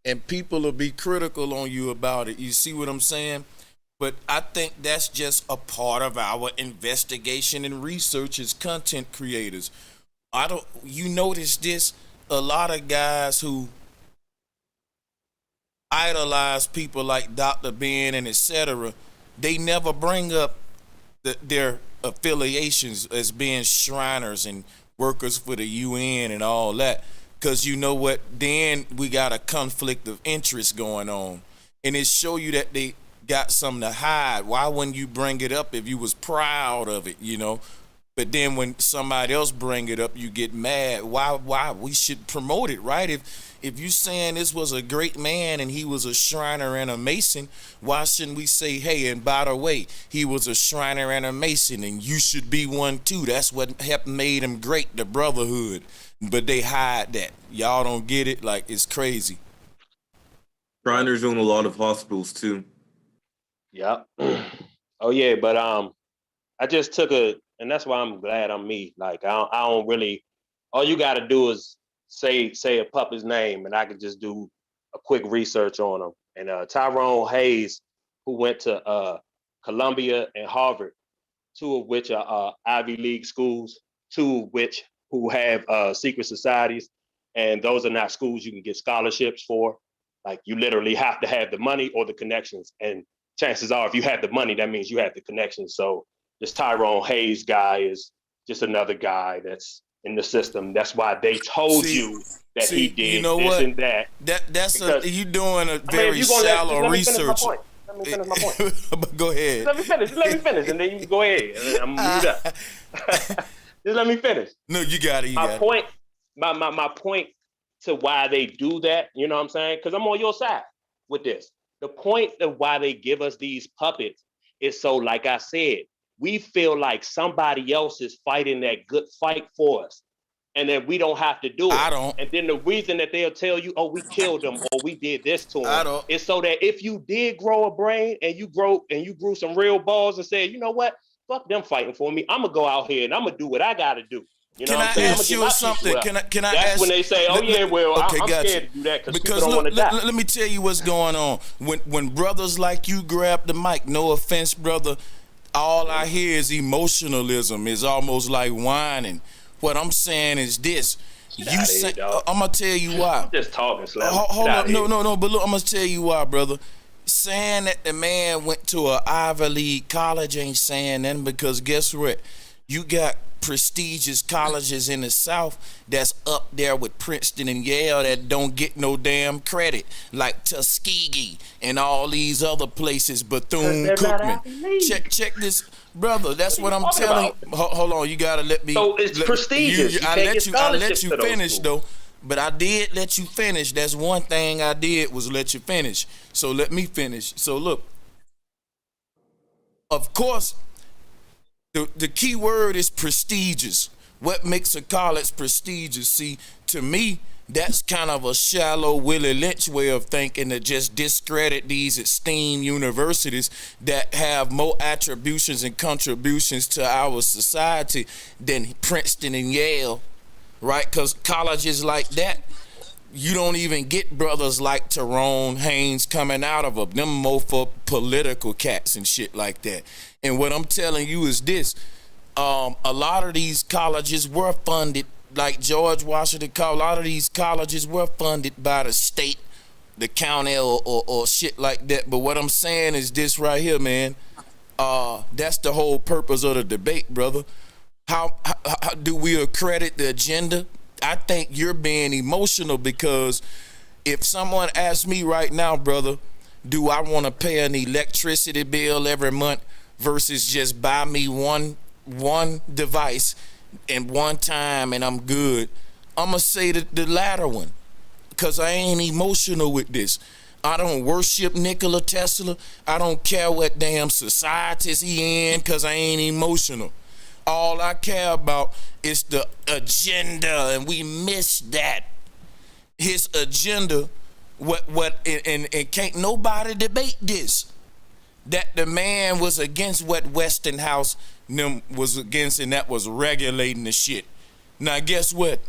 And people will be critical on you about it. You see what I'm saying? But I think that's just a part of our investigation and research as content creators. You notice this, a lot of guys who idolize people like Dr. Ben and etc., they never bring up their affiliations as being Shriners and workers for the UN and all that. Because you know what? Then we got a conflict of interest going on. And it show you that they got something to hide. Why wouldn't you bring it up if you was proud of it, you know? But then when somebody else bring it up, you get mad. Why? We should promote it, right? If you saying this was a great man and he was a Shriner and a Mason, why shouldn't we say, hey, and by the way, he was a Shriner and a Mason and you should be one too. That's what helped made him great, the brotherhood. But they hide that. Y'all don't get it. Like, it's crazy. Shriners own a lot of hospitals too. Yeah. Oh yeah, but I just took and that's why I'm glad I'm me. Like I don't really. All you got to do is say a puppet's name, and I could just do a quick research on him. And Tyrone Hayes, who went to Columbia and Harvard, two of which are Ivy League schools, two of which who have secret societies, and those are not schools you can get scholarships for. Like you literally have to have the money or the connections, and chances are, if you have the money, that means you have the connections. So this Tyrone Hayes guy is just another guy that's in the system. That's why they told you that he did you know this what? and that. That's because, you doing a very shallow research. Let me finish my point. But go ahead. Let me finish, and then you can go ahead. I'm gonna mute up. Just let me finish. No, you got it. My point to why they do that, you know what I'm saying? Because I'm on your side with this. The point of why they give us these puppets is so, like I said, we feel like somebody else is fighting that good fight for us, and then we don't have to do it. I don't. And then the reason that they'll tell you, oh, we killed him or we did this to him, is so that if you did grow a brain and you grew some real balls and said, you know what, fuck them fighting for me. I'm gonna go out here and I'm gonna do what I gotta do. You know what I'm saying? Can I ask you something? Can I That's ask? when they say, "Oh yeah, well, okay, I'm gotcha. scared to do that because people look, don't want to die." Let me tell you what's going on. When brothers like you grab the mic, no offense, brother, all I hear is emotionalism. It's almost like whining. What I'm saying is this. You say, I'm gonna tell you why. I'm just talking, Slim. Hold on, no. But look, I'm gonna tell you why, brother. Saying that the man went to a Ivy League college ain't saying nothing, because guess what? You got prestigious colleges in the South that's up there with Princeton and Yale that don't get no damn credit, like Tuskegee and all these other places, Bethune-Cookman. Check this, brother. That's what I'm telling you. Hold on, you gotta let me. So it's prestigious. I let you finish though. But I did let you finish. That's one thing I did, was let you finish. So let me finish. So look, of course, the key word is prestigious. What makes a college prestigious? See, to me, that's kind of a shallow Willie Lynch way of thinking, to just discredit these esteemed universities that have more attributions and contributions to our society than Princeton and Yale, right? Because colleges like that, you don't even get brothers like Tyrone Haynes coming out of them. Them more for political cats and shit like that. And what I'm telling you is this. A lot of these colleges were funded, like George Washington College, a lot of these colleges were funded by the state, the county, or shit like that. But what I'm saying is this right here, man. That's the whole purpose of the debate, brother. How do we accredit the agenda? I think you're being emotional, because if someone asks me right now, brother, do I want to pay an electricity bill every month versus just buy me one device and one time and I'm good, I'm going to say the latter one, because I ain't emotional with this. I don't worship Nikola Tesla. I don't care what damn societies he in, because I ain't emotional. All I care about is the agenda, and we miss that. His agenda, and can't nobody debate this. that the man was against what Westinghouse them was against, and that was regulating the shit. Now guess what?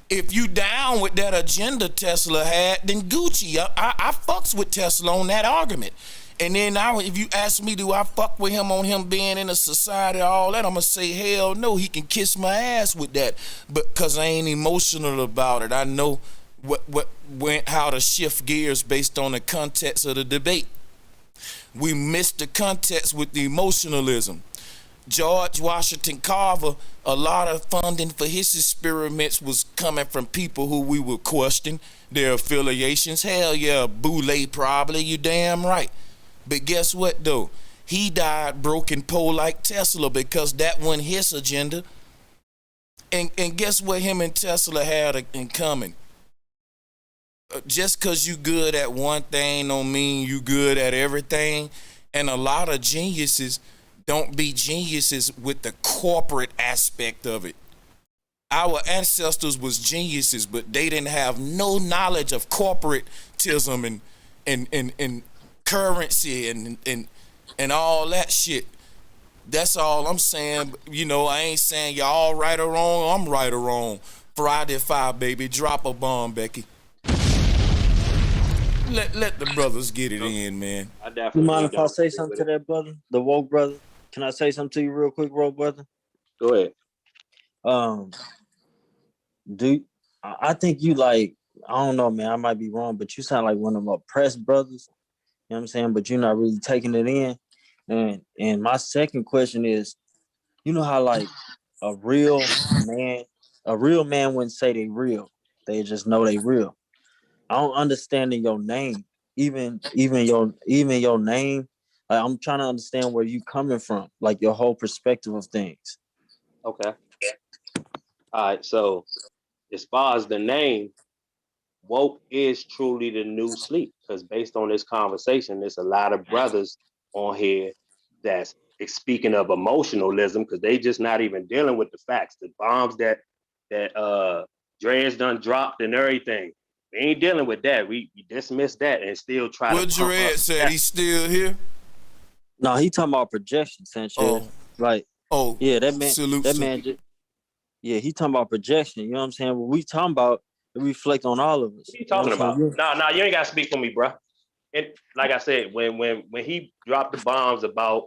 If you down with that agenda Tesla had, then Gucci. I fucks with Tesla on that argument. And then now, if you ask me, do I fuck with him on him being in a society, all that, I'm gonna say hell no. He can kiss my ass with that, but cause I ain't emotional about it. I know how to shift gears based on the context of the debate. We missed the context with the emotionalism. George Washington Carver, a lot of funding for his experiments was coming from people who we would question their affiliations. Hell yeah, Boule probably, you damn right. But guess what though? He died broken pole like Tesla because that wasn't his agenda. And guess what him and Tesla had in common? Just cause you good at one thing don't mean you good at everything. And a lot of geniuses don't be geniuses with the corporate aspect of it. Our ancestors was geniuses, but they didn't have no knowledge of corporatism and currency and all that shit. That's all I'm saying. You know, I ain't saying y'all right or wrong. I'm right or wrong. Friday 5, baby. Drop a bomb, Becky. Let the brothers get it in, man. I definitely You mind if I don't say agree something with to it. that brother, the woke brother? Can I say something to you real quick, woke brother? Go ahead. I think you like, I don't know, man, I might be wrong, but you sound like one of them oppressed brothers. You know what I'm saying? But you're not really taking it in. And my second question is, you know how like a real man wouldn't say they real. They just know they real. I don't understand in your name, even your name. Like, I'm trying to understand where you coming from, like your whole perspective of things. Okay. All right. So as far as the name, woke is truly the new sleep, because based on this conversation, there's a lot of brothers on here that's speaking of emotionalism, because they just not even dealing with the facts. The bombs that Dre's done dropped and everything. We ain't dealing with that. We dismiss that and still try What to pump Dred up said, that. he's still here? No, he talking about projection, Sanchez. Yeah, that man. Salute, That man just. Yeah, he talking about projection. You know what I'm saying? What we talking about, it reflect on all of us. What are you talking about? No, you ain't gotta speak for me, bro. And like I said, when he dropped the bombs about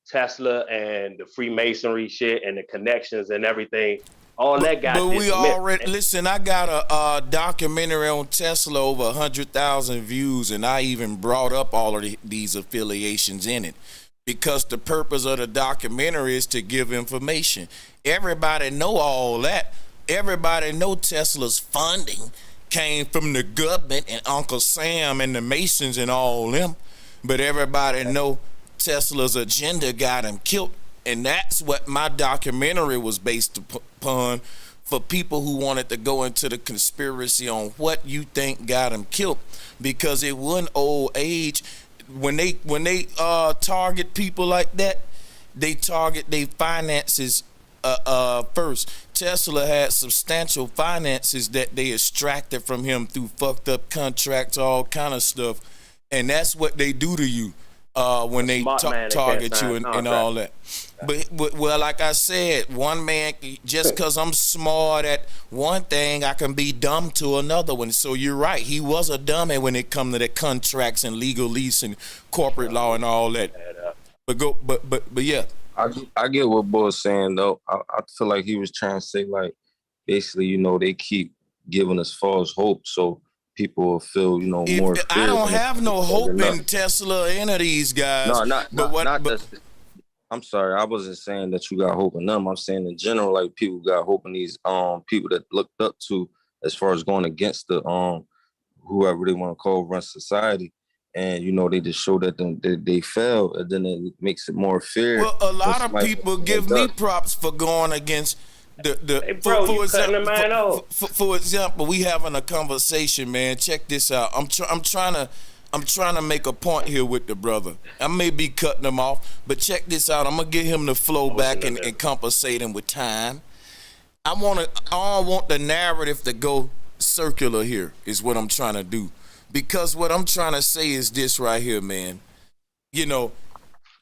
Tesla and the Freemasonry shit and the connections and everything, all that got But we dismissed. already listen. I got a documentary on Tesla, over 100,000 views, and I even brought up all of these affiliations in it because the purpose of the documentary is to give information. Everybody know all that. Everybody know Tesla's funding came from the government and Uncle Sam and the Masons and all them. But everybody know Tesla's agenda got him killed. And that's what my documentary was based upon, for people who wanted to go into the conspiracy on what you think got him killed. Because it wasn't old age. When they target people like that, they target their finances first. Tesla had substantial finances that they extracted from him through fucked up contracts, all kind of stuff. And that's what they do to you when they target you and all that. But well, like I said, one man, just because I'm smart at one thing, I can be dumb to another one. So you're right. He was a dummy when it come to the contracts and legal lease and corporate law and all that. But yeah. I get what Bo's saying though. I feel like he was trying to say, like, basically, you know, they keep giving us false hope, so people will feel, you know, more fear. I don't have no hope in Tesla or any of these guys. I'm sorry, I wasn't saying that you got hope in them. I'm saying in general, like, people got hope in these people that looked up to, as far as going against the whoever they want to call run society. And, you know, they just show that they fail, and then it makes it more fear. Well, a lot of people give me props for going against for example, we having a conversation, man. Check this out. I'm trying to make a point here with the brother. I may be cutting him off, but check this out. I'm gonna get him to flow back and compensate him with time. I don't want the narrative to go circular here, is what I'm trying to do. Because what I'm trying to say is this right here, man. You know,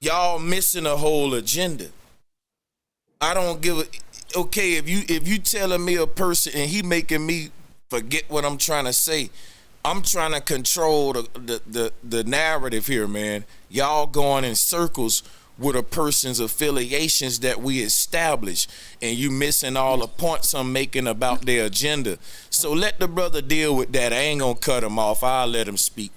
y'all missing a whole agenda. I don't give a okay if you telling me a person and he making me forget what I'm trying to say. I'm trying to control the narrative here, man. Y'all going in circles with a person's affiliations that we establish, and you missing all the points I'm making about their agenda. So let the brother deal with that. I ain't gonna cut him off. I'll let him speak.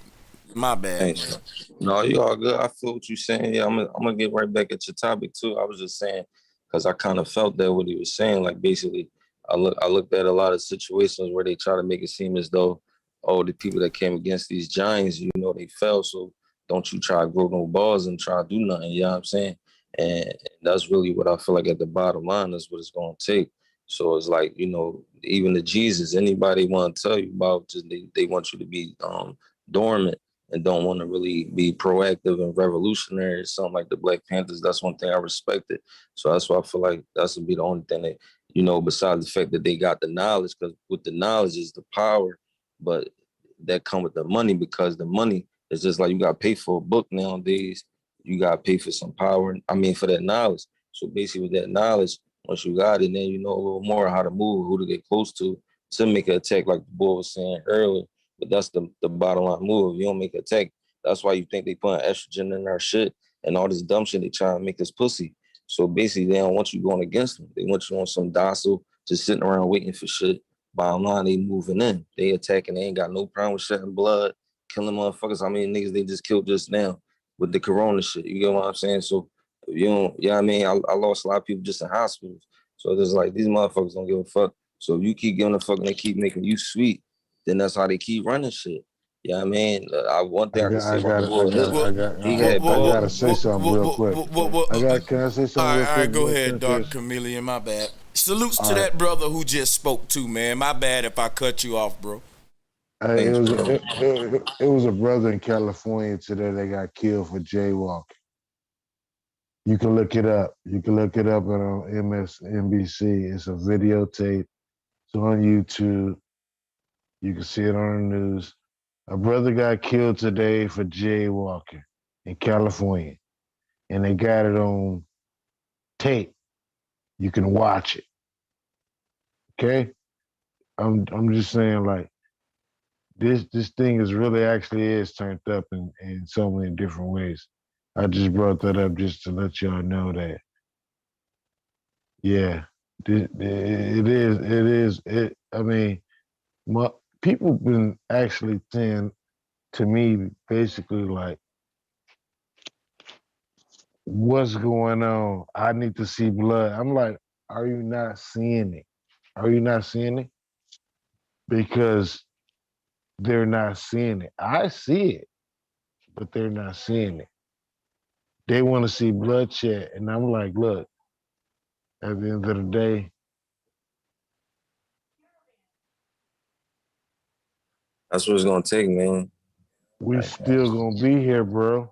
My bad. Thanks. No, you all good. I feel what you're saying. Yeah, I'm gonna get right back at your topic too. I was just saying because I kind of felt that what he was saying. Like basically, I looked at a lot of situations where they try to make it seem as though, oh, the people that came against these giants, you know, they fell. So don't you try to grow no balls and try to do nothing. You know what I'm saying? And that's really what I feel like at the bottom line is what it's gonna take. So it's like, you know, even the Jesus, anybody want to tell you about, just they want you to be dormant and don't want to really be proactive and revolutionary, something like the Black Panthers. That's one thing I respected. So that's why I feel like that's would be the only thing that, you know, besides the fact that they got the knowledge, because with the knowledge is the power, but that come with the money, because the money is just like you got to pay for a book nowadays. You got to pay for some power. I mean, for that knowledge. So basically with that knowledge, once you got it, then you know a little more how to move, who to get close to make an attack, like the boy was saying earlier. But that's the bottom line move. If you don't make an attack, that's why you think they put estrogen in our shit and all this dumb shit. They try to make us pussy. So basically, they don't want you going against them. They want you on some docile, just sitting around waiting for shit. Bottom line, they moving in. They attacking. They ain't got no problem with shedding blood, killing motherfuckers. How many niggas they just killed just now with the corona shit? You get what I'm saying? So, you know, yeah, I mean, I lost a lot of people just in hospitals. So there's like, these motherfuckers don't give a fuck. So if you keep giving a fuck and they keep making you sweet, then that's how they keep running shit. Yeah, I mean, one thing I can say about the boy, I gotta say something real quick. Can I say something real quick? All right, go ahead, Dark Chameleon. My bad. Salutes to that brother who just spoke too, man. My bad if I cut you off, bro. It was a brother in California today that got killed for jaywalking. You can look it up. You can look it up on MSNBC. It's a videotape. It's on YouTube. You can see it on the news. A brother got killed today for jaywalking in California, and they got it on tape. You can watch it. Okay, I'm just saying, like, this thing is really actually is turned up in so many different ways. I just brought that up just to let y'all know that. Yeah, it is. I mean, people been actually saying to me basically like, what's going on? I need to see blood. I'm like, are you not seeing it? Are you not seeing it? Because they're not seeing it. I see it, but they're not seeing it. They want to see bloodshed. And I'm like, look, at the end of the day, that's what it's gonna take, man. We still gonna be here, bro.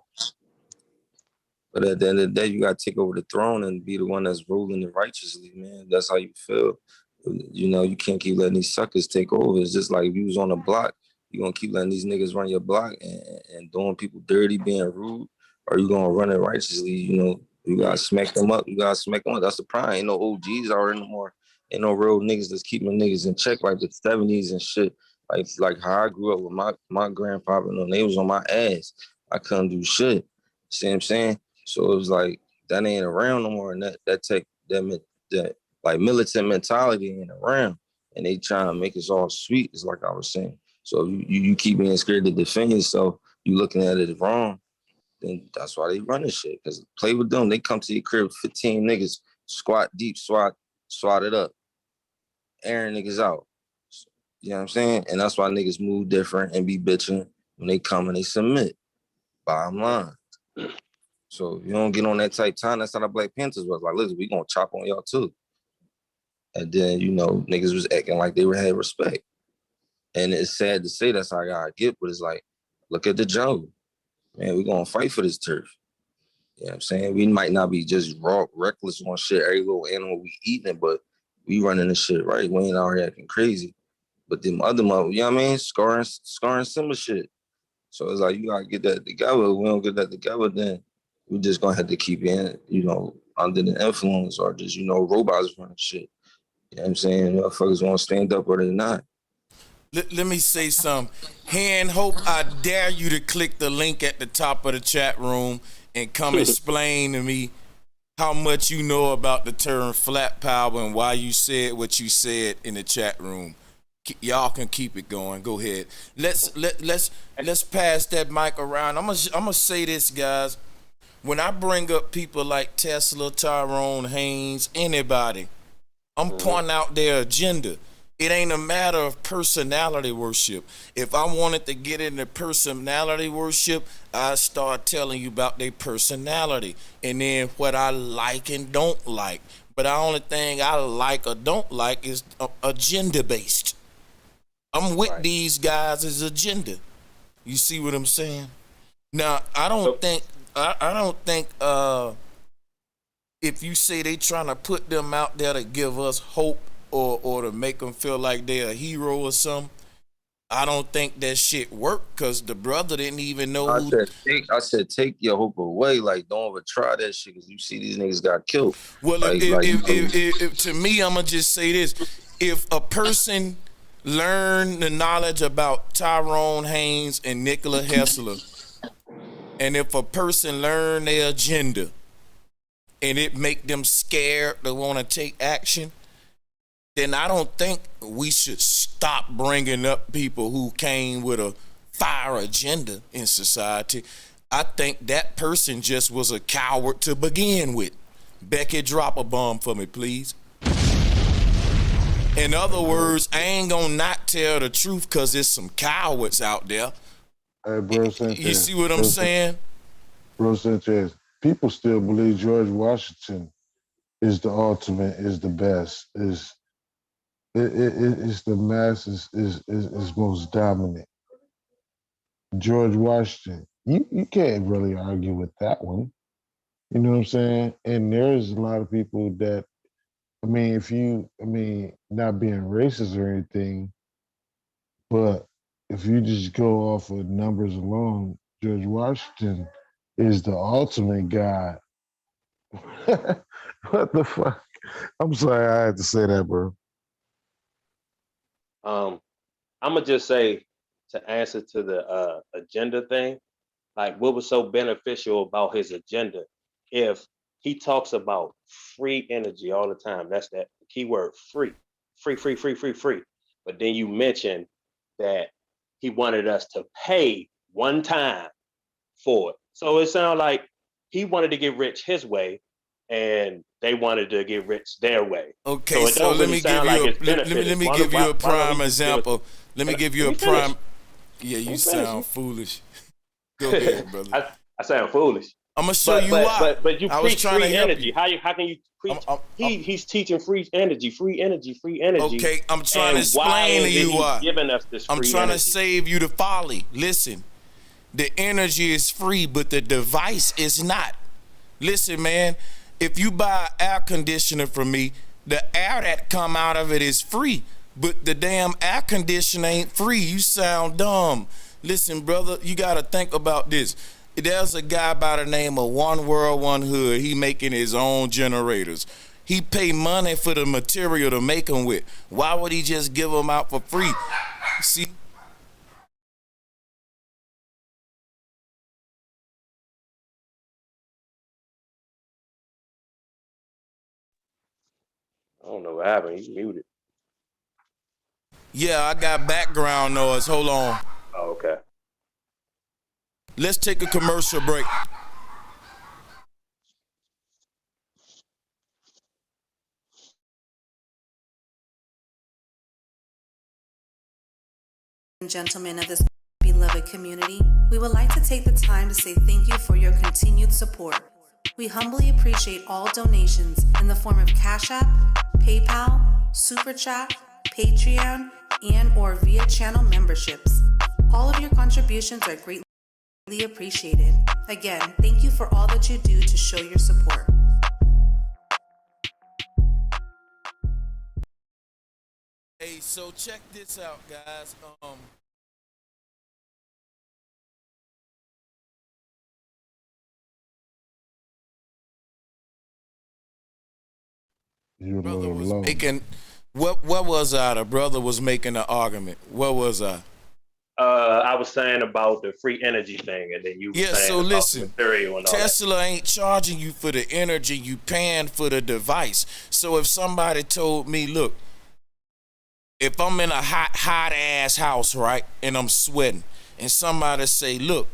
But at the end of the day, you gotta take over the throne and be the one that's ruling it righteously, man. That's how you feel. You know, you can't keep letting these suckers take over. It's just like if you was on the block, you gonna keep letting these niggas run your block and doing people dirty, being rude, or you gonna run it righteously. You know, you gotta smack them up. You gotta smack them up. That's the problem. Ain't no OGs out here no more. Ain't no real niggas that's keeping niggas in check like the 70s and shit. Like how I grew up with my grandpa, you know, they was on my ass. I couldn't do shit. See what I'm saying? So it was like that ain't around no more, and that like militant mentality ain't around, and they trying to make us all sweet. It's like I was saying. So you keep being scared to defend yourself. You looking at it wrong, then that's why they run this shit. Because play with them, they come to your crib, 15 niggas, squat deep, swat it up, airing niggas out. You know what I'm saying? And that's why niggas move different and be bitching when they come and they submit. Bottom line. So if you don't get on that type time, that's how the Black Panthers was. Like, listen, we gonna chop on y'all too. And then, you know, niggas was acting like they had respect. And it's sad to say that's how I gotta get, but it's like, look at the jungle. Man, we gonna fight for this turf. You know what I'm saying? We might not be just raw, reckless on shit, every little animal we eating, but we running this shit right. We ain't out here acting crazy. But them other mother, you know what I mean? Scarring similar shit. So it's like you gotta get that together. If we don't get that together, then we just gonna have to keep in, under the influence or just, robots running shit. You know what I'm saying? Motherfuckers wanna stand up or they not. Let me say something. Hand Hope, I dare you to click the link at the top of the chat room and come explain to me how much you know about the term flat power and why you said what you said in the chat room. Y'all can keep it going. Go ahead. Let's pass that mic around. I'm gonna say this, guys. When I bring up people like Tesla, Tyrone Haynes, anybody, I'm pointing out their agenda. It ain't a matter of personality worship. If I wanted to get into personality worship, I start telling you about their personality and then what I like and don't like. But the only thing I like or don't like is agenda based. I'm with these guys' agenda. You see what I'm saying? Now, I don't think if you say they trying to put them out there to give us hope or to make them feel like they're a hero or something, I don't think that shit worked because the brother didn't even know I said, take your hope away. Like, don't ever try that shit because you see these niggas got killed. Well, if to me, I'm going to just say this. If a person learned the knowledge about Tyrone Haynes and Nikola Hessler, and if a person learned their agenda and it make them scared to want to take action, then I don't think we should stop bringing up people who came with a fire agenda in society. I think that person just was a coward to begin with. Becky, drop a bomb for me, please. In other words, I ain't gonna not tell the truth because there's some cowards out there. Hey, bro, Sanchez, you see what I'm saying? Bro, Sanchez, people still believe George Washington is the ultimate, is the best, is the masses is most dominant. George Washington, you can't really argue with that one. You know what I'm saying? And there's a lot of people that, not being racist or anything, but if you just go off of numbers alone, George Washington is the ultimate God. What the fuck? I'm sorry I had to say that, bro. I'm gonna just say to answer to the agenda thing, like what was so beneficial about his agenda? If he talks about free energy all the time, that's that keyword free. But then you mentioned that he wanted us to pay one time for it. So it sounded like he wanted to get rich his way and they wanted to get rich their way. Okay, so let me give you a prime example. Let me give you a prime. Yeah, you sound foolish. Go ahead, brother. I sound foolish. I'm gonna show you why. But you preach free energy. How can you preach? He's teaching free energy. Okay, I'm trying to explain to you why. Giving us this free I'm trying energy? to save you the folly. Listen, the energy is free, but the device is not. Listen, man, if you buy an air conditioner from me, the air that come out of it is free, but the damn air conditioner ain't free. You sound dumb. Listen, brother, you got to think about this. There's a guy by the name of One World, One Hood. He making his own generators. He pay money for the material to make them with. Why would he just give them out for free? See? I don't know what happened. He's muted. Yeah, I got background noise. Hold on. Oh, okay. Let's take a commercial break. And gentlemen of this beloved community, we would like to take the time to say thank you for your continued support. We humbly appreciate all donations in the form of Cash App, PayPal, Super Chat, Patreon, and or via channel memberships. All of your contributions are greatly appreciated. Again, thank you for all that you do to show your support. Hey, so check this out, guys. You a Brother little was low. making what was I? The brother was making an argument. What was I? I was saying about the free energy thing, and then you were Yeah, saying so about the listen, material and all that. Tesla ain't charging you for the energy, you paying for the device. So if somebody told me, look, if I'm in a hot ass house, right, and I'm sweating, and somebody say, look,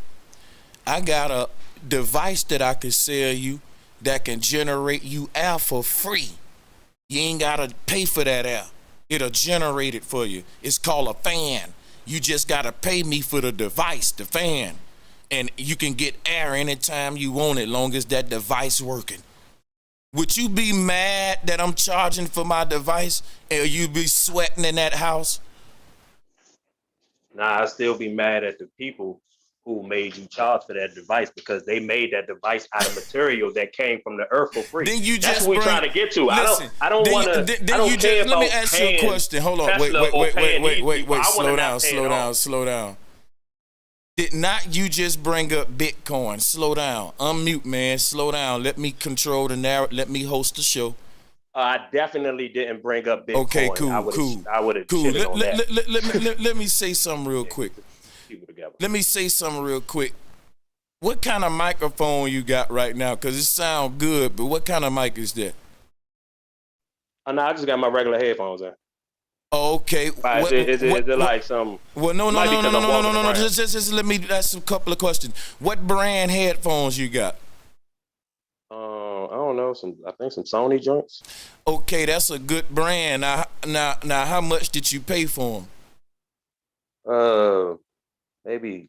I got a device that I can sell you that can generate you air for free. You ain't gotta pay for that air. It'll generate it for you. It's called a fan. You just gotta pay me for the device, the fan. And you can get air anytime you want it, long as that device working. Would you be mad that I'm charging for my device, or you be sweating in that house? Nah, I'd still be mad at the people who made you charge for that device, because they made that device out of material that came from the earth for free. Then you That's just what we're bring, trying to get to. listen, I don't want to. I don't care let me about ask you a paying question. Hold on, Tesla or paying these people. I wanna slow not down, pay slow at down, all. slow down. Did not you just bring up Bitcoin? Slow down. Unmute, man. Slow down. Let me control the narrative. Let me host the show. I definitely didn't bring up Bitcoin. Okay, cool. I would have Cool. shitted on that. Let me say something real quick. People together. Let me say something real quick. What kind of microphone you got right now? Because it sounds good, but what kind of mic is that? Oh, no, I just got my regular headphones in. Oh, okay. Right, is it like some? Well, no. Just let me ask a couple of questions. What brand headphones you got? I don't know. I think some Sony joints. Okay, that's a good brand. Now, how much did you pay for them? Maybe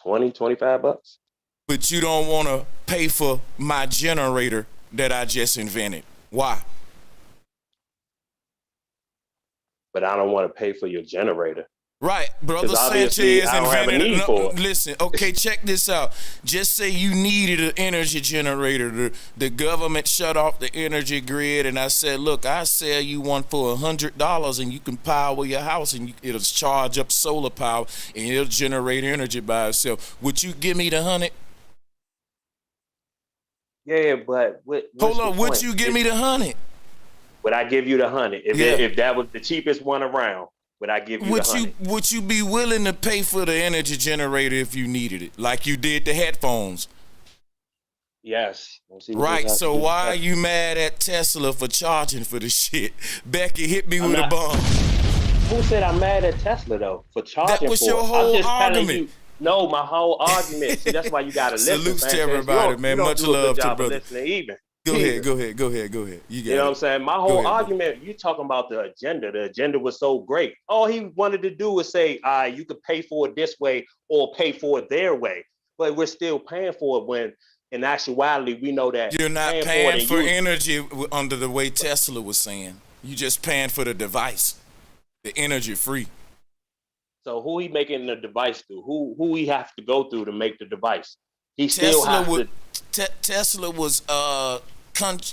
$20-$25. But you don't want to pay for my generator that I just invented. Why? But I don't want to pay for your generator. Right, brother 'Cause obviously Sanchez I don't have a invented. need for it. Listen, okay, check this out. Just say you needed an energy generator. The government shut off the energy grid, and I said, look, I sell you one for $100, and you can power your house, and it'll charge up solar power, and it'll generate energy by itself. Would you give me the 100? Yeah, but Hold on, would you give me the 100? Would I give you the 100? If that was the cheapest one around, would I give you the 100? Would you be willing to pay for the energy generator if you needed it, like you did the headphones? Yes. Right, so why are you mad at Tesla for charging for the shit? Becky hit me with a bomb. Who said I'm mad at Tesla, though, for charging for it? That was your whole argument. No, my whole argument. See, that's why you got to listen. Salutes to everybody, man. Much love to brother. Either. Go ahead. You know what I'm saying? My whole argument, you talking about the agenda. The agenda was so great. All he wanted to do was say, you could pay for it this way or pay for it their way. But we're still paying for it when, in actuality, we know that you're not paying for energy under the way Tesla was saying. You just paying for the device, the energy free. So who he making the device through? Who he have to go through to make the device? He still has to. Tesla was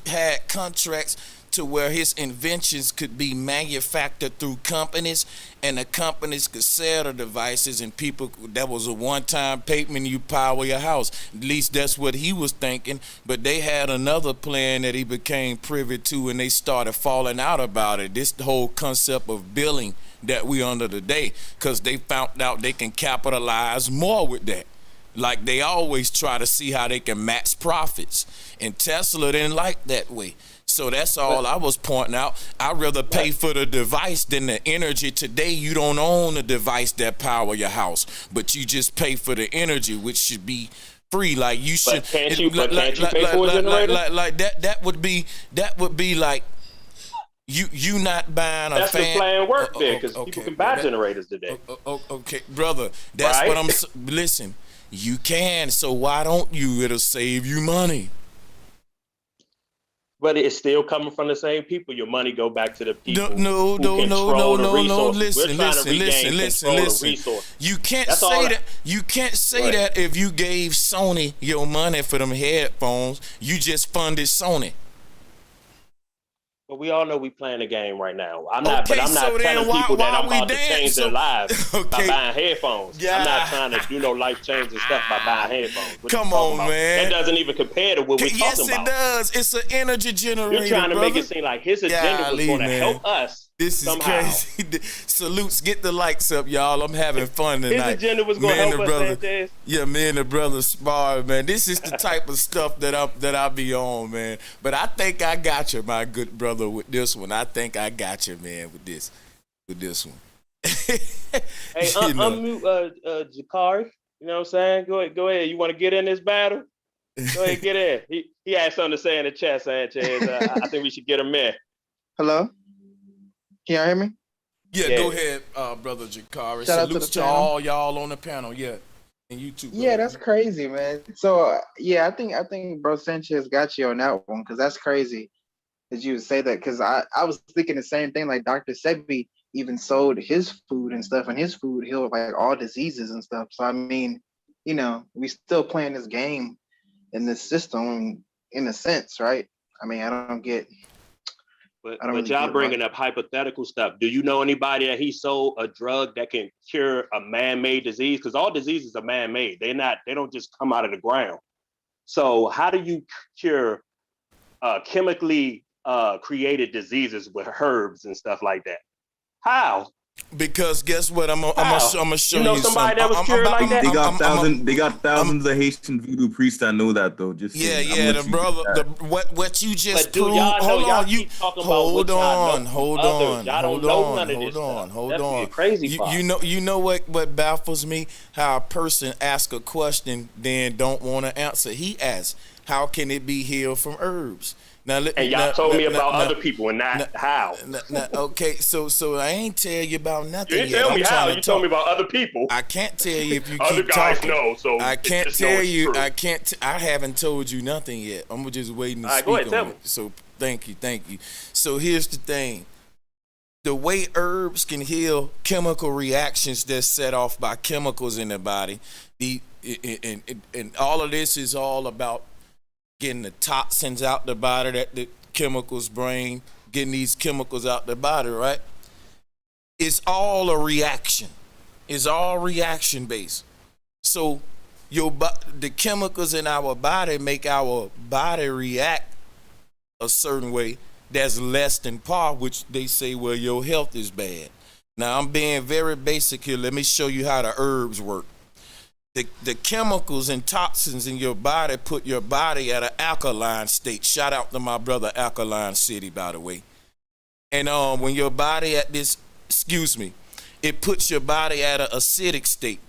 had contracts to where his inventions could be manufactured through companies, and the companies could sell the devices, and people, that was a one-time payment, you power your house. At least that's what he was thinking, but they had another plan that he became privy to, and they started falling out about it. This whole concept of billing that we under today, because they found out they can capitalize more with that. Like they always try to see how they can match profits, and Tesla didn't like that way. So that's all I was pointing out. I'd rather pay for the device than the energy. Today, you don't own a device that power your house, but you just pay for the energy, which should be free. Like you should. But can't you pay for a generator? Like that. That would be like you not buying a fan. That's the plan work there, because people can buy generators today. Okay, brother. That's what I'm. Listen. You can, so why don't you? It'll save you money. But it's still coming from the same people. Your money go back to the people. No. Listen. You can't say that. You can't say that if you gave Sony your money for them headphones. You just funded Sony. But we all know we playing a game right now. I'm not Okay, telling people that I'm about to change their lives by buying headphones. Yeah. I'm not trying to do no life changing stuff by buying headphones. What Come you talking on, about? man. That doesn't even compare to what we're Yes, talking about. it does. It's an energy generator. You're trying to brother. make it seem like his agenda was Golly, going to man. help us. This is somehow. crazy. Salutes, get the likes up, y'all. I'm having fun tonight. His agenda was going to help us, Sanchez. Yeah, me and the brother spar, man. This is the type of stuff that I be on, man. But I think I got you, my good brother, with this one. I think I got you, man, with this one. Hey, unmute Jakari. You know what I'm saying? Go ahead. You want to get in this battle? Go ahead, get in. He had something to say in the chat, Sanchez. I think we should get him in. Hello? Can y'all hear me? Yeah, go ahead, brother Jakari. Shout out to Salutes the to panel. all y'all on the panel, yeah. And you too. Yeah, that's crazy, man. So yeah, I think Bro Sanchez got you on that one, because that's crazy that you would say that, because I was thinking the same thing. Like Dr. Sebi even sold his food and stuff, and his food healed like all diseases and stuff. So I mean, you know, we still playing this game in this system in a sense, right? I mean, I don't get. But really y'all bringing up hypothetical stuff. Do you know anybody that he sold a drug that can cure a man-made disease? Because all diseases are man-made. They don't just come out of the ground. So how do you cure chemically created diseases with herbs and stuff like that? How? Because guess what? I'm gonna show you. You know somebody that was cured like that? They got thousands of Haitian voodoo priests that know that though. Just yeah, the brother, what you just proved. Hold on, hold on. Crazy. You know what baffles me? How a person asks a question then don't want to answer. He asks, "How can it be healed from herbs?" Y'all told me about other people and not how. Okay, so I ain't tell you about nothing. You didn't tell me how. You told me about other people. I can't tell you if you other keep guys talking. know. So I can't tell you. I can't. I haven't told you nothing yet. I'm just waiting to speak go ahead, tell on me. it. So thank you. So here's the thing. The way herbs can heal chemical reactions that's set off by chemicals in the body, and all of this is all about getting the toxins out the body that the chemicals bring, getting these chemicals out the body, right? It's all a reaction. It's all reaction based. So the chemicals in our body make our body react a certain way that's less than par, which they say, well, your health is bad. Now, I'm being very basic here. Let me show you how the herbs work. The chemicals and toxins in your body put your body at an alkaline state. Shout out to my brother Alkaline City, by the way. And when your body at this, it puts your body at an acidic state.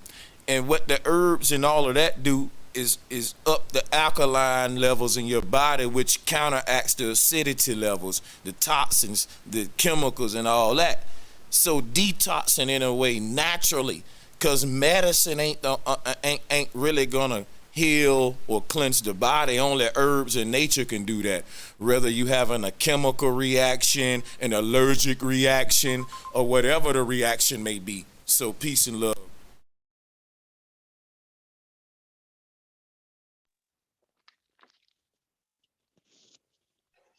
And what the herbs and all of that do is up the alkaline levels in your body, which counteracts the acidity levels, the toxins, the chemicals, and all that. So detoxing in a way naturally. Because medicine ain't really gonna heal or cleanse the body. Only herbs and nature can do that. Whether you having a chemical reaction, an allergic reaction, or whatever the reaction may be. So peace and love.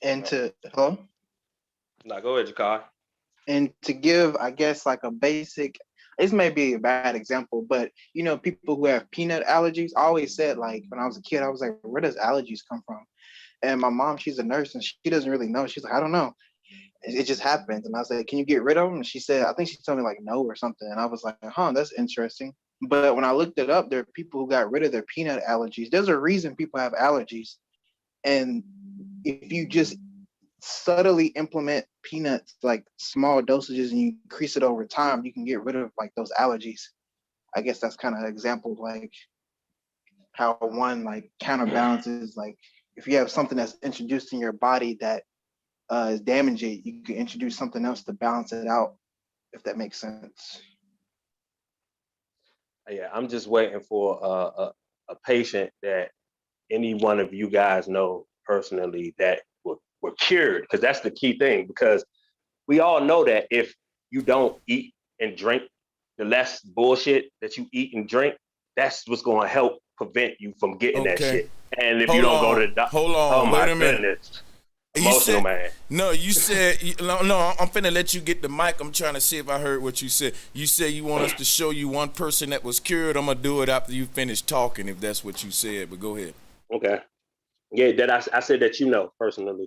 And to hello. No, go ahead, Jakar. And to give, I guess, like a basic, this may be a bad example, but you know, people who have peanut allergies, I always said, like, when I was a kid, I was like, where does allergies come from? And my mom, she's a nurse, and she doesn't really know. She's like, I don't know. It just happens. And I was like, can you get rid of them? And she said, I think she told me like no or something. And I was like, that's interesting. But when I looked it up, there are people who got rid of their peanut allergies. There's a reason people have allergies. And if you just subtly implement peanuts, like small dosages, and you increase it over time, you can get rid of like those allergies. I guess that's kind of an example of like how one like counterbalances, like if you have something that's introduced in your body that is damaging, you can introduce something else to balance it out, if that makes sense. Yeah, I'm just waiting for a patient that any one of you guys know personally that were cured, because that's the key thing, because we all know that if you don't eat and drink, the less bullshit that you eat and drink, that's what's going to help prevent you from getting that shit. And if you don't go to the doctor, hold on, wait a minute. Emotional man. No, you said no. I'm finna let you get the mic. I'm trying to see if I heard what you said. You said you want us to show you one person that was cured. I'm gonna do it after you finish talking, if that's what you said. But go ahead. Okay. Yeah, that I said that personally.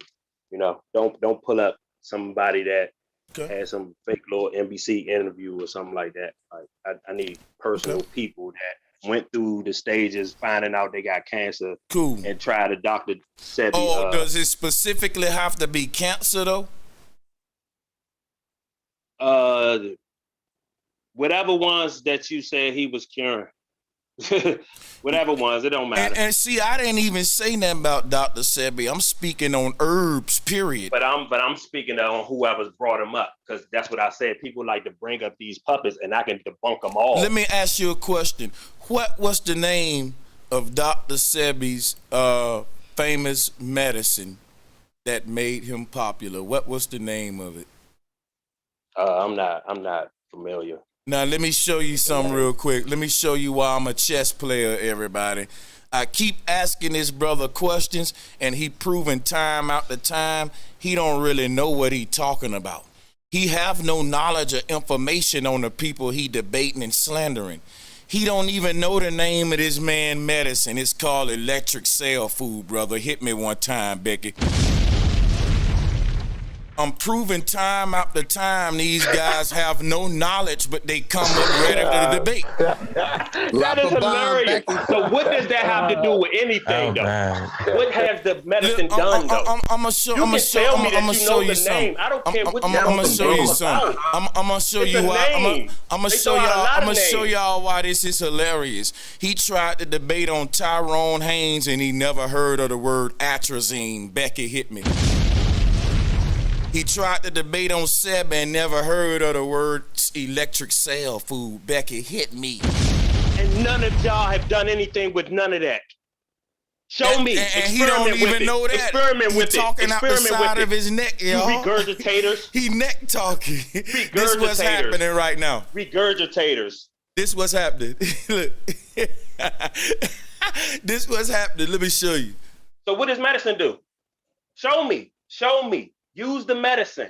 Don't pull up somebody that had some fake little NBC interview or something like that. Like I need personal people that went through the stages, finding out they got cancer, and try to Dr. Sebi. Oh, does it specifically have to be cancer though? Whatever ones that you said he was curing. Whatever ones, it don't matter. And see, I didn't even say nothing about Dr. Sebi. I'm speaking on herbs, period. But I'm speaking on whoever's brought him up, because that's what I said. People like to bring up these puppets, and I can debunk them all. Let me ask you a question. What was the name of Dr. Sebi's famous medicine that made him popular? What was the name of it? I'm not familiar. Now, let me show you something real quick. Let me show you why I'm a chess player, everybody. I keep asking this brother questions, and he proving time after time he don't really know what he talking about. He have no knowledge or information on the people he debating and slandering. He don't even know the name of this man medicine. It's called electric cell food, brother. Hit me one time, Becky. I'm proving time after time these guys have no knowledge, but they come up ready to debate. That is hilarious. So what does that have to do with anything, though? What has the medicine done, though? I'm gonna show you something. I don't care what I'm gonna show you something. I'm gonna show you why. I'm gonna show y'all why this is hilarious. He tried to debate on Tyrone Haynes, and he never heard of the word atrazine. Becky, hit me. He tried to debate on Seb and never heard of the word electric cell food. Becky, hit me. And none of y'all have done anything with none of that. Show me. And he don't even know that. Experiment with it. Talking out the side of his neck, y'all. You regurgitators. He neck talking. This what's happening right now. Regurgitators. This what's happening. Look. This what's happening. Let me show you. So what does medicine do? Show me. Show me. Use the medicine.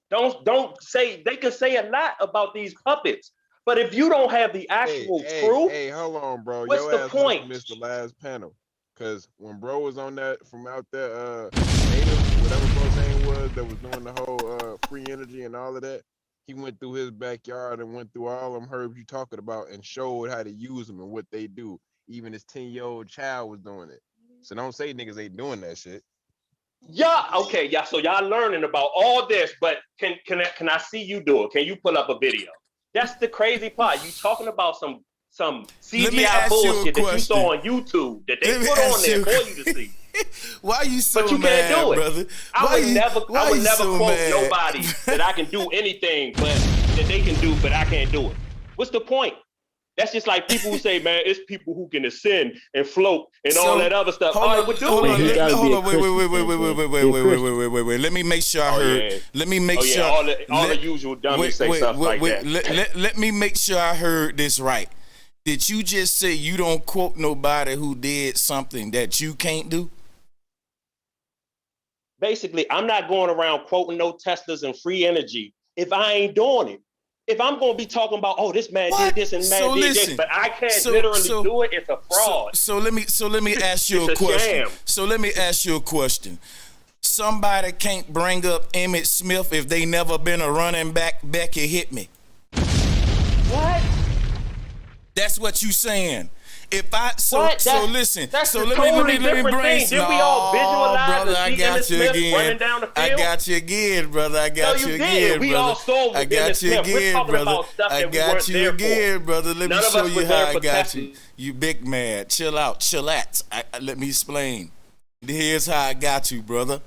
Don't say, they can say a lot about these puppets, but if you don't have the actual proof, hey, hold on, bro. What's Your the ass point? Missed the last panel, because when bro was on that from out there, native, whatever bro's name was, that was doing the whole free energy and all of that, he went through his backyard and went through all them herbs you talking about and showed how to use them and what they do. Even his 10-year-old child was doing it. So don't say niggas ain't doing that shit. yeah, okay, yeah. So y'all learning about all this, but can I see you do it? Can you pull up a video? That's the crazy part. You talking about some CGI bullshit that you saw on YouTube that they put on there for you to see. Why you so But you mad, can't do it, brother? I would never so quote mad? nobody that I can do anything, but that they can do, but I can't do it. What's the point? That's just like people who say, man, it's people who can ascend and float and all that other stuff. All right, what do wait. Let me make sure I heard. Let me make sure. All the usual dummies say stuff like that. Let me make sure I heard this right. Did you just say you don't quote nobody who did something that you can't do? Basically, I'm not going around quoting no Teslas and free energy if I ain't doing it. If I'm going to be talking about, oh, this man did this and man did this, but I can't literally do it, it's a fraud. So let me ask you a question. So let me ask you a question. Somebody can't bring up Emmitt Smith if they never been a running back. Becky, hit me. What? That's what you saying. If I listen. That's so a let totally me different bring. thing. Did we all visualize brother, and I see got Emmitt you Smith again. running down the field? I got you again, brother. I got you again, We brother. all saw I Emmitt got you Smith. We're again, talking brother. about stuff I that we got weren't you there again, for. brother. Let me None of show us you were how there I for got testing. you. You big mad. Chill out. Chillax. Let me explain. Here's how I got you, brother.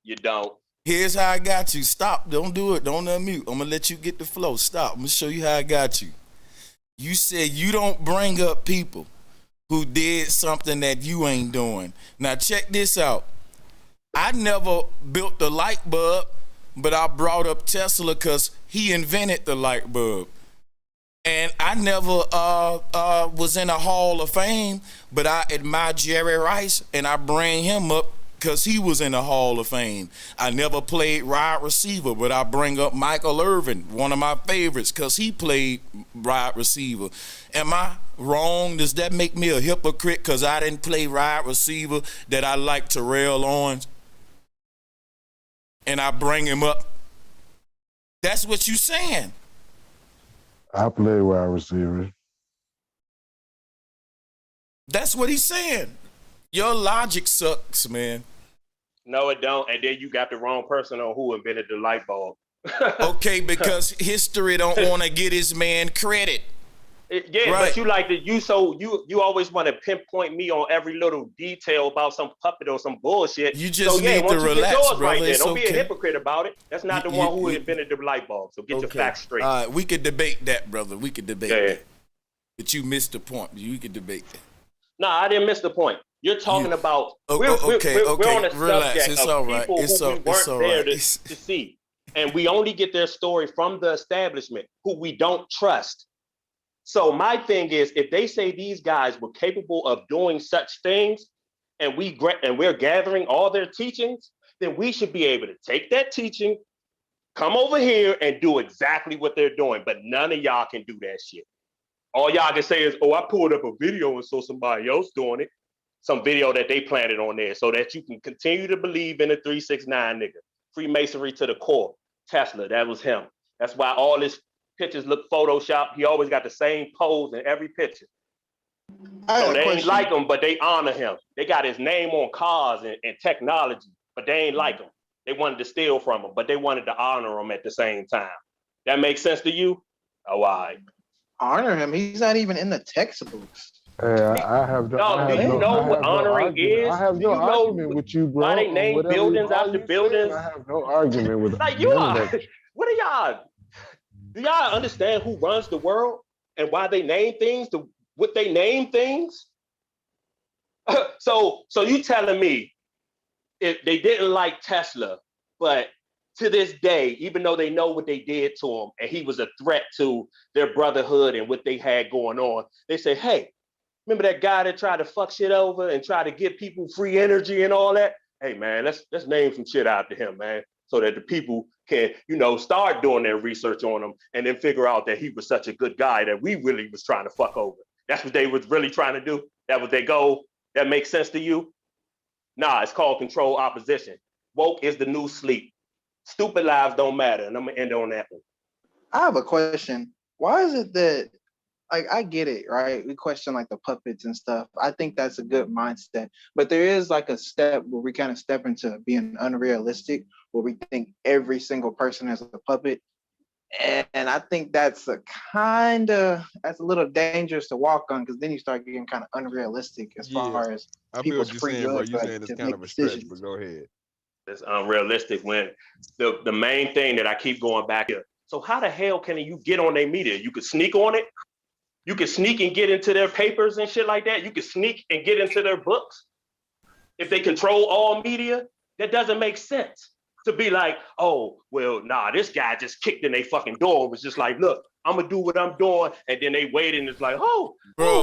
You don't. Here's how I got you. Stop. Don't do it. Don't unmute. I'm going to let you get the flow. Stop. I'm going to show you how I got you. You said you don't bring up people who did something that you ain't doing. Now check this out. I never built the light bulb, but I brought up Tesla because he invented the light bulb. And I never was in a Hall of Fame, but I admire Jerry Rice and I bring him up because he was in the Hall of Fame. I never played wide receiver, but I bring up Michael Irvin, one of my favorites, because he played wide receiver. Am I wrong? Does that make me a hypocrite because I didn't play wide receiver, that I like Terrell Owens? And I bring him up. That's what you saying. I play wide receiver. That's what he's saying. Your logic sucks, man. No, it don't. And then you got the wrong person on who invented the light bulb. Okay, because history don't want to get his man credit. Yeah, Right. but you like to you always want to pinpoint me on every little detail about some puppet or some bullshit. You just need to once you relax, get yours brother. right there. It's Don't be a okay. hypocrite about it. That's not the one who invented the light bulb. So get your facts straight. All right, we could debate that, brother. We could debate Yeah. that. But you missed the point. You could debate that. No, I didn't miss the point. You're talking about okay, we're on a relax. subject It's of all right. people It's who we weren't all there right. to see. And we only get their story from the establishment who we don't trust. So my thing is, if they say these guys were capable of doing such things, and we're gathering all their teachings, then we should be able to take that teaching, come over here and do exactly what they're doing. But none of y'all can do that shit. All y'all can say is, oh, I pulled up a video and saw somebody else doing it. Some video that they planted on there so that you can continue to believe in the 369 nigga. Freemasonry to the core. Tesla, that was him. That's why all his pictures look photoshopped. He always got the same pose in every picture. So they ain't like him, but they honor him. They got his name on cars and technology, but they ain't like him. They wanted to steal from him, but they wanted to honor him at the same time. That makes sense to you? Oh, all right. Honor him. He's not even in the textbooks. Hey, I have no. Dog, do you know what honoring is? I have no argument with you, bro. Why they name Whatever buildings all after you buildings? saying, I have no argument with Like you none are. of that. What are y'all? Do y'all understand who runs the world and why they name things to what they name things? So you telling me if they didn't like Tesla, but to this day, even though they know what they did to him and he was a threat to their brotherhood and what they had going on, they say, hey, remember that guy that tried to fuck shit over and try to give people free energy and all that? Hey man, let's name some shit after him, man, so that the people can, start doing their research on him and then figure out that he was such a good guy that we really was trying to fuck over. That's what they was really trying to do. That was their goal. That makes sense to you? Nah, it's called control opposition. Woke is the new sleep. Stupid lives don't matter. And I'm gonna end on that one. I have a question. Why is it that, like, I get it, right? We question like the puppets and stuff. I think that's a good mindset. But there is like a step where we kind of step into being unrealistic, where we think every single person is a puppet. And I think that's a little dangerous to walk on, because then you start getting kind of unrealistic as far as people's free will. You're saying it's kind of a stretch, but go ahead. It's unrealistic when the main thing that I keep going back to. So how the hell can you get on their media? You could sneak on it. You could sneak and get into their papers and shit like that. You could sneak and get into their books. If they control all media, that doesn't make sense. To be like, oh, well, nah, this guy just kicked in their fucking door and was just like, look, I'm gonna do what I'm doing. And then they wait and it's like, bro,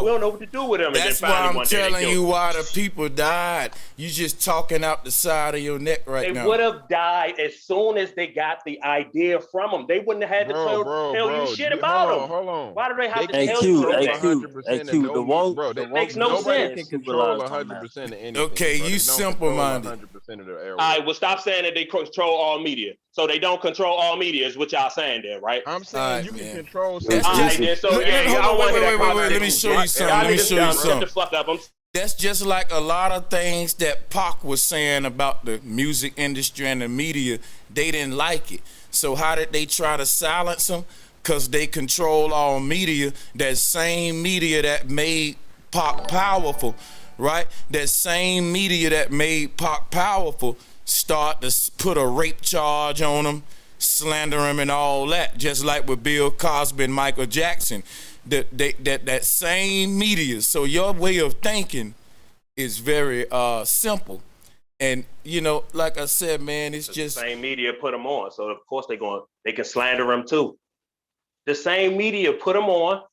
we don't know what to do with him. That's why I'm telling you why the people died. You just talking out the side of your neck right now. They would have died as soon as they got the idea from them. They wouldn't have had to tell you shit about them. Hold on. Why do they have to tell you that? The woke, bro, it makes no nobody sense. can control 100% of anything. Okay, bro. you simple-minded. 100% of the area. All right, well, stop saying that they control all media. So they don't control all media is what y'all saying there, right? I'm saying you can control All something. right, then. So Wait. Let me show you something. Shut the fuck up. That's just like a lot of things that Pac was saying about the music industry and the media. They didn't like it. So how did they try to silence them? Because they control all media. That same media that made Pac powerful, right? That same media that made Pac powerful start to put a rape charge on him, slander him and all that, just like with Bill Cosby and Michael Jackson. That same media. So your way of thinking is very simple. And like I said, man, it's just the same media put them on. So of course they can slander them too. The same media put them on.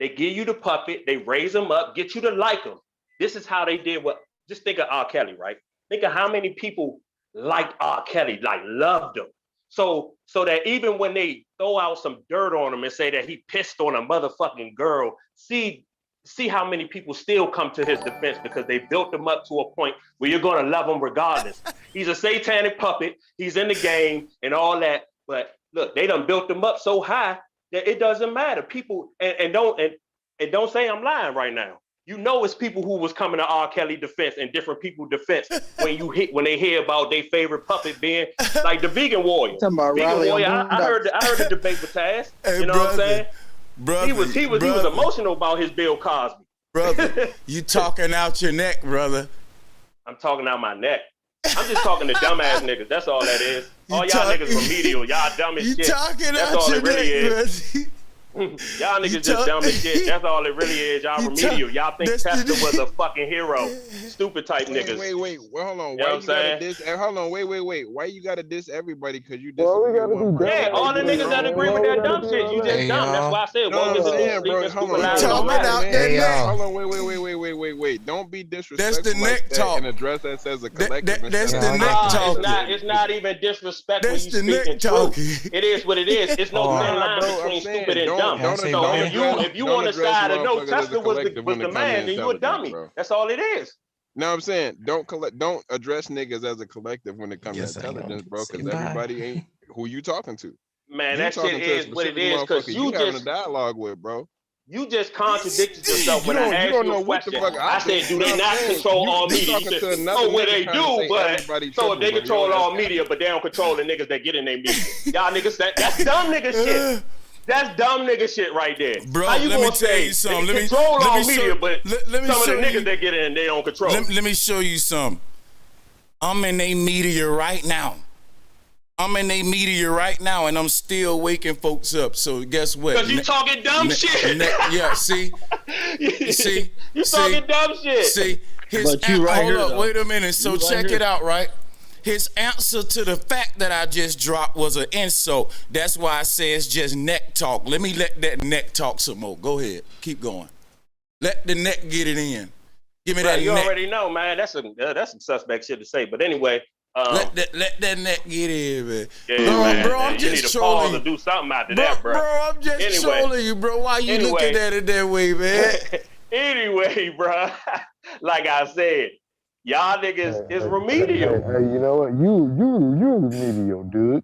They give you the puppet, they raise them up, get you to like them. This is how they did just think of R. Kelly, right? Think of how many people liked R. Kelly, like loved him. So that even when they throw out some dirt on him and say that he pissed on a motherfucking girl, see how many people still come to his defense because they built him up to a point where you're gonna love him regardless. He's a satanic puppet. He's in the game and all that. But look, they done built him up so high that it doesn't matter. People and don't say I'm lying right now. You know it's people who was coming to R. Kelly defense and different people defense when they hear about their favorite puppet being like the Vegan Warrior. Vegan Warrior, I heard the debate with Taz. Hey, you know what I'm saying? Brother, he was emotional about his Bill Cosby. Brother, you talking out your neck, brother. I'm talking out my neck. I'm just talking to dumbass niggas. That's all that is. All y'all niggas remedial. Y'all dumb as shit. That's all it really is. Y'all niggas just dumb as shit. That's all it really is. Y'all remedial. Y'all think Tesla was a fucking hero. Stupid type niggas. Wait. Well, hold on. You know what I'm saying? Hold on. Wait. Why you gotta diss everybody? Because you diss. Well, we gotta be dumb. Yeah, all the niggas that agree with that dumb shit. You just dumb. That's why I said one is a bro. Hold on. Wait. Don't be disrespectful. That's the neck talk. And address us as a collective. That's the neck talk. It's not even disrespect when you the neck speaking talk. truth. It is what it is. It's no thin line between stupid and dumb. So if you on the side of no, Tesla was the man, then you a dummy. That's all it is. Now I'm saying don't address niggas as a collective when it comes to intelligence, bro, because everybody ain't who you talking to. Man, that shit is what it is because you having a dialogue with, bro. You just contradicted yourself when I asked you a question. I said, do they not control all media? You said, oh, well, they do, but so if they control all media, but they don't control the niggas that get in their media. Y'all niggas, that's dumb nigga shit. That's dumb nigga shit right there. Bro, how you let me gonna tell say you something. They control all media, but let me some of show the niggas you, that get in, they don't control. Let me show you something. I'm in a media right now. And I'm still waking folks up. So guess what? Because you talking dumb shit. Yeah, see? You talking dumb shit. See? Hold up, wait a minute. So check it out, right? His answer to the fact that I just dropped was an insult. That's why I say it's just neck talk. Let me let that neck talk some more. Go ahead. Keep going. Let the neck get it in. Give me that you neck. already know, man. That's some suspect shit to say. But anyway. Let that neck get in, man. Yeah, bro, I'm just trolling you. To do something after that, bro. Bro, I'm just trolling you, bro. Why you looking at it that way, man? Anyway, bro, like I said, y'all niggas is remedial. Hey, you know what? You remedial, dude.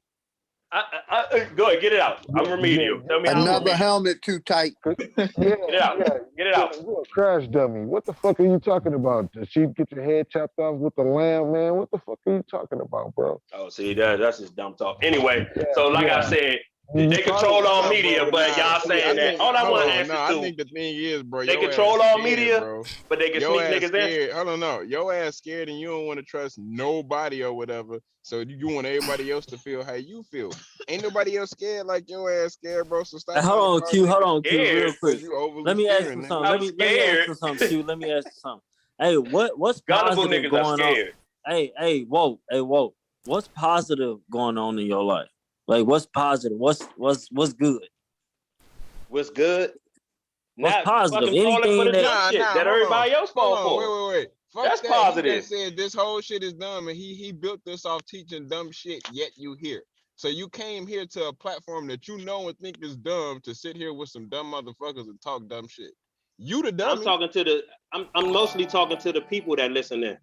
Go ahead, get it out. I'm remedial. Tell me another helmet too tight. Get it out. Get it out. You're a crash dummy. What the fuck are you talking about? The sheep get your head chopped off with the lamb, man. What the fuck are you talking about, bro? Oh, see, that's just dumb talk. Anyway, so like I said, they control all media, but y'all saying that. All I want to answer to. I think the thing is, bro, they control all media, but they can sneak niggas in. Hold on, no. Your ass scared and you don't want to trust nobody or whatever. So you want everybody else to feel how you feel. Ain't nobody else scared like your ass scared, bro. So stop. Hold on, Q, real quick. Let me ask you something. Let me ask you something, Q. Let me ask you something. Hey, what's positive going on? Hey, whoa. What's positive going on in your life? Like, what's positive? What's good? What's good? What's positive? Anything that everybody else fall for. Wait. Fuck that's that. positive. He said this whole shit is dumb, and he built this off teaching dumb shit. Yet you here. So you came here to a platform that you know and think is dumb to sit here with some dumb motherfuckers and talk dumb shit. You the dumb. I'm mostly talking to the people that listen in.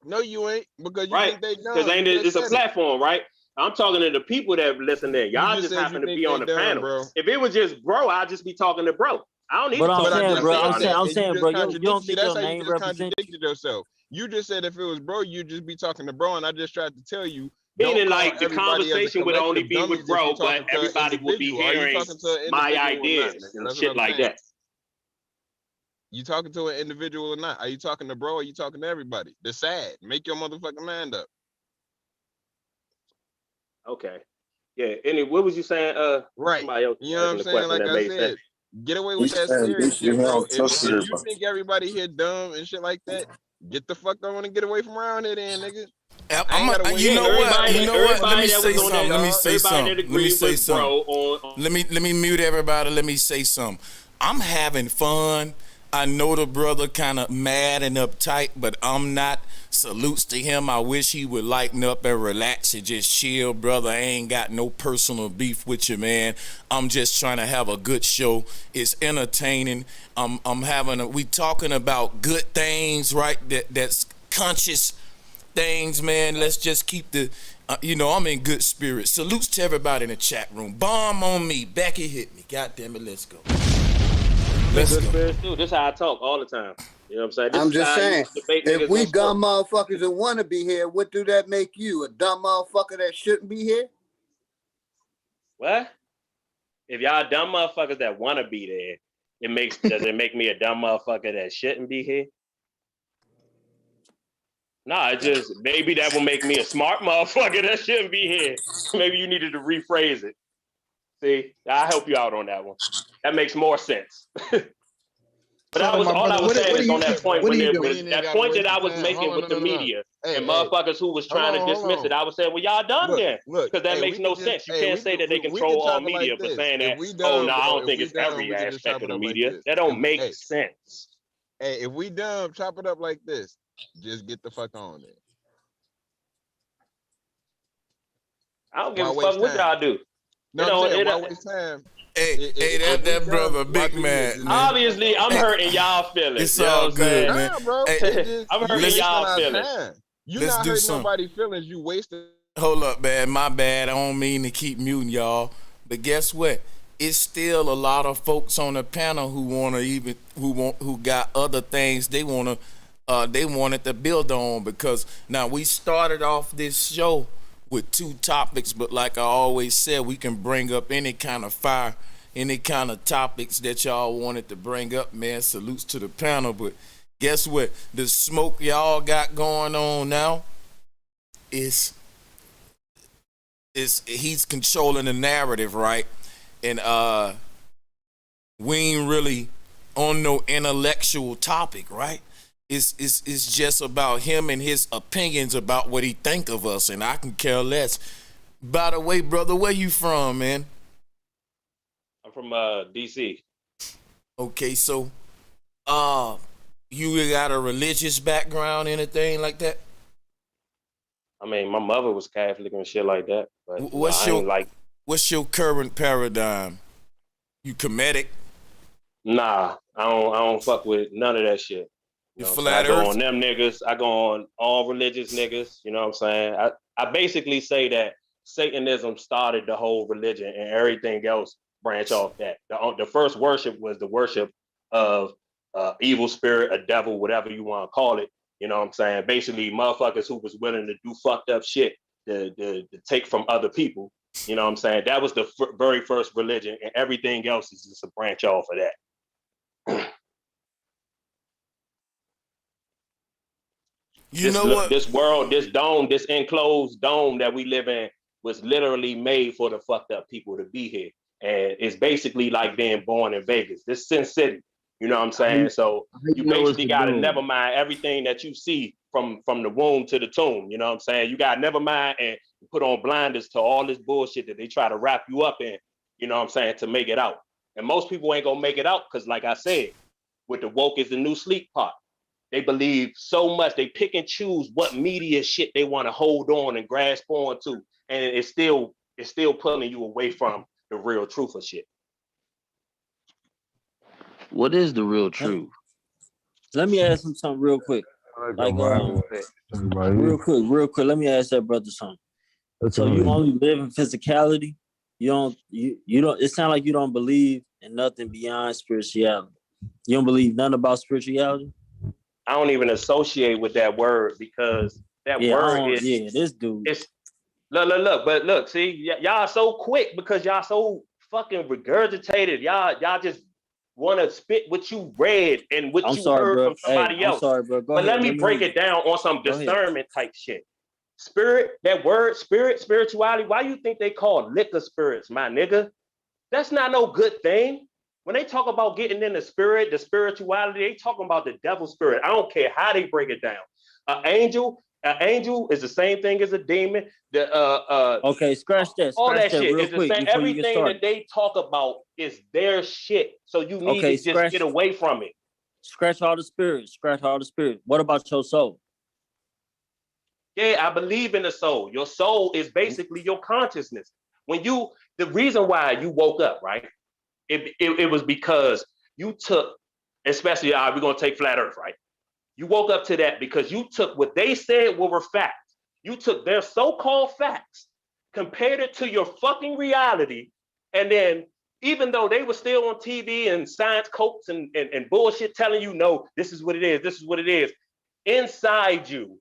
No, you ain't, because you think they dumb. Because it's a platform, right? I'm talking to the people that listen there. Y'all just happen to be on the panel. Bro. If it was just bro, I'd just be talking to bro. I don't need to talk to bro. I'm saying, bro, you don't think your name represents yourself. You just said if it was bro, you'd just be talking to bro, and I just tried to tell you. Meaning like the conversation would only be with bro, but everybody would be hearing my ideas and shit like that. You talking to an individual or not? Are you talking to bro or are you talking to everybody? Decide. Make your motherfucking mind up. Okay. Yeah. Anyway, what was you saying? Right. You know what I'm saying? Like I said, get away with that serious shit, bro. If you think everybody here dumb and shit like that, get the fuck on and get away from around here, then, nigga. You know what? Let me say something. Let me mute everybody. Let me say something. I'm having fun. I know the brother kind of mad and uptight, but I'm not. Salutes to him. I wish he would lighten up and relax and just chill, brother. I ain't got no personal beef with you, man. I'm just trying to have a good show. It's entertaining. We talking about good things, right? That's conscious things, man. Let's just keep the, I'm in good spirits. Salutes to everybody in the chat room. Bomb on me. Becky hit me. God damn it, let's go. Let's go. Too. This is how I talk all the time. You know what I'm saying? I'm just saying, if we dumb motherfuckers that want to be here, what do that make you? A dumb motherfucker that shouldn't be here? What? If y'all dumb motherfuckers that want to be there, does it make me a dumb motherfucker that shouldn't be here? Nah, it just, maybe that will make me a smart motherfucker that shouldn't be here. Maybe you needed to rephrase it. See, I'll help you out on that one. That makes more sense. But all I was saying is on that point that I was making with the media and motherfuckers who was trying to dismiss it. I was saying, well, y'all done then, because that makes no sense. You can't say that they control all media for saying that. Oh no, I don't think it's every aspect of the media. That don't make sense. Hey, if we dumb, chop it up like this. Just get the fuck on it. I don't give a fuck what y'all do. No, why waste time? Hey, that brother big man. Obviously, I'm hurting y'all feelings. It's all good, man. Nah, bro. I'm hurting y'all feelings. You not hurting nobody's feelings. You wasted. Hold up, man. My bad. I don't mean to keep muting y'all, but guess what? It's still a lot of folks on the panel who got other things they wanted to build on, because now we started off this show with 2 topics, but like I always said, we can bring up any kind of fire, any kind of topics that y'all wanted to bring up, man. Salutes to the panel. But guess what? The smoke y'all got going on now is he's controlling the narrative, right? And we ain't really on no intellectual topic, right? It's just about him and his opinions about what he think of us, and I can care less. By the way, brother, where you from, man? I'm from DC. Okay, so you got a religious background, anything like that? I mean, my mother was Catholic and shit like that. But what's your current paradigm? You Kemetic? Nah, I don't fuck with none of that shit. You know, flat I go on them niggas. I go on all religious niggas. You know what I'm saying? I basically say that Satanism started the whole religion, and everything else branch off that. The first worship was the worship of evil spirit, a devil, whatever you want to call it. You know what I'm saying? Basically, motherfuckers who was willing to do fucked up shit to take from other people. You know what I'm saying? That was the very first religion, and everything else is just a branch off of that. This world, this dome, this enclosed dome that we live in was literally made for the fucked up people to be here. And it's basically like being born in Vegas. This Sin City, you know what I'm saying? So you basically got to never mind everything that you see from the womb to the tomb. You know what I'm saying? You got to never mind and put on blinders to all this bullshit that they try to wrap you up in, you know what I'm saying, to make it out. And most people ain't going to make it out because, like I said, with the woke is the new sleep part. They believe so much. They pick and choose what media shit they want to hold on and grasp on to. And it's still pulling you away from the real truth of shit. What is the real truth? Let me ask him something real quick. Real quick. Let me ask that brother something. So you only live in physicality? You don't. It sounds like you don't believe in nothing beyond spirituality. You don't believe nothing about spirituality? I don't even associate with that word because that word is. Yeah, this dude. It's look. See, y'all so quick because y'all so fucking regurgitated. Y'all just want to spit what you read and what heard from somebody else. I'm sorry, bro. But let me break it down on some discernment type shit. Spirit, that word, spirituality. Why you think they call liquor spirits, my nigga? That's not no good thing. When they talk about getting in the spirit, the spirituality, they talking about the devil spirit. I don't care how they break it down. An angel is the same thing as a demon. Okay, scratch that. All that shit is the same. Everything that they talk about is their shit. So you need to just get away from it. Scratch all the spirits. Scratch all the spirit. What about your soul? Yeah, I believe in the soul. Your soul is basically your consciousness. The reason why you woke up, right? It was because you took, especially, we're going to take flat earth, right? You woke up to that because you took what they said were facts. You took their so-called facts, compared it to your fucking reality, and then even though they were still on TV and science quotes and bullshit telling you, no, this is what it is, this is what it is, inside you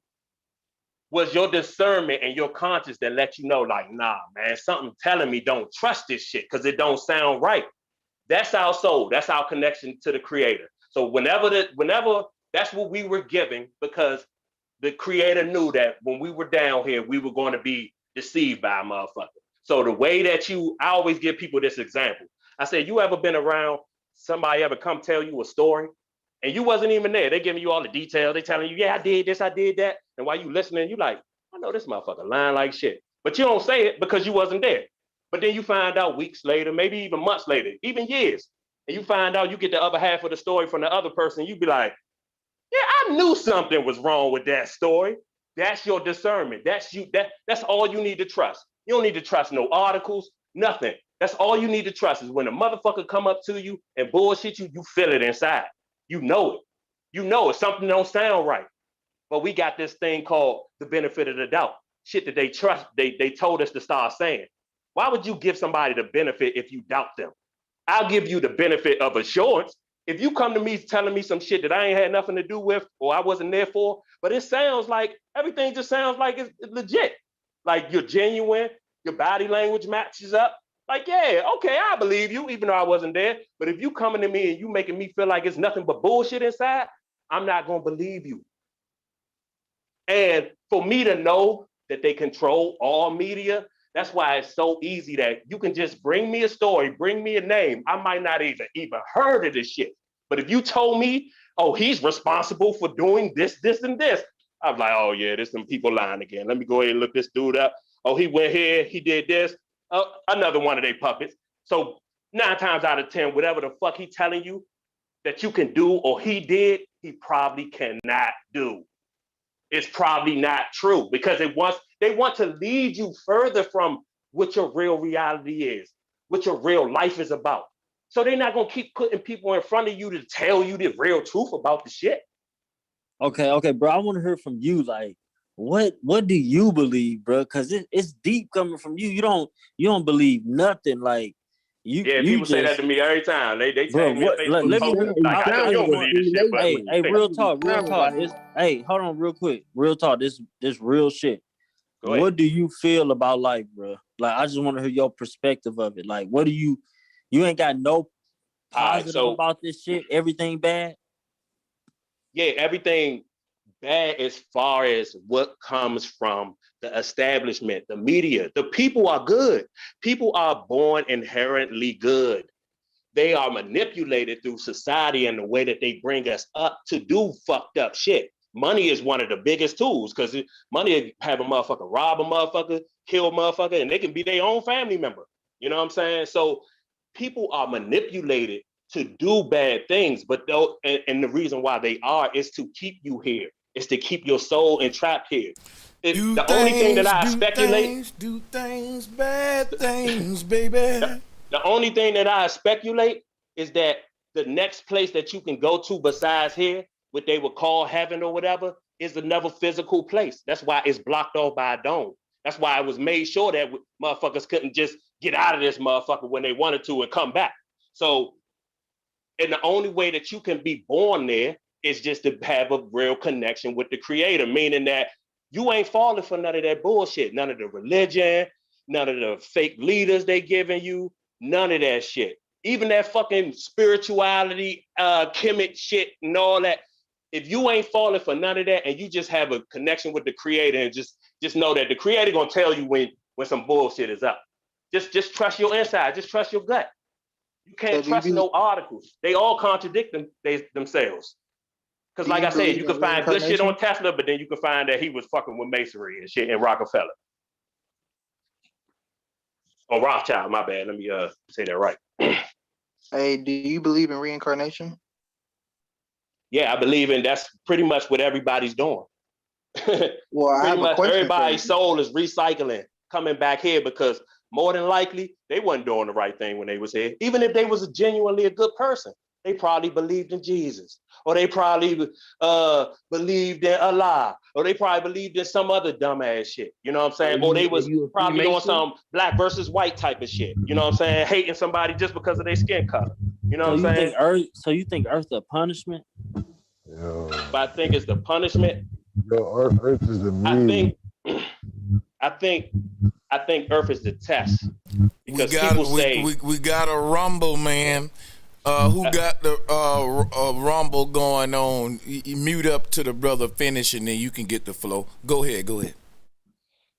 was your discernment and your conscience that let you know, like, nah, man, something telling me don't trust this shit because it don't sound right. That's our soul. That's our connection to the creator. So whenever that's what we were giving, because the creator knew that when we were down here, we were going to be deceived by a motherfucker. So the way that I always give people this example. I said, you ever been around somebody ever come tell you a story and you wasn't even there? They giving you all the details. They telling you, yeah, I did this, I did that. And while you listening, you like, I know this motherfucker lying like shit. But you don't say it because you wasn't there. But then you find out weeks later, maybe even months later, even years, and you find out you get the other half of the story from the other person. You be like, yeah, I knew something was wrong with that story. That's your discernment. That's you. That's all you need to trust. You don't need to trust no articles, nothing. That's all you need to trust is when a motherfucker come up to you and bullshit you, you feel it inside. You know it. You know it. Something don't sound right. But we got this thing called the benefit of the doubt. Shit that they trust, they told us to start saying. Why would you give somebody the benefit if you doubt them? I'll give you the benefit of assurance. If you come to me telling me some shit that I ain't had nothing to do with or I wasn't there for, but it sounds like everything just sounds like it's legit. Like you're genuine, your body language matches up. Like, yeah, okay, I believe you, even though I wasn't there. But if you coming to me and you making me feel like it's nothing but bullshit inside, I'm not gonna believe you. And for me to know that they control all media, that's why it's so easy that you can just bring me a story, bring me a name. I might not even heard of this shit. But if you told me, oh, he's responsible for doing this, this, and this, I'm like, oh yeah, there's some people lying again. Let me go ahead and look this dude up. Oh, he went here, he did this. Another one of their puppets. So 9 times out of 10, whatever the fuck he telling you that you can do or he did, he probably cannot do. It's probably not true because they want to lead you further from what your real reality is, what your real life is about. So they're not gonna keep putting people in front of you to tell you the real truth about the shit. Okay, bro. I want to hear from you. Like, what do you believe, bro? Because it's deep coming from you. You don't believe nothing. Like you. Yeah, You people just, say that to me every time. They bro. tag me What? on Let Facebook me. posts. Like, I know you don't believe this shit, but Hey, real talk. Hey, hold on, real quick. Real talk. This real shit. Go ahead. What do you feel about life, bro? Like, I just want to hear your perspective of it. Like, what do you ain't got no positive about this shit? Everything bad? Yeah, everything bad as far as what comes from the establishment, the media. The people are good. People are born inherently good. They are manipulated through society and the way that they bring us up to do fucked up shit. Money is one of the biggest tools because money have a motherfucker rob a motherfucker, kill a motherfucker, and they can be their own family member. You know what I'm saying? So people are manipulated to do bad things, but though, and the reason why they are is to keep you here. It's to keep your soul entrapped here. The only thing that I speculate, do things, bad things, baby. The only thing that I speculate is that the next place that you can go to besides here, what they would call heaven or whatever, is another physical place. That's why it's blocked off by a dome. That's why it was made sure that motherfuckers couldn't just get out of this motherfucker when they wanted to and come back. So, and the only way that you can be born there is just to have a real connection with the creator, meaning that you ain't falling for none of that bullshit, none of the religion, none of the fake leaders they giving you, none of that shit. Even that fucking spirituality, chemic shit and all that. If you ain't falling for none of that and you just have a connection with the creator and just know that the creator gonna tell you when some bullshit is up. Just trust your inside, just trust your gut. You can't trust no articles. They all contradict themselves. Because like I said, you can find good shit on Tesla, but then you can find that he was fucking with masonry and shit and Rockefeller. Or Rothschild, my bad. Let me say that right. Hey, do you believe in reincarnation? yeah, I believe in that's pretty much what everybody's doing. Well, I Pretty have a much question for everybody's you. soul is recycling, coming back here because more than likely they wasn't doing the right thing when they was here. Even if they was genuinely a good person, they probably believed in Jesus, or they probably believed in Allah, or they probably believed in some other dumbass shit. You know what I'm saying? Or they was probably doing some black versus white type of shit. You know what I'm saying? Hating somebody just because of their skin color. You know what I'm saying? So you think Earth a punishment? Yo, But I think it's the punishment. Earth is the medium. I think Earth is the test. Because we got a rumble, man. Who got the rumble going on? You mute up to the brother finish, and then you can get the flow. Go ahead.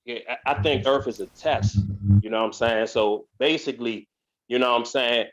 Yeah, I think Earth is a test. You know what I'm saying? So basically, you know what I'm saying?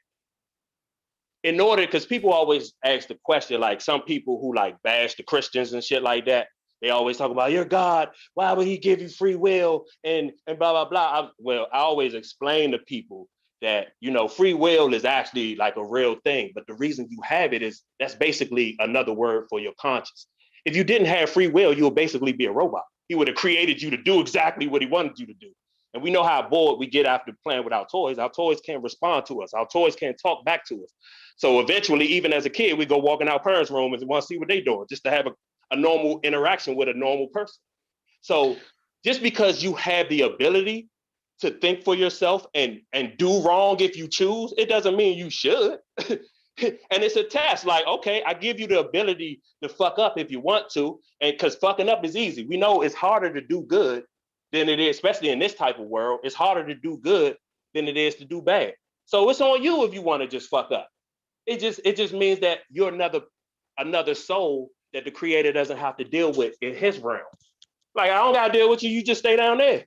In order, because people always ask the question, like some people who like bash the Christians and shit like that, they always talk about your God. Why would he give you free will and blah, blah, blah. I always explain to people that, you know, free will is actually like a real thing. But the reason you have it is that's basically another word for your conscience. If you didn't have free will, you would basically be a robot. He would have created you to do exactly what he wanted you to do. And we know how bored we get after playing with our toys. Our toys can't respond to us. Our toys can't talk back to us. So eventually, even as a kid, we go walk in our parents' room and want to see what they're doing, just to have a normal interaction with a normal person. So just because you have the ability to think for yourself and do wrong if you choose, it doesn't mean you should. And it's a test. Like, okay, I give you the ability to fuck up if you want to, and because fucking up is easy. We know it's harder to do good than it is, especially in this type of world. It's harder to do good than it is to do bad. So it's on you if you want to just fuck up. It just means that you're another soul that the creator doesn't have to deal with in his realm. Like, I don't gotta deal with you, you just stay down there.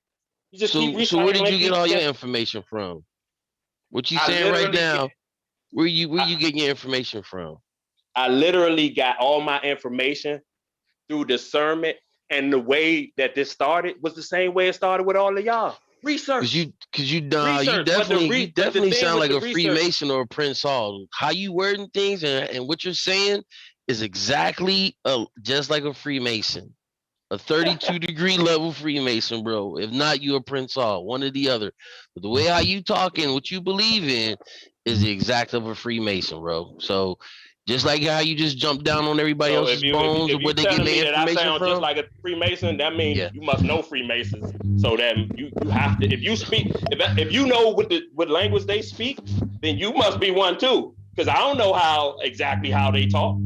You just keep recycling. So where did you get all your information from? What you saying right now? Where you getting your information from? I literally got all my information through discernment, and the way that this started was the same way it started with all of y'all. Research. Cause you definitely sound like a Freemason or a Prince Hall. How you wording things and what you're saying is exactly just like a Freemason. A 32 degree level Freemason, bro. If not, you a Prince Hall, one or the other. But the way how you talking, what you believe in, is the exact of a Freemason, bro. So just like how you just jump down on everybody else's bones or where they get their information that I sound from. Just like a Freemason, that means you must know Freemasons. So that you have to, if you speak, if you know what language they speak, then you must be one too. Because I don't know exactly how they talk.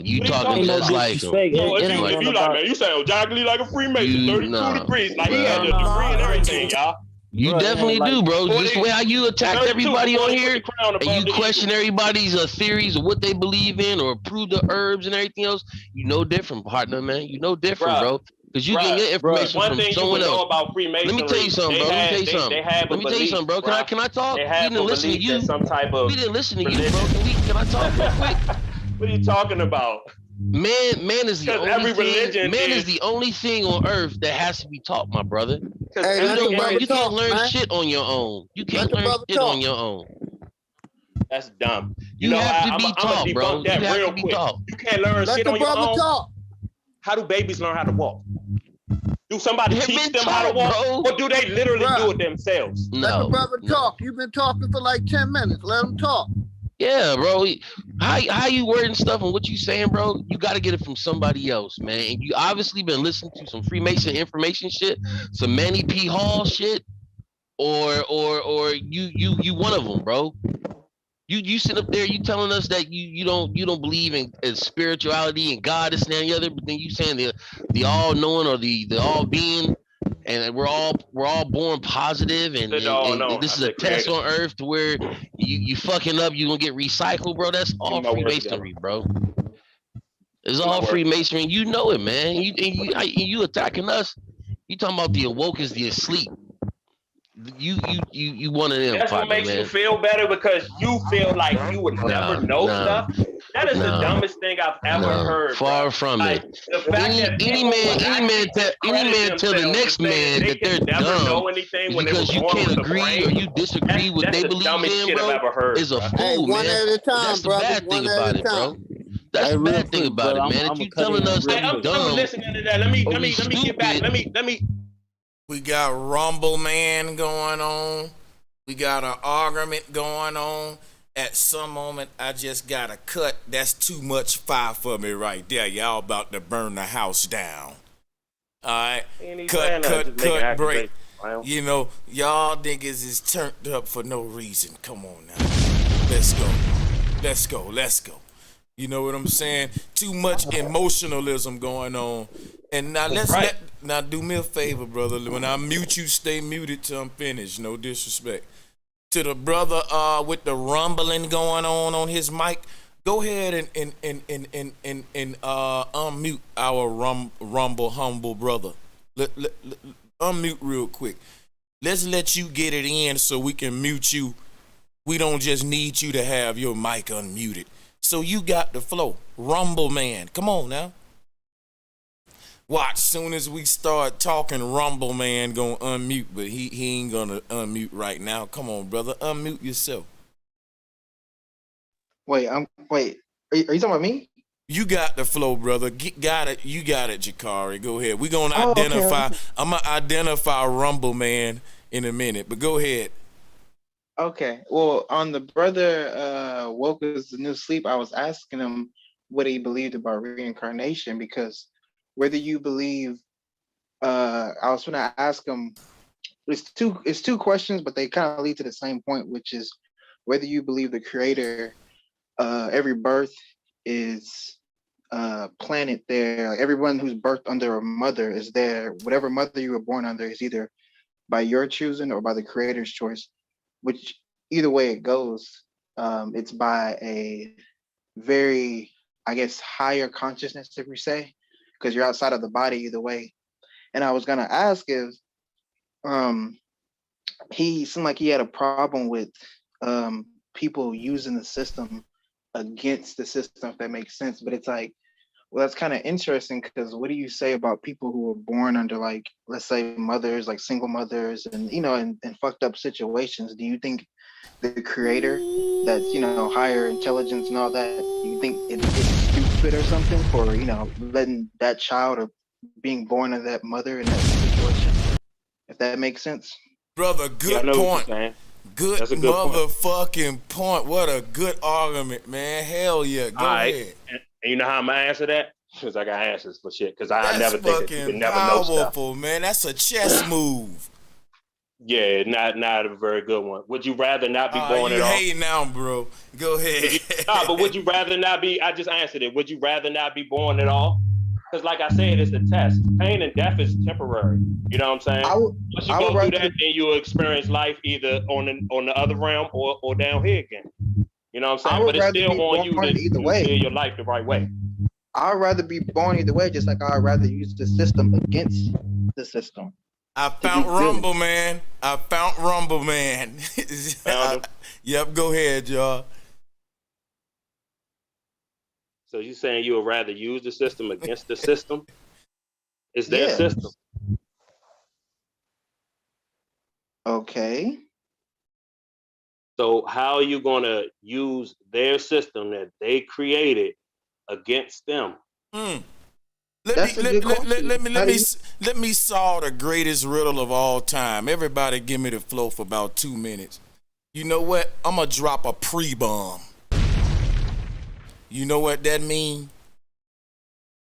You talking just like them. If you like, man, you sound exactly like a Freemason, 32 degrees. Like he had a degree and everything, y'all. You definitely do, bro. Just the way how you attack everybody on here and you question everybody's theories of what they believe in or prove the herbs and everything else, you know different, partner, man. You know different, bro. Because you get your information from someone else. Let me tell you something, bro. Let me tell you something, bro. Can I talk? We didn't listen to you. We didn't listen to you, bro. Can I talk real quick? What are you talking about? Man is the only thing. Man is the only thing on earth that has to be taught, my brother. You can't learn shit on your own. You can't learn shit on your own. That's dumb. You have to be taught, bro. You have to be taught. You can't learn shit on your own. How do babies learn how to walk? Do somebody teach them how to walk, or do they literally do it themselves? No. Let the brother talk. You've been talking for like 10 minutes. Let him talk. Yeah, bro. How you wording stuff and what you saying, bro? You got to get it from somebody else, man. And you obviously been listening to some Freemason information shit, some Manny P. Hall shit, or you one of them, bro. You sit up there, you telling us that you don't believe in spirituality and God, this and that and the other, but then you saying the all knowing or the all being. And we're all born positive, and this is a test on earth to where you fucking up, you gonna get recycled, bro. That's all Freemasonry, bro. It's all Freemasonry. You know it, man. You attacking us. You talking about the awoke is the asleep. You one of them. That's what makes you feel better because you feel like you would never know stuff. That is the dumbest thing I've ever heard. Far from it. Any man tell the next man that they're dumb because you can't agree or you disagree with what they believe in, bro, is a fool, man. One at a time, that's the brother. bad thing about it, bro. That's Hey, the real bad thing quick, about brother. it, man. I'm If you gonna cut telling in us real that we quick. dumb listening to that. Let me or we get back. stupid, Let me. We got Rumble Man going on. We got an argument going on. At some moment, I just got a cut. That's too much fire for me right there. Y'all about to burn the house down. All right, cut, break. You know, y'all niggas is turned up for no reason. Come on now. Let's go. You know what I'm saying? Too much emotionalism going on. And now now do me a favor, brother. When I mute you, stay muted till I'm finished. No disrespect. To the brother with the rumbling going on his mic, go ahead and unmute our rumble humble brother. Unmute real quick. Let's let you get it in so we can mute you. We don't just need you to have your mic unmuted. So you got the flow. Rumble Man. Come on now. Watch, soon as we start talking, Rumble Man gonna unmute, but he ain't gonna unmute right now. Come on, brother. Unmute yourself. Wait, are you talking about me? You got the flow, brother. Got it. You got it, Jakari. Go ahead. We're gonna Okay. identify. I'm gonna identify Rumble Man in a minute, but go ahead. Okay. Well, on the brother woke as the new sleep, I was asking him what he believed about reincarnation, because whether you believe, I was gonna ask him. It's two questions, but they kind of lead to the same point, which is whether you believe the Creator, every birth is planted there. Like everyone who's birthed under a mother is there. Whatever mother you were born under is either by your choosing or by the Creator's choice. Which either way it goes, it's by a very, I guess, higher consciousness, if we say, because you're outside of the body either way. And I was gonna ask if he seemed like he had a problem with people using the system against the system, if that makes sense. But it's like, well, that's kind of interesting, because what do you say about people who were born under, like, let's say mothers, like single mothers, and in fucked up situations? Do you think the Creator, that's higher intelligence and all that, do you think it's stupid or something for letting that child or being born of that mother in that situation? If that makes sense. Brother, good point. Good motherfucking point. What a good argument, man. Hell yeah. Go ahead. And you know how I'm gonna answer that? Because I got answers for shit. Because I never think that you can never know stuff. Powerful, man. That's a chess move. Yeah, not a very good one. Would you rather not be born at all? You hate now, bro. Go ahead. But would you rather not be? I just answered it. Would you rather not be born at all? Because like I said, it's a test. Pain and death is temporary. You know what I'm saying? Once you go through that, then you'll experience life either on the other realm or down here again. You know what I'm saying? But it's still on you to live your life the right way. I'd rather be born either way, just like I'd rather use the system against the system. I found Rumble Man. Yep, go ahead, y'all. So you saying you would rather use the system against the system? It's their system. Okay. So how are you gonna use their system that they created against them? Let me solve the greatest riddle of all time. Everybody give me the flow for about 2 minutes. You know what? I'm gonna drop a pre-bomb. You know what that mean?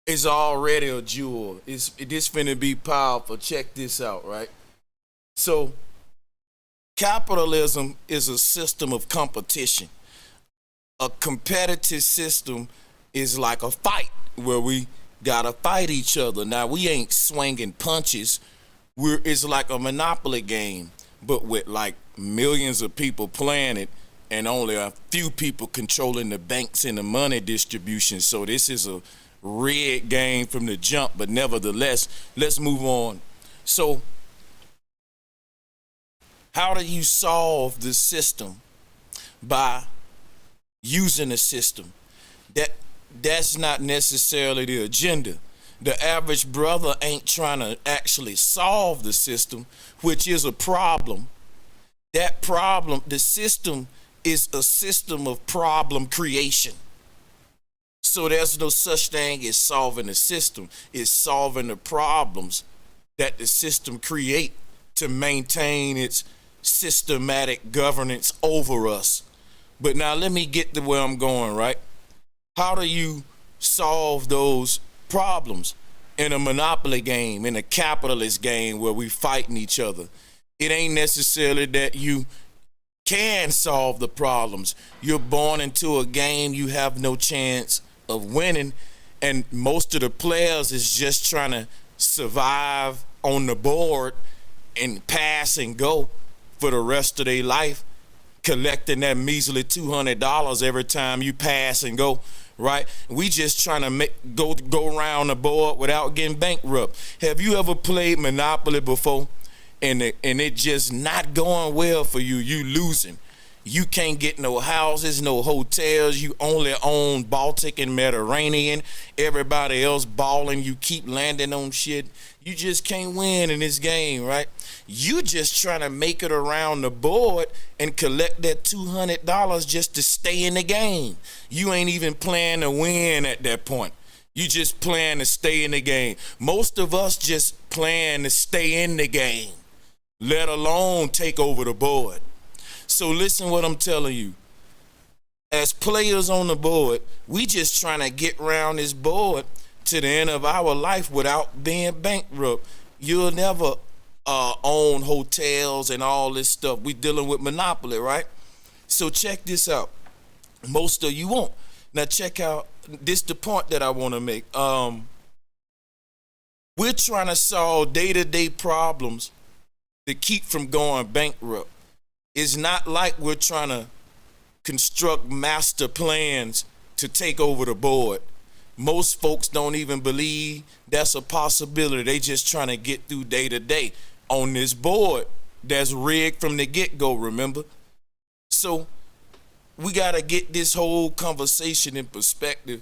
It's already a jewel. This finna be powerful. Check this out, right? So capitalism is a system of competition. A competitive system is like a fight where we gotta fight each other. Now we ain't swinging punches. It's like a Monopoly game, but with like millions of people playing it and only a few people controlling the banks and the money distribution. So this is a rigged game from the jump, but nevertheless, let's move on. So how do you solve the system? By using the system. That's not necessarily the agenda. The average brother ain't trying to actually solve the system, which is a problem. That problem, the system is a system of problem creation. So there's no such thing as solving the system. It's solving the problems that the system create to maintain its systematic governance over us. But now let me get to where I'm going, right? How do you solve those problems in a monopoly game, in a capitalist game where we fighting each other? It ain't necessarily that you can solve the problems. You're born into a game you have no chance of winning, and most of the players is just trying to survive on the board and pass and go for the rest of their life, collecting that measly $200 every time you pass and go, right? We just trying to go around the board without getting bankrupt. Have you ever played Monopoly before and it just not going well for you? You losing. You can't get no houses, no hotels. You only own Baltic and Mediterranean. Everybody else balling. You keep landing on shit. You just can't win in this game, right? You just trying to make it around the board and collect that $200 just to stay in the game. You ain't even playing to win at that point. You just playing to stay in the game. Most of us just playing to stay in the game, let alone take over the board. So listen what I'm telling you. As players on the board, we just trying to get around this board to the end of our life without being bankrupt. You'll never own hotels and all this stuff. We dealing with monopoly, right? So check this out. Most of you won't. Now check out, this the point that I want to make. We're trying to solve day-to-day problems to keep from going bankrupt. It's not like we're trying to construct master plans to take over the board. Most folks don't even believe that's a possibility. They just trying to get through day to day on this board that's rigged from the get-go, remember? So we got to get this whole conversation in perspective.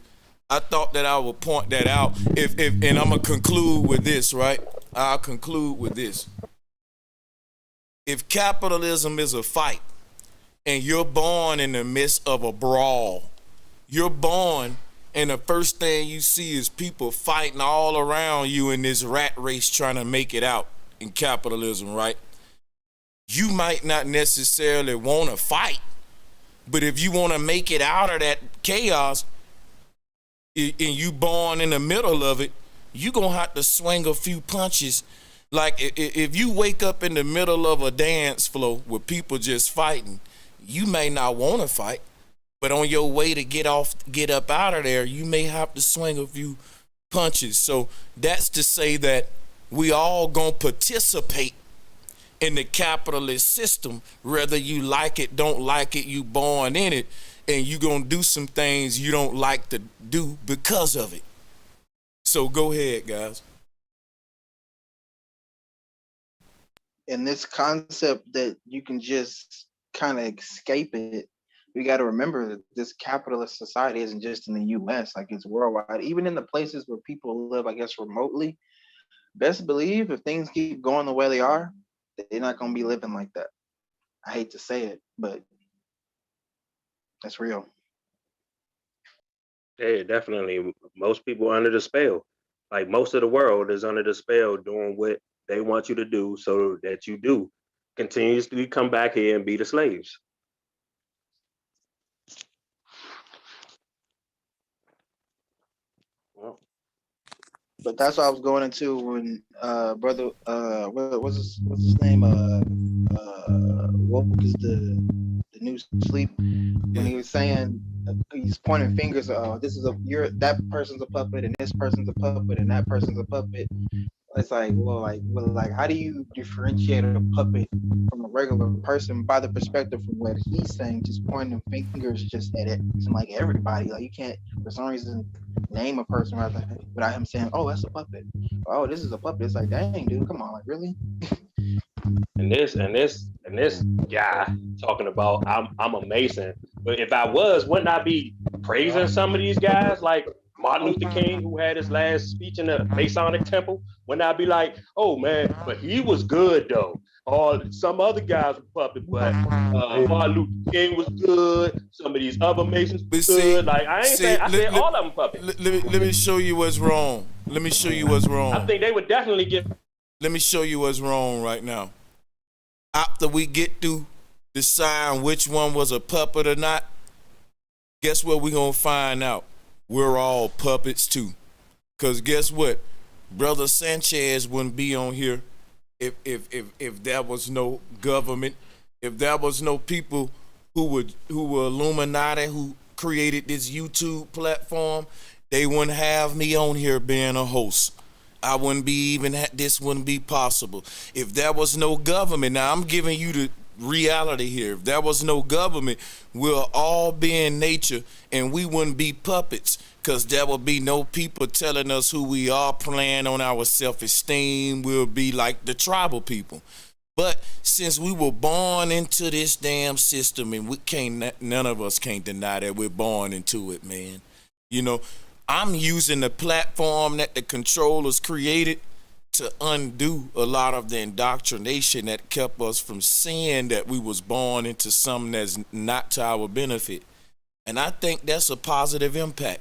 I thought that I would point that out. And I'm going to conclude with this, right? I'll conclude with this. If capitalism is a fight and you're born in the midst of a brawl, you're born and the first thing you see is people fighting all around you in this rat race trying to make it out in capitalism, right? You might not necessarily want to fight, but if you want to make it out of that chaos and you born in the middle of it, you're going to have to swing a few punches. Like if you wake up in the middle of a dance floor with people just fighting, you may not want to fight, but on your way to get up out of there, you may have to swing a few punches. So that's to say that we all gonna participate in the capitalist system, whether you like it, don't like it, you born in it, and you gonna do some things you don't like to do because of it. So go ahead, guys. And this concept that you can just kind of escape it, we got to remember that this capitalist society isn't just in the US, like it's worldwide. Even in the places where people live, I guess, remotely, best believe if things keep going the way they are, they're not going to be living like that. I hate to say it, but that's real. Yeah, definitely. Most people are under the spell. Like most of the world is under the spell doing what they want you to do so that you do continuously come back here and be the slaves. But that's what I was going into when brother what's his name? Woke is the new sleep, when he was saying he's pointing fingers, this is that person's a puppet and this person's a puppet and that person's a puppet. It's like, well, how do you differentiate a puppet from a regular person by the perspective from what he's saying, just pointing fingers just at it, like everybody. Like you can't, for some reason, name a person without him saying, "Oh, that's a puppet." Oh, this is a puppet. It's like, dang, dude, come on, like really? And this guy talking about I'm a Mason, but if I was, wouldn't I be praising some of these guys like Martin Luther King, who had his last speech in the Masonic temple? Wouldn't I be like, oh man, but he was good though. Or some other guys were puppet, but Martin Luther King was good. Some of these other Masons were good. Like I ain't saying I said all of them puppets. Let me show you what's wrong. Let me show you what's wrong. I think they would definitely get. Let me show you what's wrong right now. After we get through deciding which one was a puppet or not, guess what we're gonna find out? We're all puppets too. Cause guess what? Brother Sanchez wouldn't be on here if there was no government, if there was no people who were Illuminati who created this YouTube platform, they wouldn't have me on here being a host. I wouldn't be this wouldn't be possible. If there was no government, now I'm giving you the reality here. If there was no government, we'll all be in nature and we wouldn't be puppets, because there will be no people telling us who we are, playing on our self-esteem. We'll be like the tribal people. But since we were born into this damn system, and none of us can't deny that we're born into it, man. You know, I'm using the platform that the controllers created to undo a lot of the indoctrination that kept us from seeing that we was born into something that's not to our benefit. And I think that's a positive impact.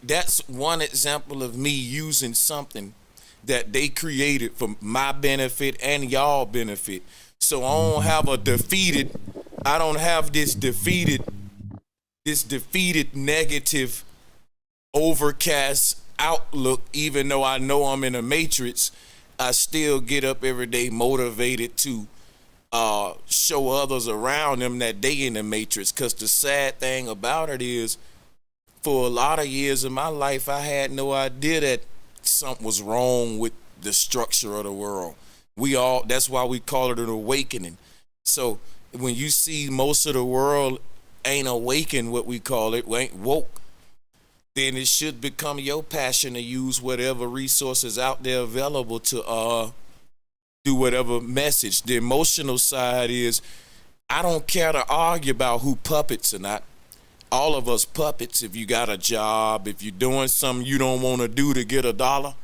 That's one example of me using something that they created for my benefit and y'all benefit. So I don't have this defeated negative overcast outlook. Even though I know I'm in a matrix, I still get up every day motivated to show others around them that they in the matrix. Because the sad thing about it is, for a lot of years of my life, I had no idea that something was wrong with the structure of the world. That's why we call it an awakening. So when you see most of the world ain't awakened, what we call it, ain't woke, then it should become your passion to use whatever resources out there available to do whatever message. The emotional side is, I don't care to argue about who puppets or not. All of us puppets. If you got a job, if you're doing something you don't want to do to get $1,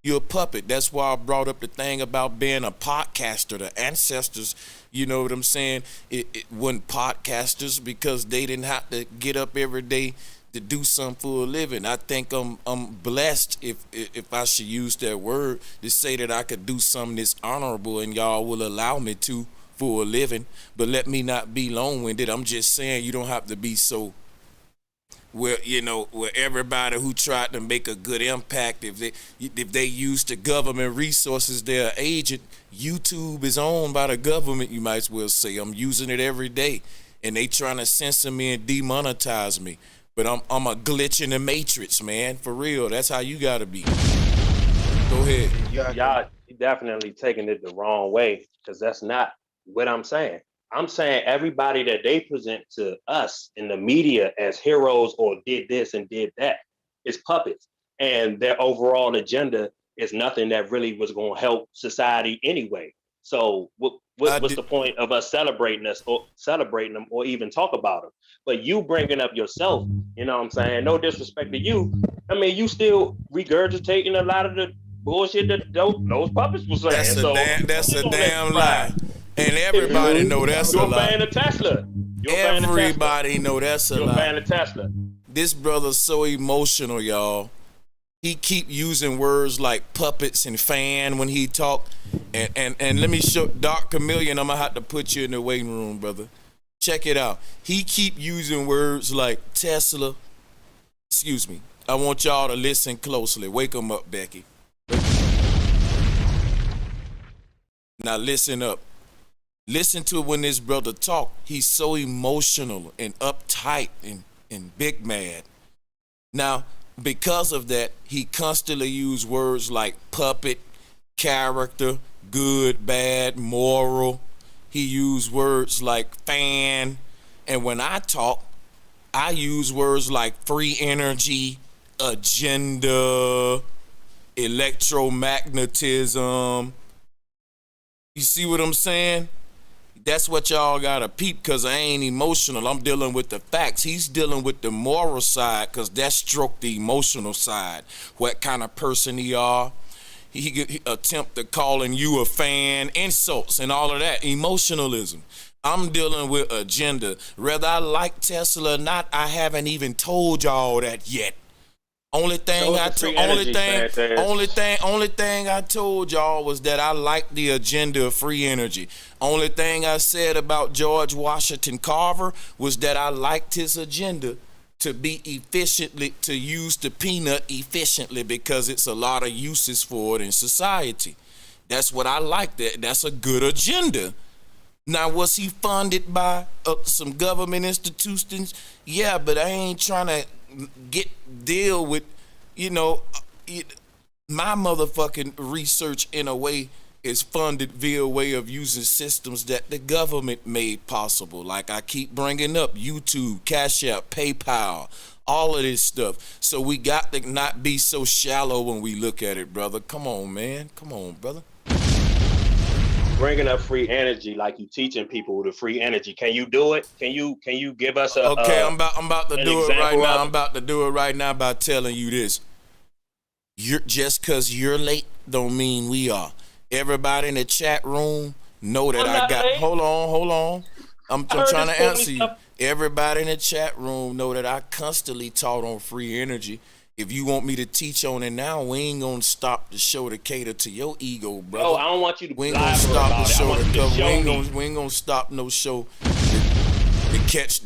you're a puppet. That's why I brought up the thing about being a podcaster. The ancestors, you know what I'm saying, it wasn't podcasters because they didn't have to get up every day to do something for a living. I think I'm blessed, if I should use that word, to say that I could do something that's honorable and y'all will allow me to for a living. But let me not be long-winded. I'm just saying you don't have to be so where everybody who tried to make a good impact, if they use the government resources, they're an agent. YouTube is owned by the government, you might as well say. I'm using it every day, and they trying to censor me and demonetize me. But I'm a glitch in the matrix, man. For real, that's how you gotta be. Go ahead. Y'all definitely taking it the wrong way, because that's not what I'm saying. I'm saying everybody that they present to us in the media as heroes or did this and did that is puppets. And their overall agenda is nothing that really was going to help society anyway. So what's the point of us celebrating them or even talk about them? But you bringing up yourself, you know what I'm saying? No disrespect to you. I mean, you still regurgitating a lot of the bullshit that those puppets were saying. That's a damn lie. And everybody know that's a lie. You're a fan of Tesla. Everybody know that's a lie. You're a fan of Tesla. This brother's so emotional, y'all. He keep using words like puppets and fan when he talk. And let me show Dark Chameleon. I'm gonna have to put you in the waiting room, brother. Check it out. He keep using words like Tesla. Excuse me. I want y'all to listen closely. Wake him up, Becky. Now listen up. Listen to when this brother talk. He's so emotional and uptight and big mad. Now, because of that, he constantly use words like puppet, character, good, bad, moral. He used words like fan. And when I talk, I use words like free energy, agenda, electromagnetism. You see what I'm saying? That's what y'all gotta peep, because I ain't emotional. I'm dealing with the facts. He's dealing with the moral side, because that stroke the emotional side. What kind of person he are. he attempt to calling you a fan, insults and all of that, emotionalism. I'm dealing with agenda. Whether I like Tesla or not, I haven't even told y'all that yet. Only thing I told y'all was that I like the agenda of free energy. Only thing I said about George Washington Carver was that I liked his agenda to be efficiently, to use the peanut efficiently, because it's a lot of uses for it in society. That's what I like. That's a good agenda. Now, was he funded by some government institutions? Yeah, but I ain't trying to deal with, my motherfucking research in a way is funded via way of using systems that the government made possible. Like I keep bringing up YouTube, cashapp, PayPal, all of this stuff. So we got to not be so shallow when we look at it, brother. Come on, man. Come on, brother. Bringing up free energy, like you teaching people the free energy. Can you do it? Can you give us a? Okay, I'm about to do it right now. I'm about to do it right now by telling you this. You're just because you're late don't mean we are. Everybody in the chat room know that I got. Late. Hold on. I'm trying to answer you. Everybody in the chat room know that I constantly taught on free energy. If you want me to teach on it now, we ain't gonna stop the show to cater to your ego, brother. Oh, I don't want you to. We ain't gonna stop the show we ain't gonna stop no show to catch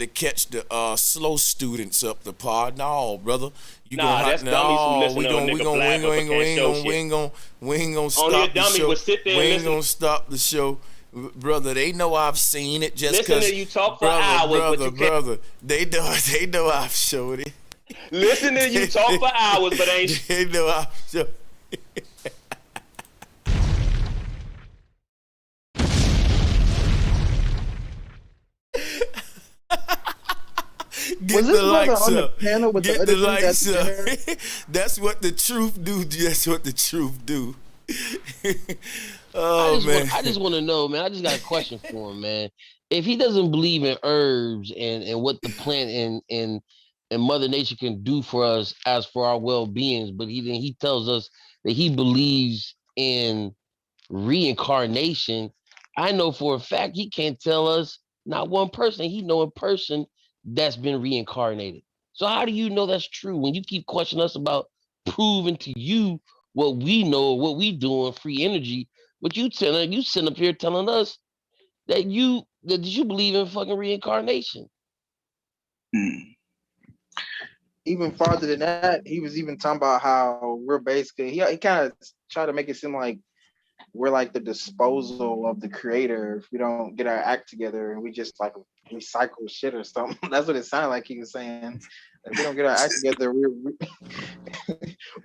the slow students up the pod. No, brother. You that's dummies who listen to a nigga black up and can't show shit. We ain't gonna stop the show. We ain't gonna stop the show. Brother, they know I've seen it just because. Listen to you talk for hours, brother. They know I've showed it. Listen to you talk for hours, but ain't. They know I've showed it. Get the likes up. Get the likes up. That's what the truth do. That's what the truth do. I just want to know, man. I just got a question for him, man. If he doesn't believe in herbs and what the plant and Mother Nature can do for us as for our well-beings, but he tells us that he believes in reincarnation. I know for a fact he can't tell us not one person he know in person that's been reincarnated. So how do you know that's true when you keep questioning us about proving to you what we know, what we doing, free energy, but you sitting up here telling us that you believe in fucking reincarnation. Even farther than that, he was even talking about how we're basically, he kind of tried to make it seem like we're like the disposal of the creator if we don't get our act together and we just like recycle shit or something. That's what it sounded like he was saying. If we don't get our act together,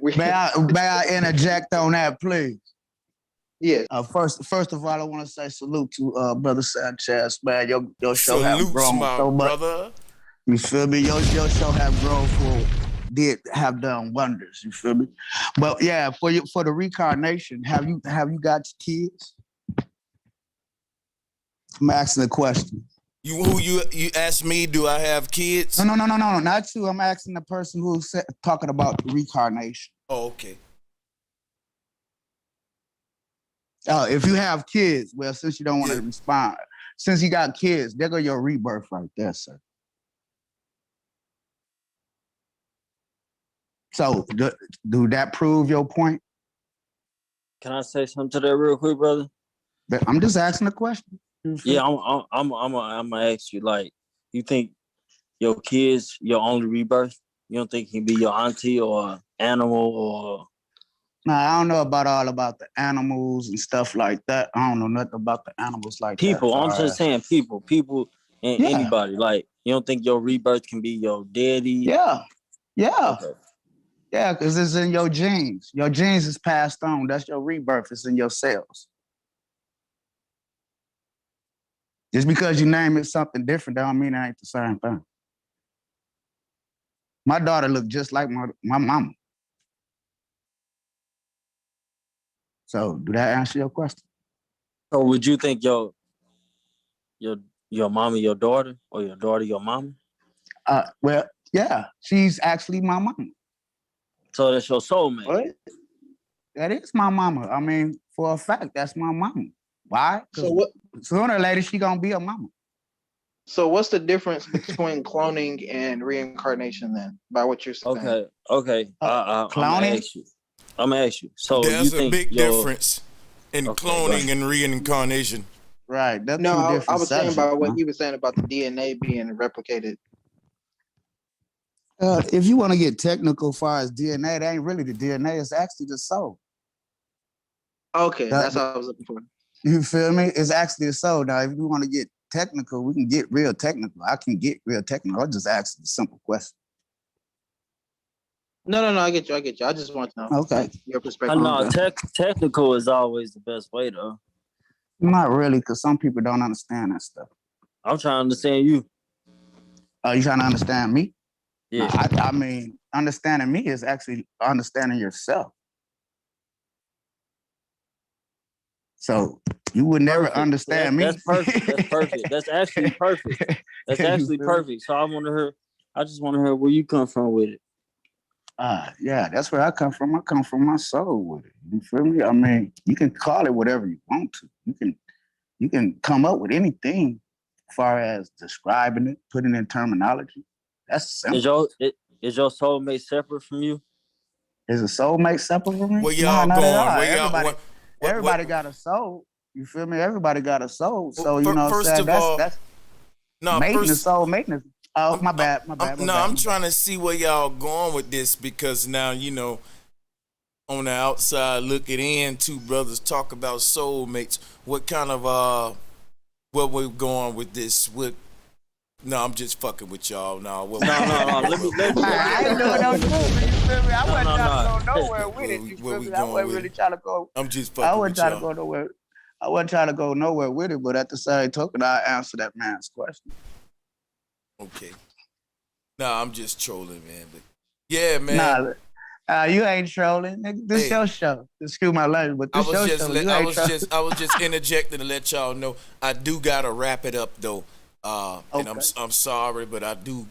May I interject on that, please? Yeah. First of all, I want to say salute to Brother Sanchez, man. Your show have grown so much. Brother. You feel me? Your show have grown have done wonders. You feel me? But yeah, for the reincarnation, have you got kids? I'm asking a question. You asked me, do I have kids? No, not you. I'm asking the person who's talking about reincarnation. Oh, okay. If you have kids, well, since you don't want to respond, since you got kids, there go your rebirth right there, sir. So, do that prove your point? Can I say something to that real quick, brother? I'm just asking a question. Yeah, I'm gonna ask you. Like, you think your kids your only rebirth? You don't think he be your auntie or animal or? Nah, I don't know about the animals and stuff like that. I don't know nothing about the animals like people. that. I'm just saying people, and anybody. Like, you don't think your rebirth can be your daddy? Yeah. Okay. Yeah, because it's in your genes. Your genes is passed on. That's your rebirth. It's in your cells. Just because you name it something different, that don't mean it ain't the same thing. My daughter looked just like my mama. So, do that answer your question? So, would you think your mama your daughter, or your daughter your mama? Well, yeah, she's actually my mama. So that's your soulmate. What? That is my mama. I mean, for a fact, that's my mama. Why? So what? Sooner or later, she gonna be a mama. So what's the difference between cloning and reincarnation then? By what you're saying? Okay. I'm gonna ask you. So there's you a think big difference in cloning and reincarnation. Right. That's No, two I different was saying subjects, about what man. he was saying about the DNA being replicated. If you want to get technical as far as DNA, it ain't really the DNA, it's actually the soul. Okay, that's what I was looking for. You feel me? It's actually the soul. Now, if you want to get technical, we can get real technical. I can get real technical. I'll just ask a simple question. No, I get you. I just want to know. Okay. Your I perspective. know technical is always the best way though. Not really, because some people don't understand that stuff. I'm trying to understand you. Oh, you trying to understand me? Yeah. I mean, understanding me is actually understanding yourself. So you would never understand me. That's perfect. That's perfect. That's actually perfect. That's actually perfect. So I just want to hear where you come from with it. Yeah, that's where I come from. I come from my soul with it. You feel me? I mean, you can call it whatever you want to. You can come up with anything as far as describing it, putting it in terminology. That's simple. Is your soulmate separate from you? Is a soulmate separate from me? Where y'all not going? At all. Where y'all? Everybody got a soul. You feel me? Everybody got a soul. So Well, you know what I'm saying? That's no, maintenance, soul maintenance. Oh, my bad. I'm trying to see where y'all going with this because now, you know, on the outside looking in, two brothers talk about soulmates. What kind of where we're going with this? No, I'm just fucking with y'all. No. Let me. I ain't doing no shit. You feel me? I wasn't trying to go nowhere with it. You feel me? I wasn't really trying to go. I'm just fucking with y'all. I wasn't trying to go nowhere. I wasn't trying to go nowhere with it, but at the same token, I answer that man's question. Okay. Nah, I'm just trolling, man. But yeah, man. Nah, you ain't trolling. Nigga, this your show. Excuse my language, but this your show. I was just interjecting to let y'all know I do gotta wrap it up though. And I'm sorry, but I do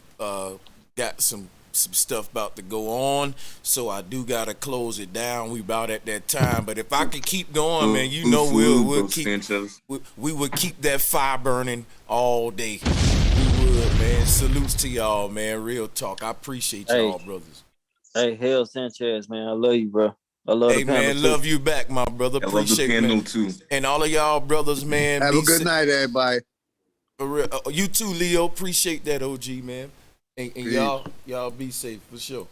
got some stuff about to go on, so I do gotta close it down. We about at that time, but if I could keep going, man, you know we'll keep Sanchez. We would keep that fire burning all day. We would, man. Salutes to y'all, man. Real talk. I appreciate y'all, brothers. Hey, Hell Sanchez, man, I love you, bro. I love the panel man, love you back, my brother. Appreciate it, man. Too. And all of y'all brothers, man. Have a good night, everybody. You too, Leo. Appreciate that, OG, man. And y'all be safe for sure.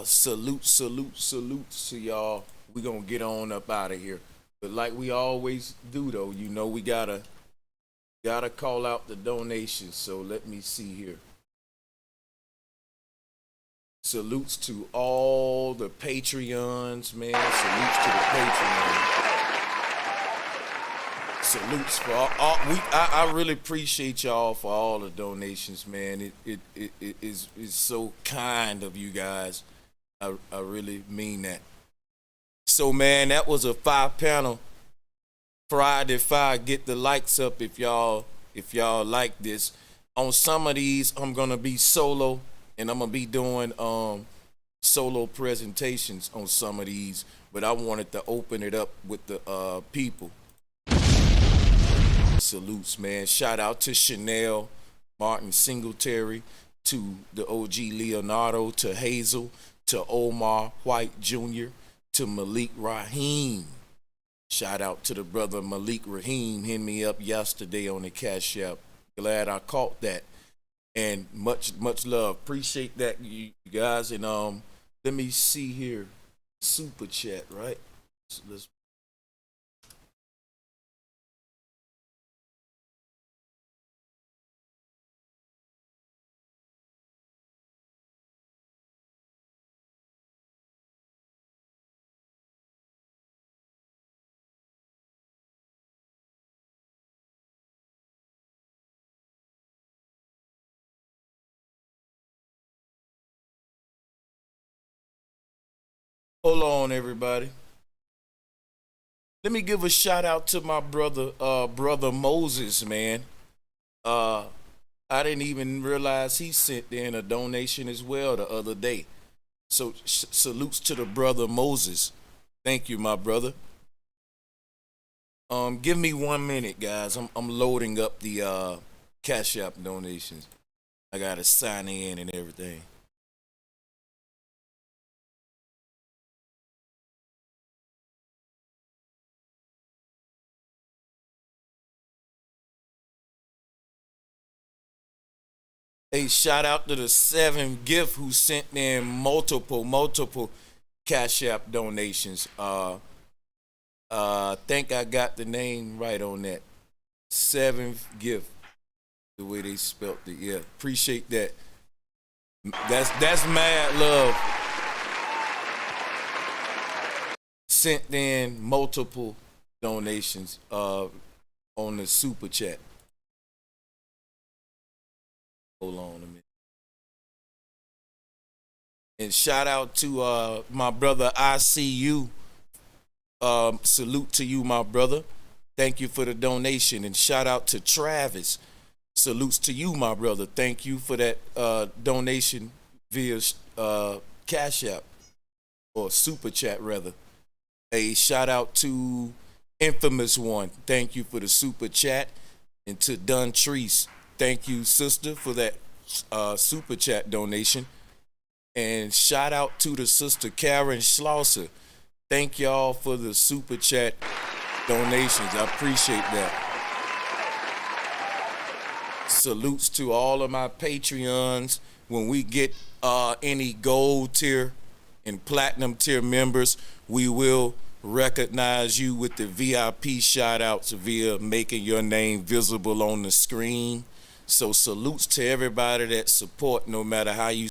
Salute to y'all. We gonna get on up out of here. But like we always do though, you know, we gotta call out the donations. So let me see here. Salutes to all the Patreons, man. Salutes to the Patreons. Salutes for all I really appreciate y'all for all the donations, man. It is so kind of you guys. I really mean that. So man, that was a 5-panel Friday 5. Get the likes up if y'all like this. On some of these, I'm gonna be solo, and I'm gonna be doing solo presentations on some of these, but I wanted to open it up with the people. Salutes, man. Shout out to Chanel, Martin Singletary, to the OG Leonardo, to Hazel, to Omar White Jr., to Malik Raheem. Shout out to the brother Malik Raheem, hit me up yesterday on the Cash App. Glad I caught that. And much love. Appreciate that, you guys. And let me see here. Super chat, right? So let's hold on, everybody. Let me give a shout out to my brother Moses, man. I didn't even realize he sent in a donation as well the other day. So salutes to the brother Moses. Thank you, my brother. Give me 1 minute, guys. I'm loading up the Cash App donations. I gotta sign in and everything. Hey, shout out to the 7 Gift who sent in multiple Cash App donations. I think I got the name right on that. 7th Gift, the way they spelt it. Yeah, appreciate that. That's mad love. Sent in multiple donations on the super chat. Hold on a minute. And shout out to my brother ICU. Salute to you, my brother. Thank you for the donation. And shout out to Travis. Salutes to you, my brother. Thank you for that donation via Cash App or Super Chat, rather. A shout out to Infamous One. Thank you for the Super Chat. And to Dun Treese. Thank you, sister, for that Super Chat donation. And shout out to the sister Karen Schlosser. Thank y'all for the Super Chat donations. I appreciate that. Salutes to all of my Patreons. When we get any gold tier and platinum tier members, we will recognize you with the VIP shout outs via making your name visible on the screen. So salutes to everybody that support, no matter how you